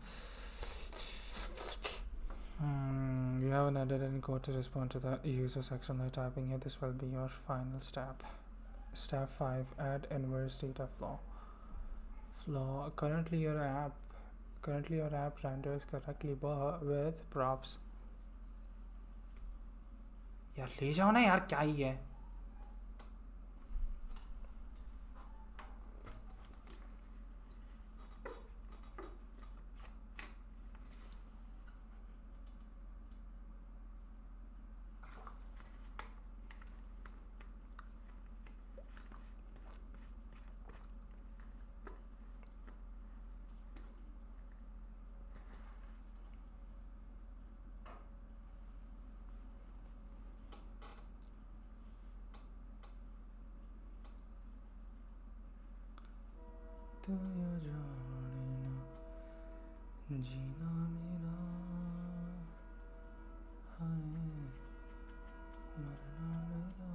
You haven't added any code to respond to the user section like typing here. This will be your final step. Step 5, add inverse data flow. Flaw. Currently your app renders correctly with props. यार ले जाओ ना यार, क्या ही है. तो यो जाने ना जीना मेरा हाय मरना मेरा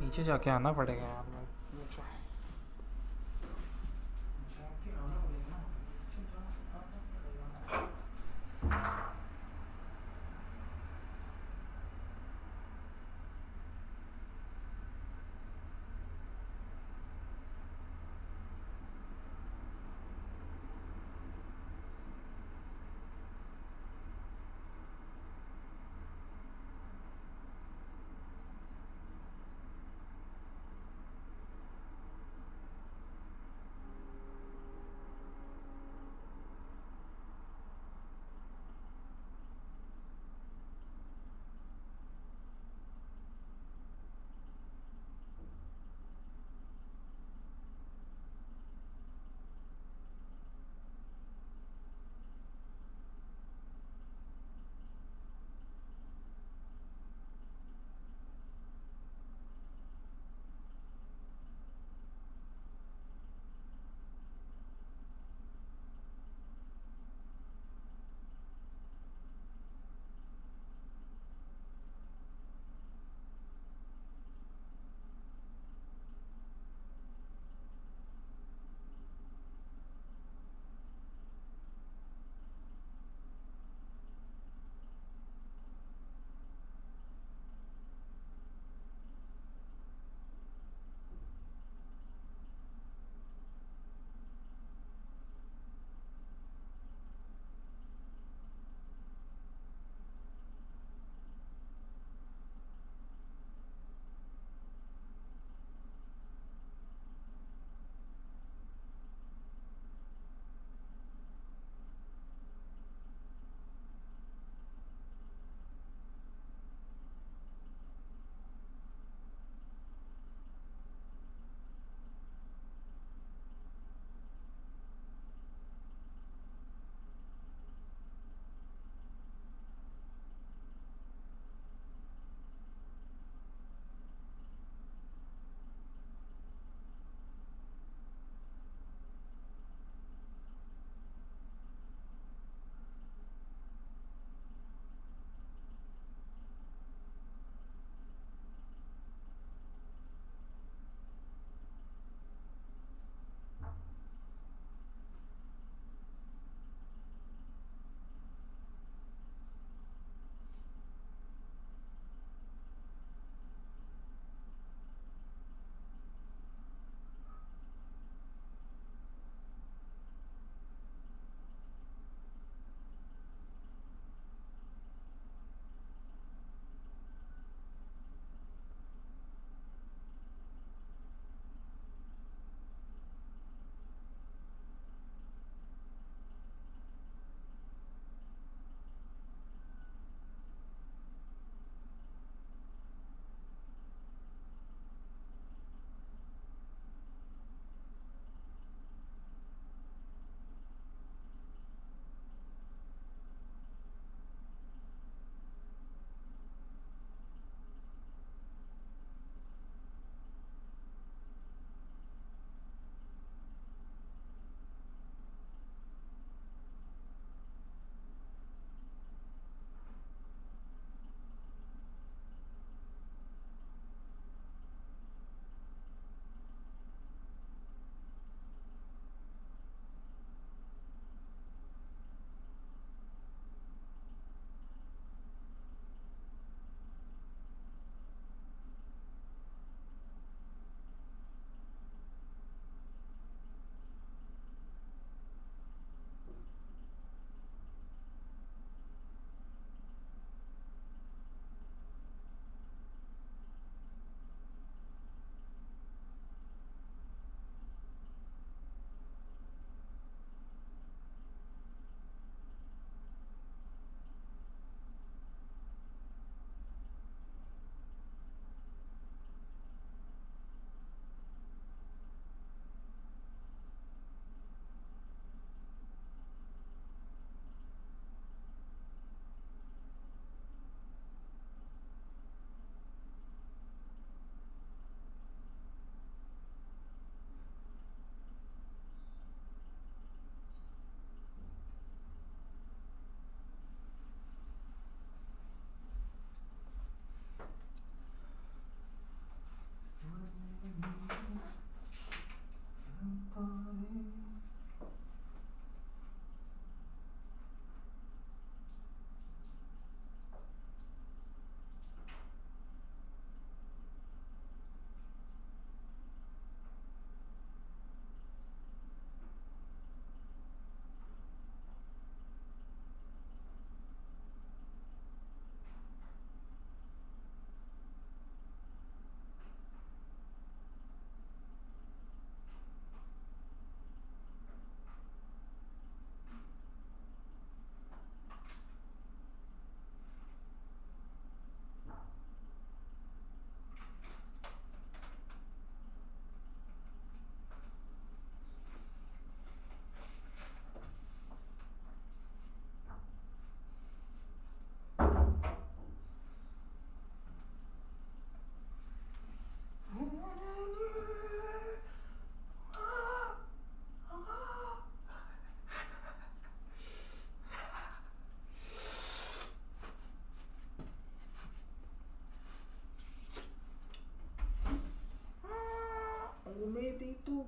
नीचे जाके आना पड़ेगा यार. मुझे जाके आना पड़ेगा ना, नीचे जाके आना पड़ेगा.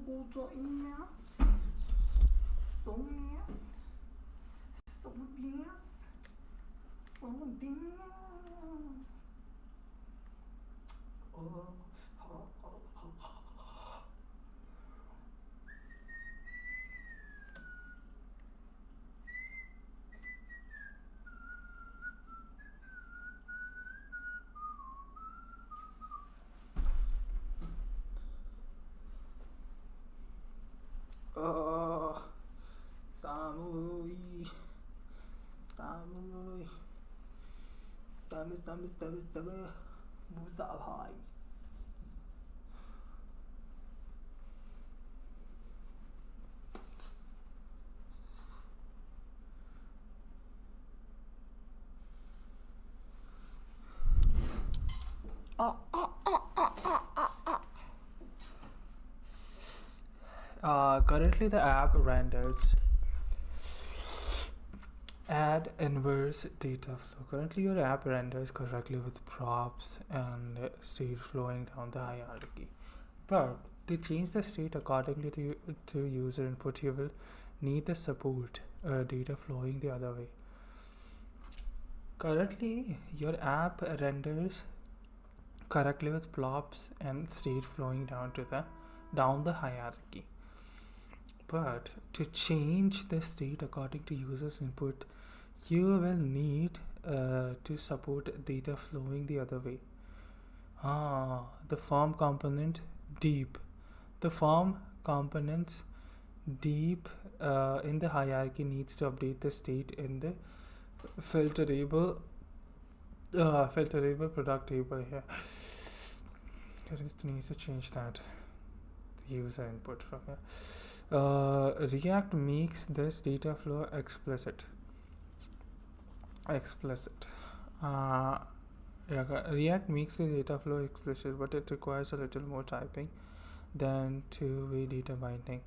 ございます。そうです。そうです。そうです。寒い。寒い。寒い。むさはい。Currently the app renders add inverse data flow. Currently your app renders correctly with props and state flowing down the hierarchy. But to change the state accordingly to user input, you will need the support data flowing the other way. Currently your app renders correctly with props and state flowing down the hierarchy. But to change the state according to user's input, you will need to support data flowing the other way. The form component deep. The form components deep in the hierarchy needs to update the state in the filterable product table here. It needs to change that the user input from here. React makes this data flow explicit. React makes the data flow explicit, but it requires a little more typing than two-way data binding.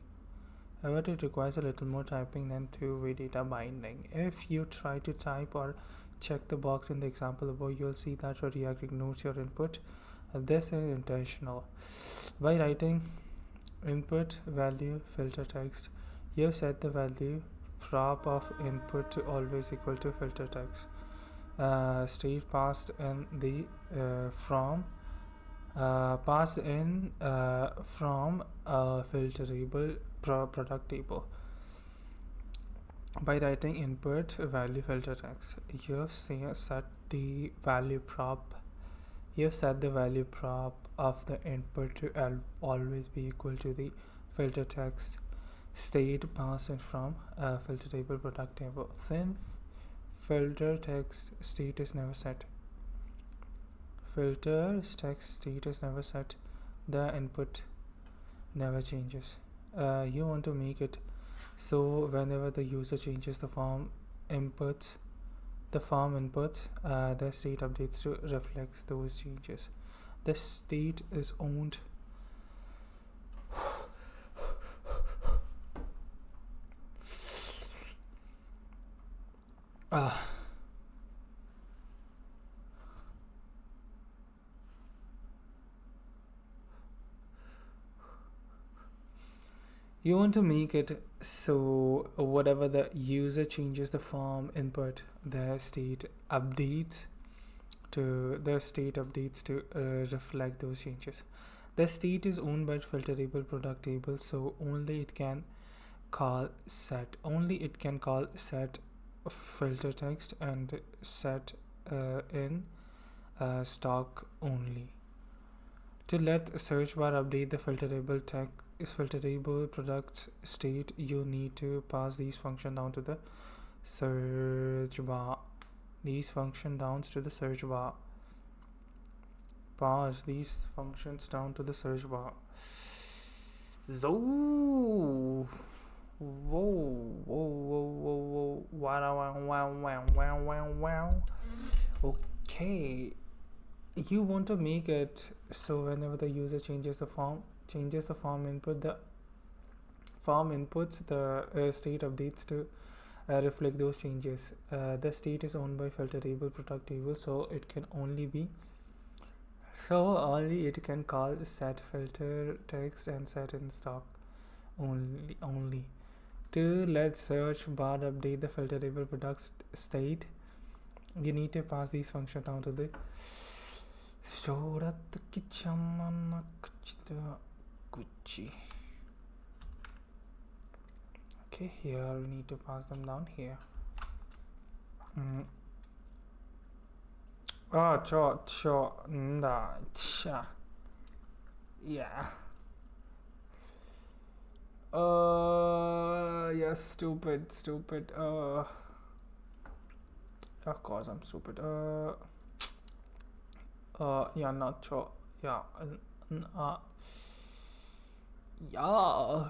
If you try to type or check the box in the example above, you'll see that React ignores your input. This is intentional. By writing input value filter text, you set the value prop of input to always equal to filter text. State passed in the from filterable product table. By writing input value filter text, you set the value prop. You set the value prop of the input to always be equal to the filter text state passed in from filterable product table. Then filter text state is never set. The input never changes. You want to make it so whenever the user changes the form inputs, the state updates to reflect those changes. The state is owned you want to make it so whatever the user changes the form input, the state updates to reflect those changes. The state is owned by filterable product table, so only it can call set filter text and set in stock only. To let search bar update the filterable product state, you need to pass these functions down to the search bar. Pass these functions down to the search bar. Whoa. Wow. Okay, you want to make it so whenever the user changes the form input, the form inputs, the state updates to reflect those changes. The state is owned by filterable product table, so it can only call set filter text and set in stock. only. 2. Let search bar update the filterable product state. You need to pass these functions down to the okay, here we need to pass them down here. Yeah. Yeah, stupid. Of course I'm stupid. Yeah, not sure. Yeah. Yeah,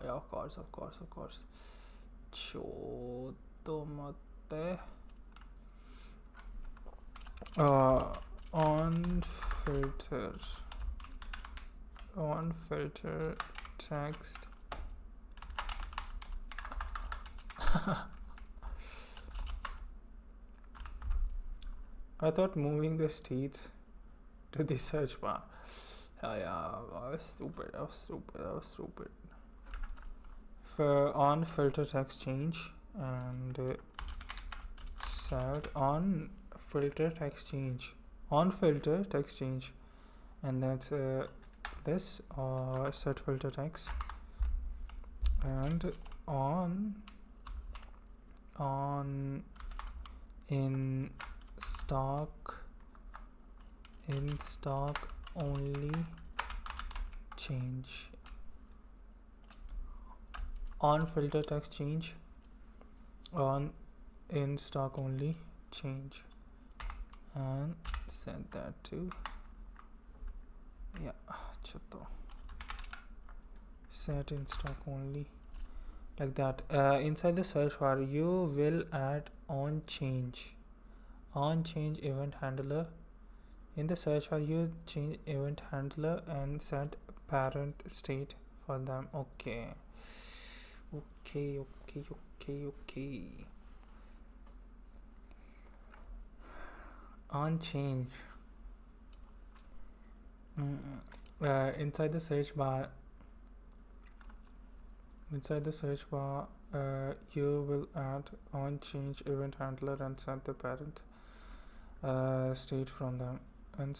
of course. On filter text. I thought moving the states to the search bar. Yeah, I was stupid. For on filter text change and set on filter text change. On filter text change, and that's this or set filter text, and on in stock only change. On filter text change, on in stock only change, and set that to set in stock only, like that. Inside the search bar you will add on change event handler. In the search bar you change event handler and set parent state for them. Okay. On change, inside the search bar you will add on change event handler and set the parent state from them, on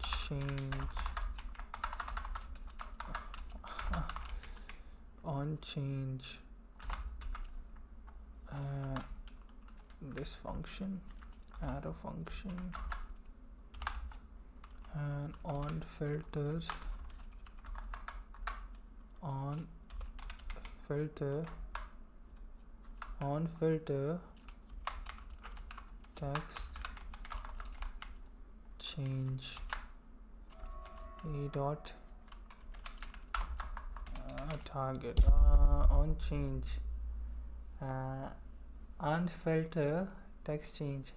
change this function, arrow function, and on filter text change dot target on change unfilter text change.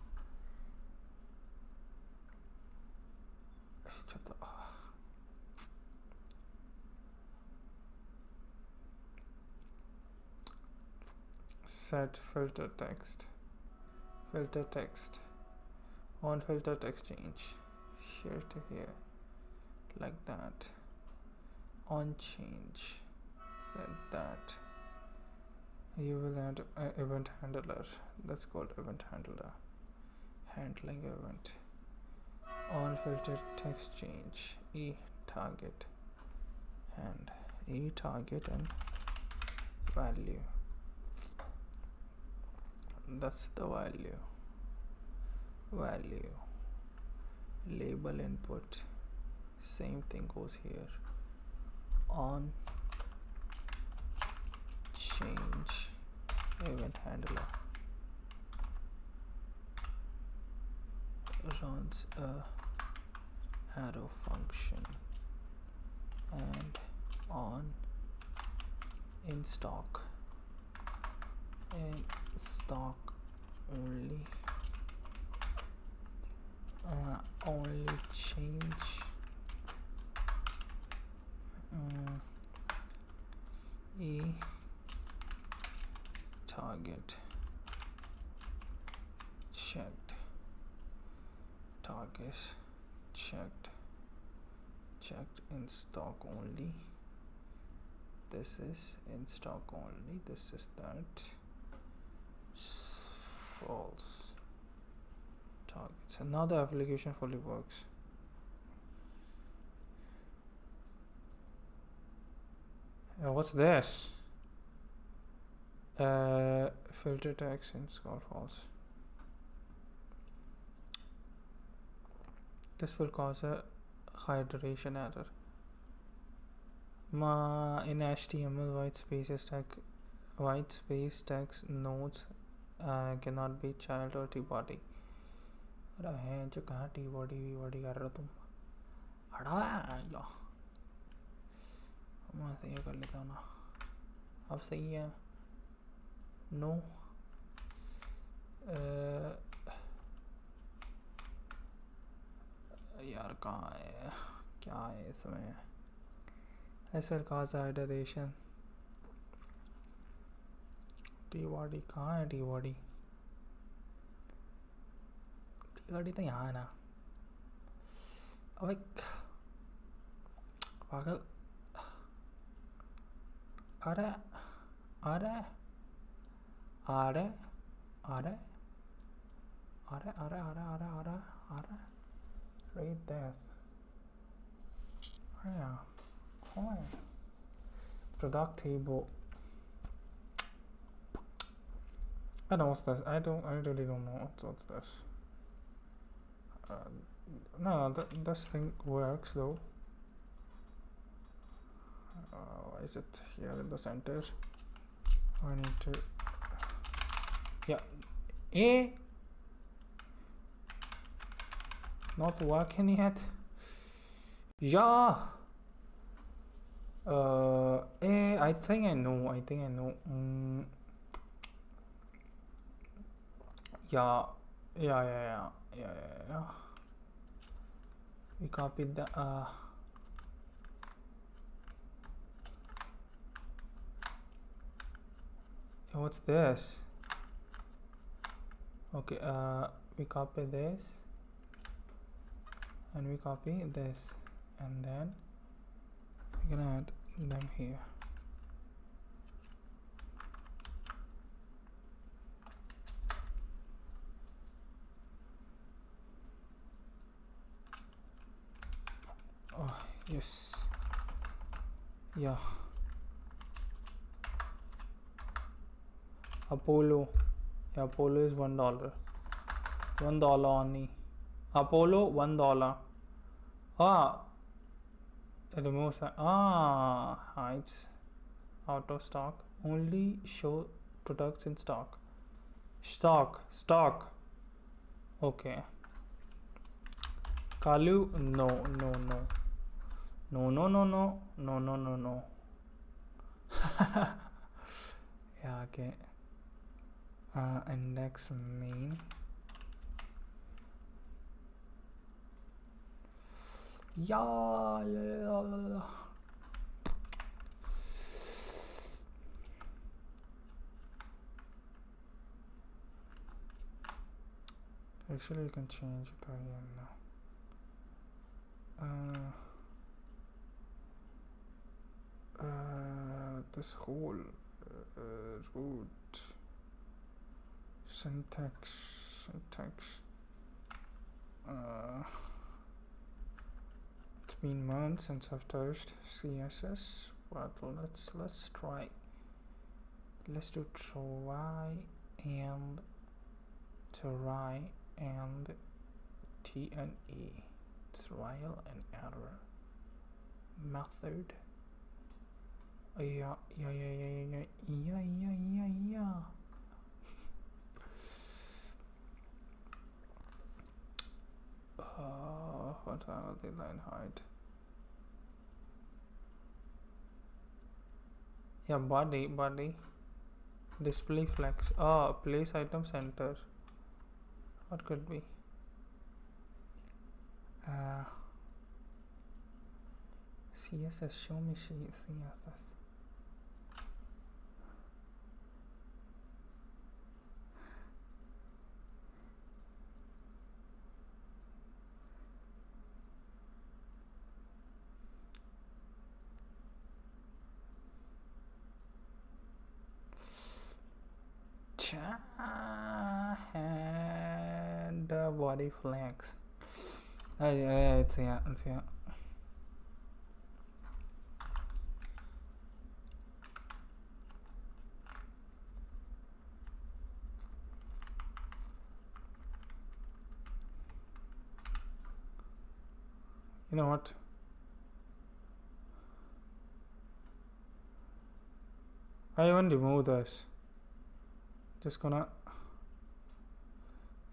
Set filter text on filter text change here to here, like that. On change, set that. You will add event handler, that's called event handler, handling event. On filter text change target and value. That's the value. Label input, same thing goes here. On change event handler runs a arrow function, and on in stock only change target checked, target checked in stock only, this is in stock only, this is that, false. Targets, and now the application fully works. What's this? Filter text in score false. This will cause a high duration error. In HTML, white space text nodes cannot be child or t-body. अरे हैं जो कहाँ t-body कर रहे हो तुम? हटा या मैं सही कर लेता हूँ ना. अब सही है. No. यार कहाँ है, क्या है इसमें? This will cause iteration. T-body कहाँ है? T-body तो यहाँ है ना. अबे पागल. अरे अरे अरे अरे अरे अरे अरे अरे अरे अरे right there. Yeah. Oh. Product table. I know what's this. I really don't know what's this. No, this thing works though. Why is it here in the center? I need to. Yeah. Not working yet. Yeah. I think I know. Yeah. We copied the what's this? Okay, we copy this and we copy this, and then we're gonna add them here. Oh yes, yeah. Apollo, yeah, Apollo is $1. $1 only. Apollo $1. Remove hides out of stock. Only show products in stock. Stock. Okay. Kalu, no. Yeah, okay. Index main. Yeah. Actually, you can change it again now. This whole root syntax. It's been months since I've touched CSS, but let's try. Let's do try and T&E, trial and error method. Yeah. What are the line height? Yeah, body. Display flex. Place item center. What could be? CSS. Show me CSS. And body flex. It's here. You know what? I won't remove this. Just gonna.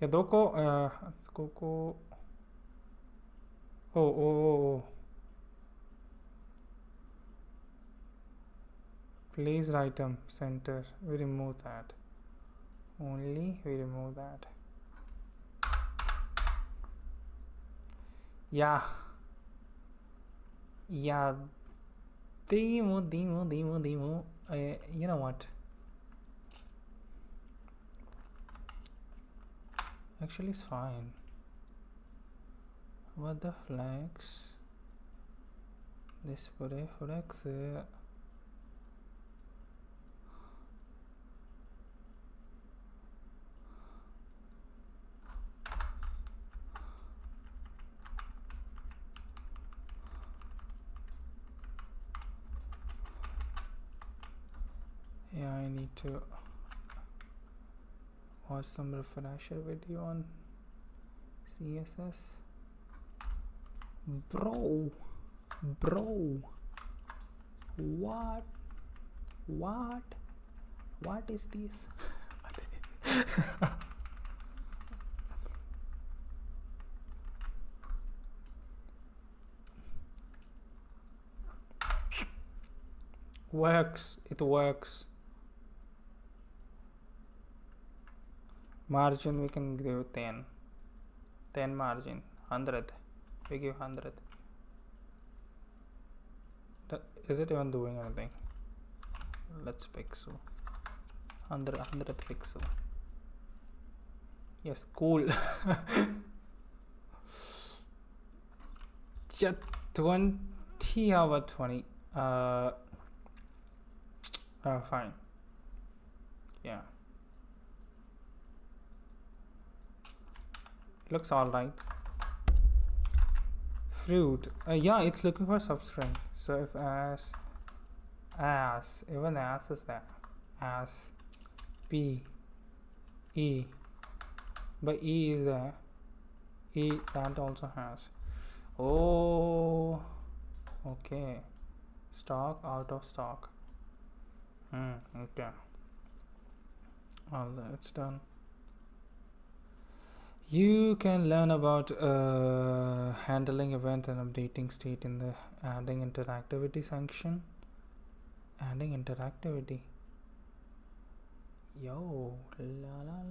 Yeah, doko. Koko. Oh. Placed item center. We remove that. Only we remove that. Yeah. Demo. You know what? Actually, it's fine. What the flex? This flex. Yeah, I need to watch some refresher video on CSS. Bro, what is this? It works. Margin we can give 10 margin, 100 we give 100. Is it even doing anything? Let's pixel 100 pixel. Yes, cool. Yeah, 20 over 20. Fine. Yeah, looks all right. Fruit. Yeah, it's looking for substring. So if even as is there, as p e, but e is there, e that also has. Oh, okay. Stock out of stock. Okay. All that's done. You can learn about handling event and updating state in the adding interactivity section. Adding interactivity. Yo. Lana.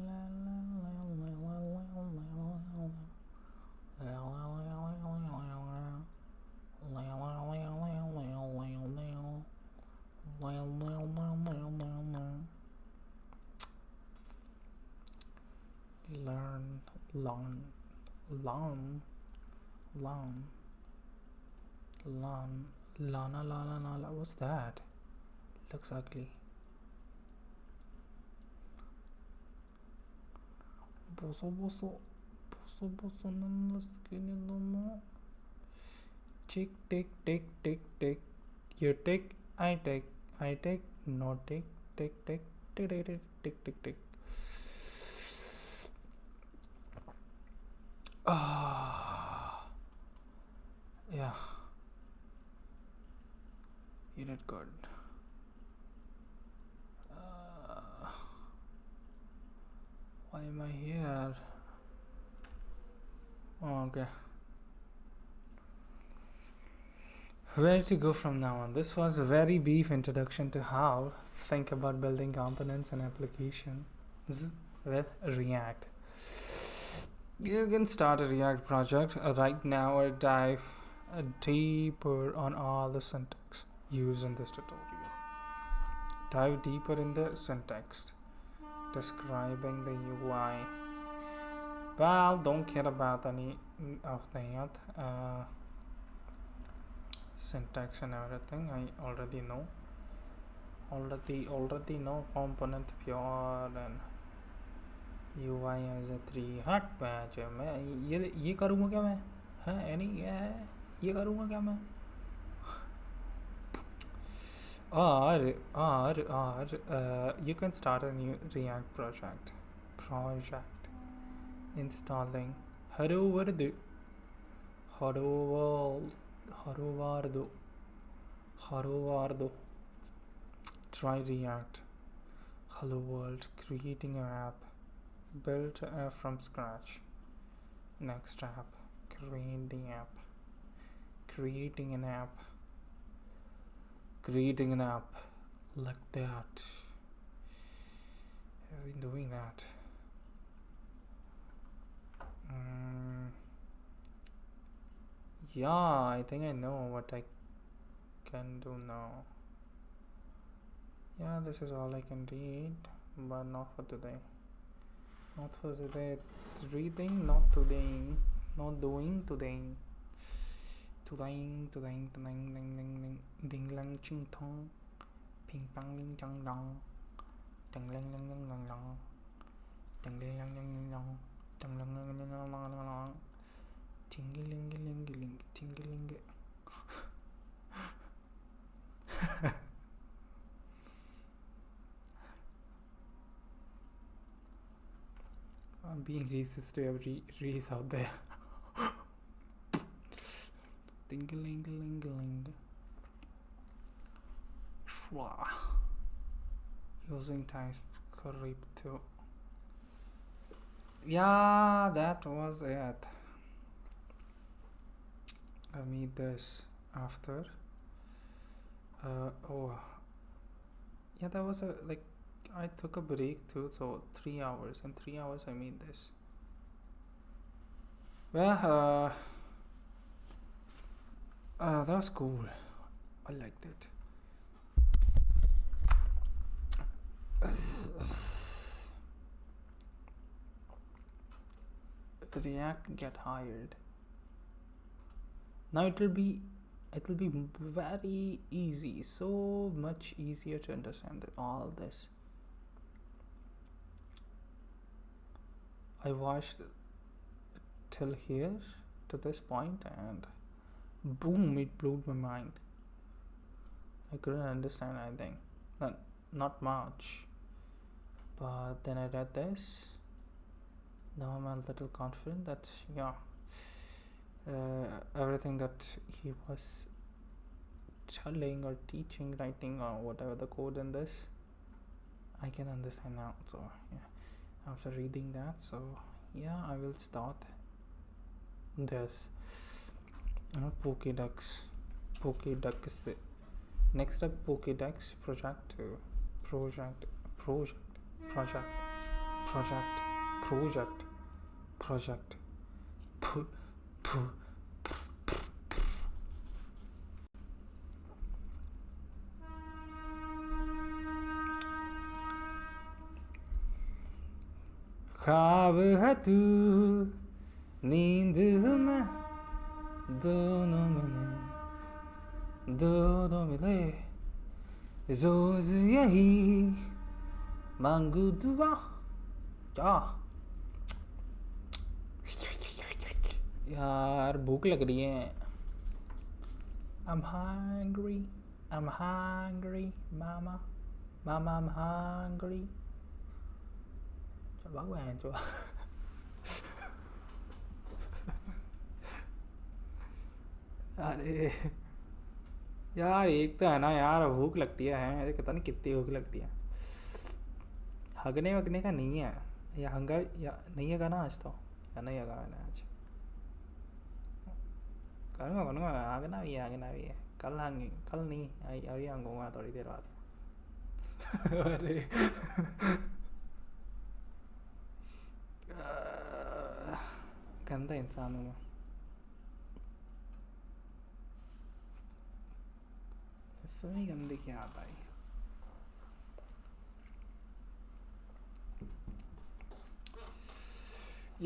What's that? Looks ugly. Boso nana skinny domo. Chick take. You take, I take, no take. Yeah, you did good. Why am I here? Okay, where to go from now on? This was a very brief introduction to how think about building components and applications with React. You can start a React project right now or dive deeper on all the syntax used in this tutorial. Dive deeper in the syntax describing the UI. Well, don't care about any of that syntax and everything. I already know component pure and UI as a 3 हट patch मैं ये करूँगा क्या मैं है नहीं ये करूँगा क्या मैं or you can start a new React project installing Hello world try React hello world creating an app built from scratch next step create the app creating an app like that. I've been doing that. Yeah, I think I know what I can do now. Yeah, this is all I can read, but not for today. Reading, not today. Not doing today. Ding lang ching tong, ping pang ling chang long, ding lang lang lang lang long, ding lang lang lang long, ding lang lang lang long long long, tingling ling tingling. I'm being racist to every race out there. Tingling. Using TypeScript too. Yeah, that was it. I made this after. Yeah, that was I took a break too, so 3 hours. In 3 hours, I made this. Well, that was cool. I liked it. React get hired. Now it'll be very easy, so much easier to understand all this. I watched till here to this point and boom, it blew my mind. I couldn't understand anything, not much, but then I read this. Now I'm a little confident that everything that he was telling or teaching, writing or whatever the code in this, I can understand now. So yeah, after reading that, so yeah, I will start this. Pokédex. Next up, Pokédex project. ख्वाब है तू नींद में दोनों मिले रोज यही मांगू दुआ क्या यार भूख लग रही है I'm hungry mama I'm hungry चल भाग बहन चो अरे यार एक तो है ना यार भूख लगती है मुझे पता नहीं कितनी भूख लगती है हगने वगने का नहीं है या हंगा या नहीं है ना आज तो या नहीं है मैंने आज करूँगा आगना भी है कल नहीं अभी हंगूंगा थोड़ी देर बाद अरे गंदा इंसान हूँ मैं इसमें गंदे क्या आता है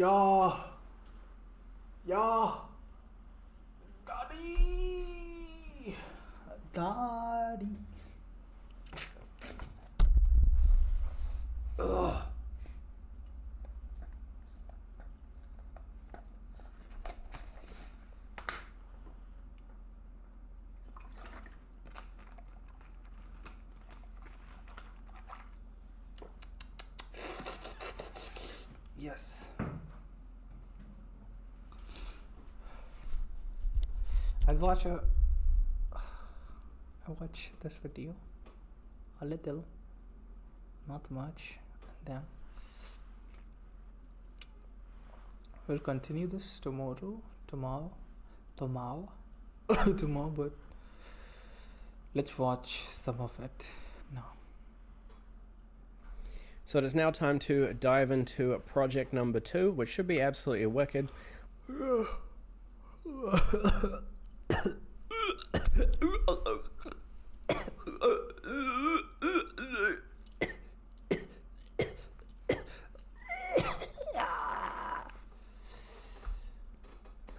या Daddy. I watch this video a little, not much, and then we'll continue this tomorrow, but let's watch some of it now. So it is now time to dive into project number 2, which should be absolutely wicked.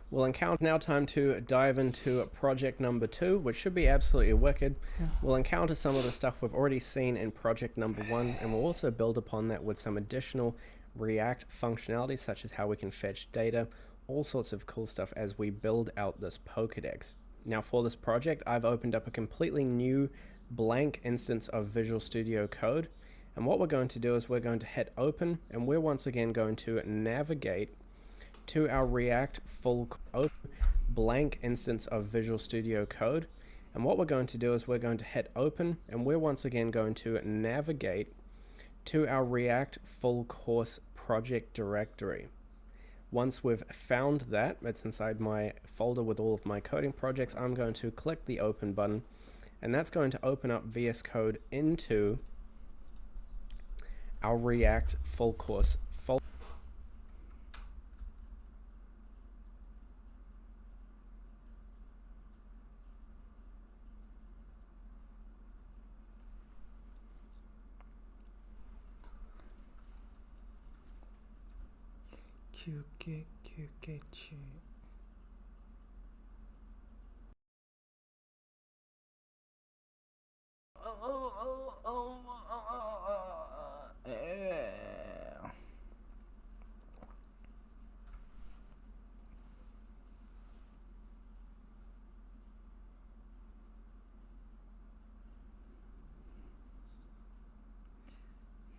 We'll encounter now time to dive into project number 2, which should be absolutely wicked. We'll encounter some of the stuff we've already seen in project number 1, and we'll also build upon that with some additional React functionality, such as how we can fetch data, all sorts of cool stuff as we build out this Pokedex. Now for this project, I've opened up a completely new blank instance of Visual Studio Code, and what we're going to do is we're going to hit open, and we're once again going to navigate to our React full open blank instance of Visual Studio Code. And what we're going to do is we're going to hit open, and we're once again going to navigate to our React full course project directory. Once we've found that, it's inside my folder with all of my coding projects, I'm going to click the open button, and that's going to open up VS Code into our React full course folder.休憩中。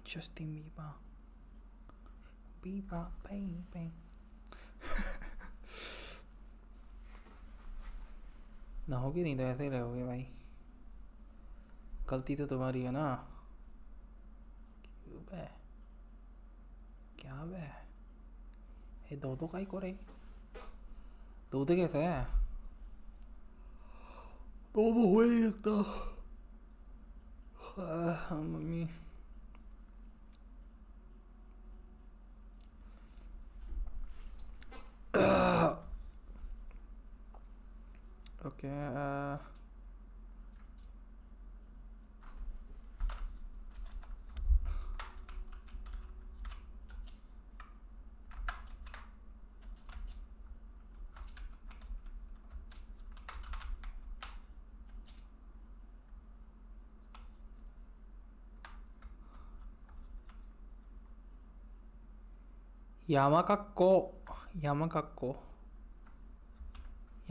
Justin Bieber baby. ना होगी नहीं तो ऐसे ही रहोगे भाई, गलती तो तुम्हारी है ना। क्यों बे, क्या बे, ये दो का ही करे, दो कैसे है, दो हो ही सकता। Mummy okay,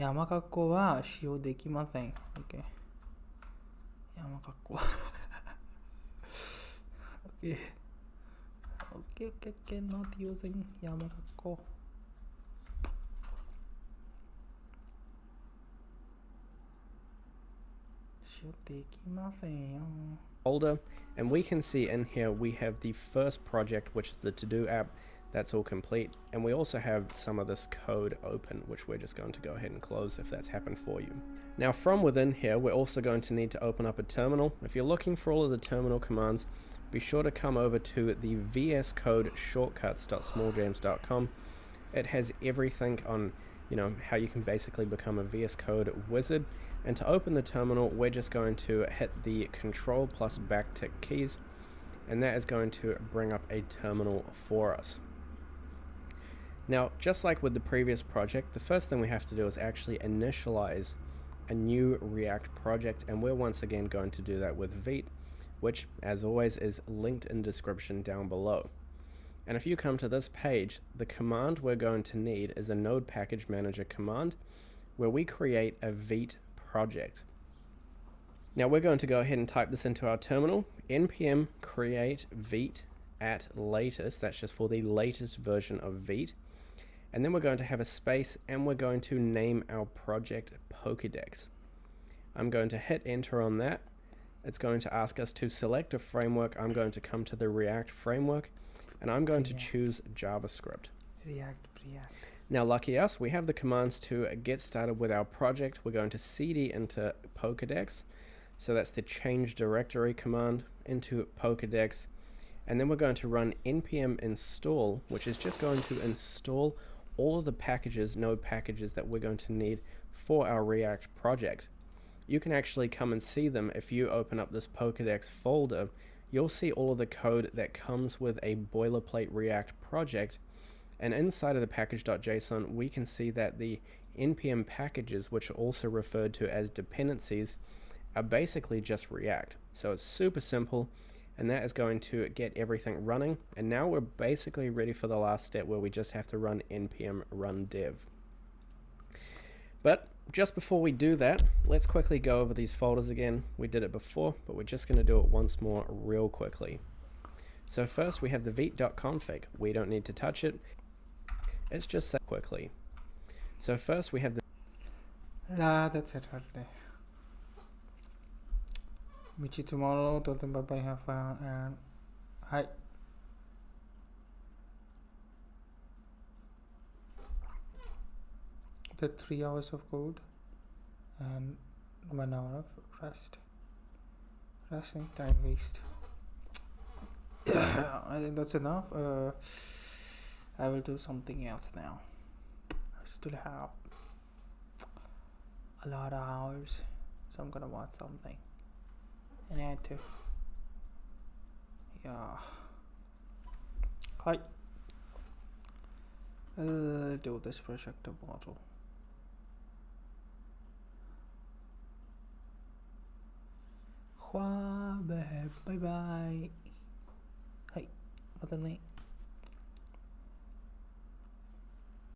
Yamakakko wa shio dekimasen. Okay. Yamakakko. Okay, not using Yamakakko. Shio dekimasen. Folder, and we can see in here we have the first project, which is the to-do app. That's all complete, and we also have some of this code open, which we're just going to go ahead and close if that's happened for you. Now from within here, we're also going to need to open up a terminal. If you're looking for all of the terminal commands, be sure to come over to the VS Code shortcuts.smalljames.com. It has everything on, how you can basically become a VS Code wizard. And to open the terminal, we're just going to hit the Control plus backtick keys, and that is going to bring up a terminal for us. Now, just like with the previous project, the first thing we have to do is actually initialize a new React project, and we're once again going to do that with Vite, which, as always, is linked in the description down below. And if you come to this page, the command we're going to need is a node package manager command, where we create a Vite project. Now we're going to go ahead and type this into our terminal, npm create Vite at latest, that's just for the latest version of Vite. And then we're going to have a space, and we're going to name our project Pokédex. I'm going to hit enter on that. It's going to ask us to select a framework. I'm going to come to the React framework, and I'm going to choose JavaScript. React. Now, lucky us, we have the commands to get started with our project. We're going to cd into Pokédex. So that's the change directory command into Pokédex. And then we're going to run npm install, which is just going to install all of the packages, node packages that we're going to need for our React project. You can actually come and see them if you open up this Pokédex folder. You'll see all of the code that comes with a boilerplate React project. And inside of the package.json, we can see that the npm packages, which are also referred to as dependencies, are basically just React. So it's super simple, and that is going to get everything running. And now we're basically ready for the last step, where we just have to run npm run dev. But just before we do that, let's quickly go over these folders again. We did it before, but we're just going to do it once more real quickly. So first we have the vite.config. We don't need to touch it. It's just set quickly. So first we have the that's it for today. Meet you tomorrow. Till then, bye bye, have fun, and hi. The 3 hours of code and 1 hour of rest. Resting time waste. I think that's enough. I will do something else now. I still have a lot of hours, so I'm gonna watch something. And I had to. Yeah. Hi. I'll do this project tomorrow. Bye bye. Hi. What the name?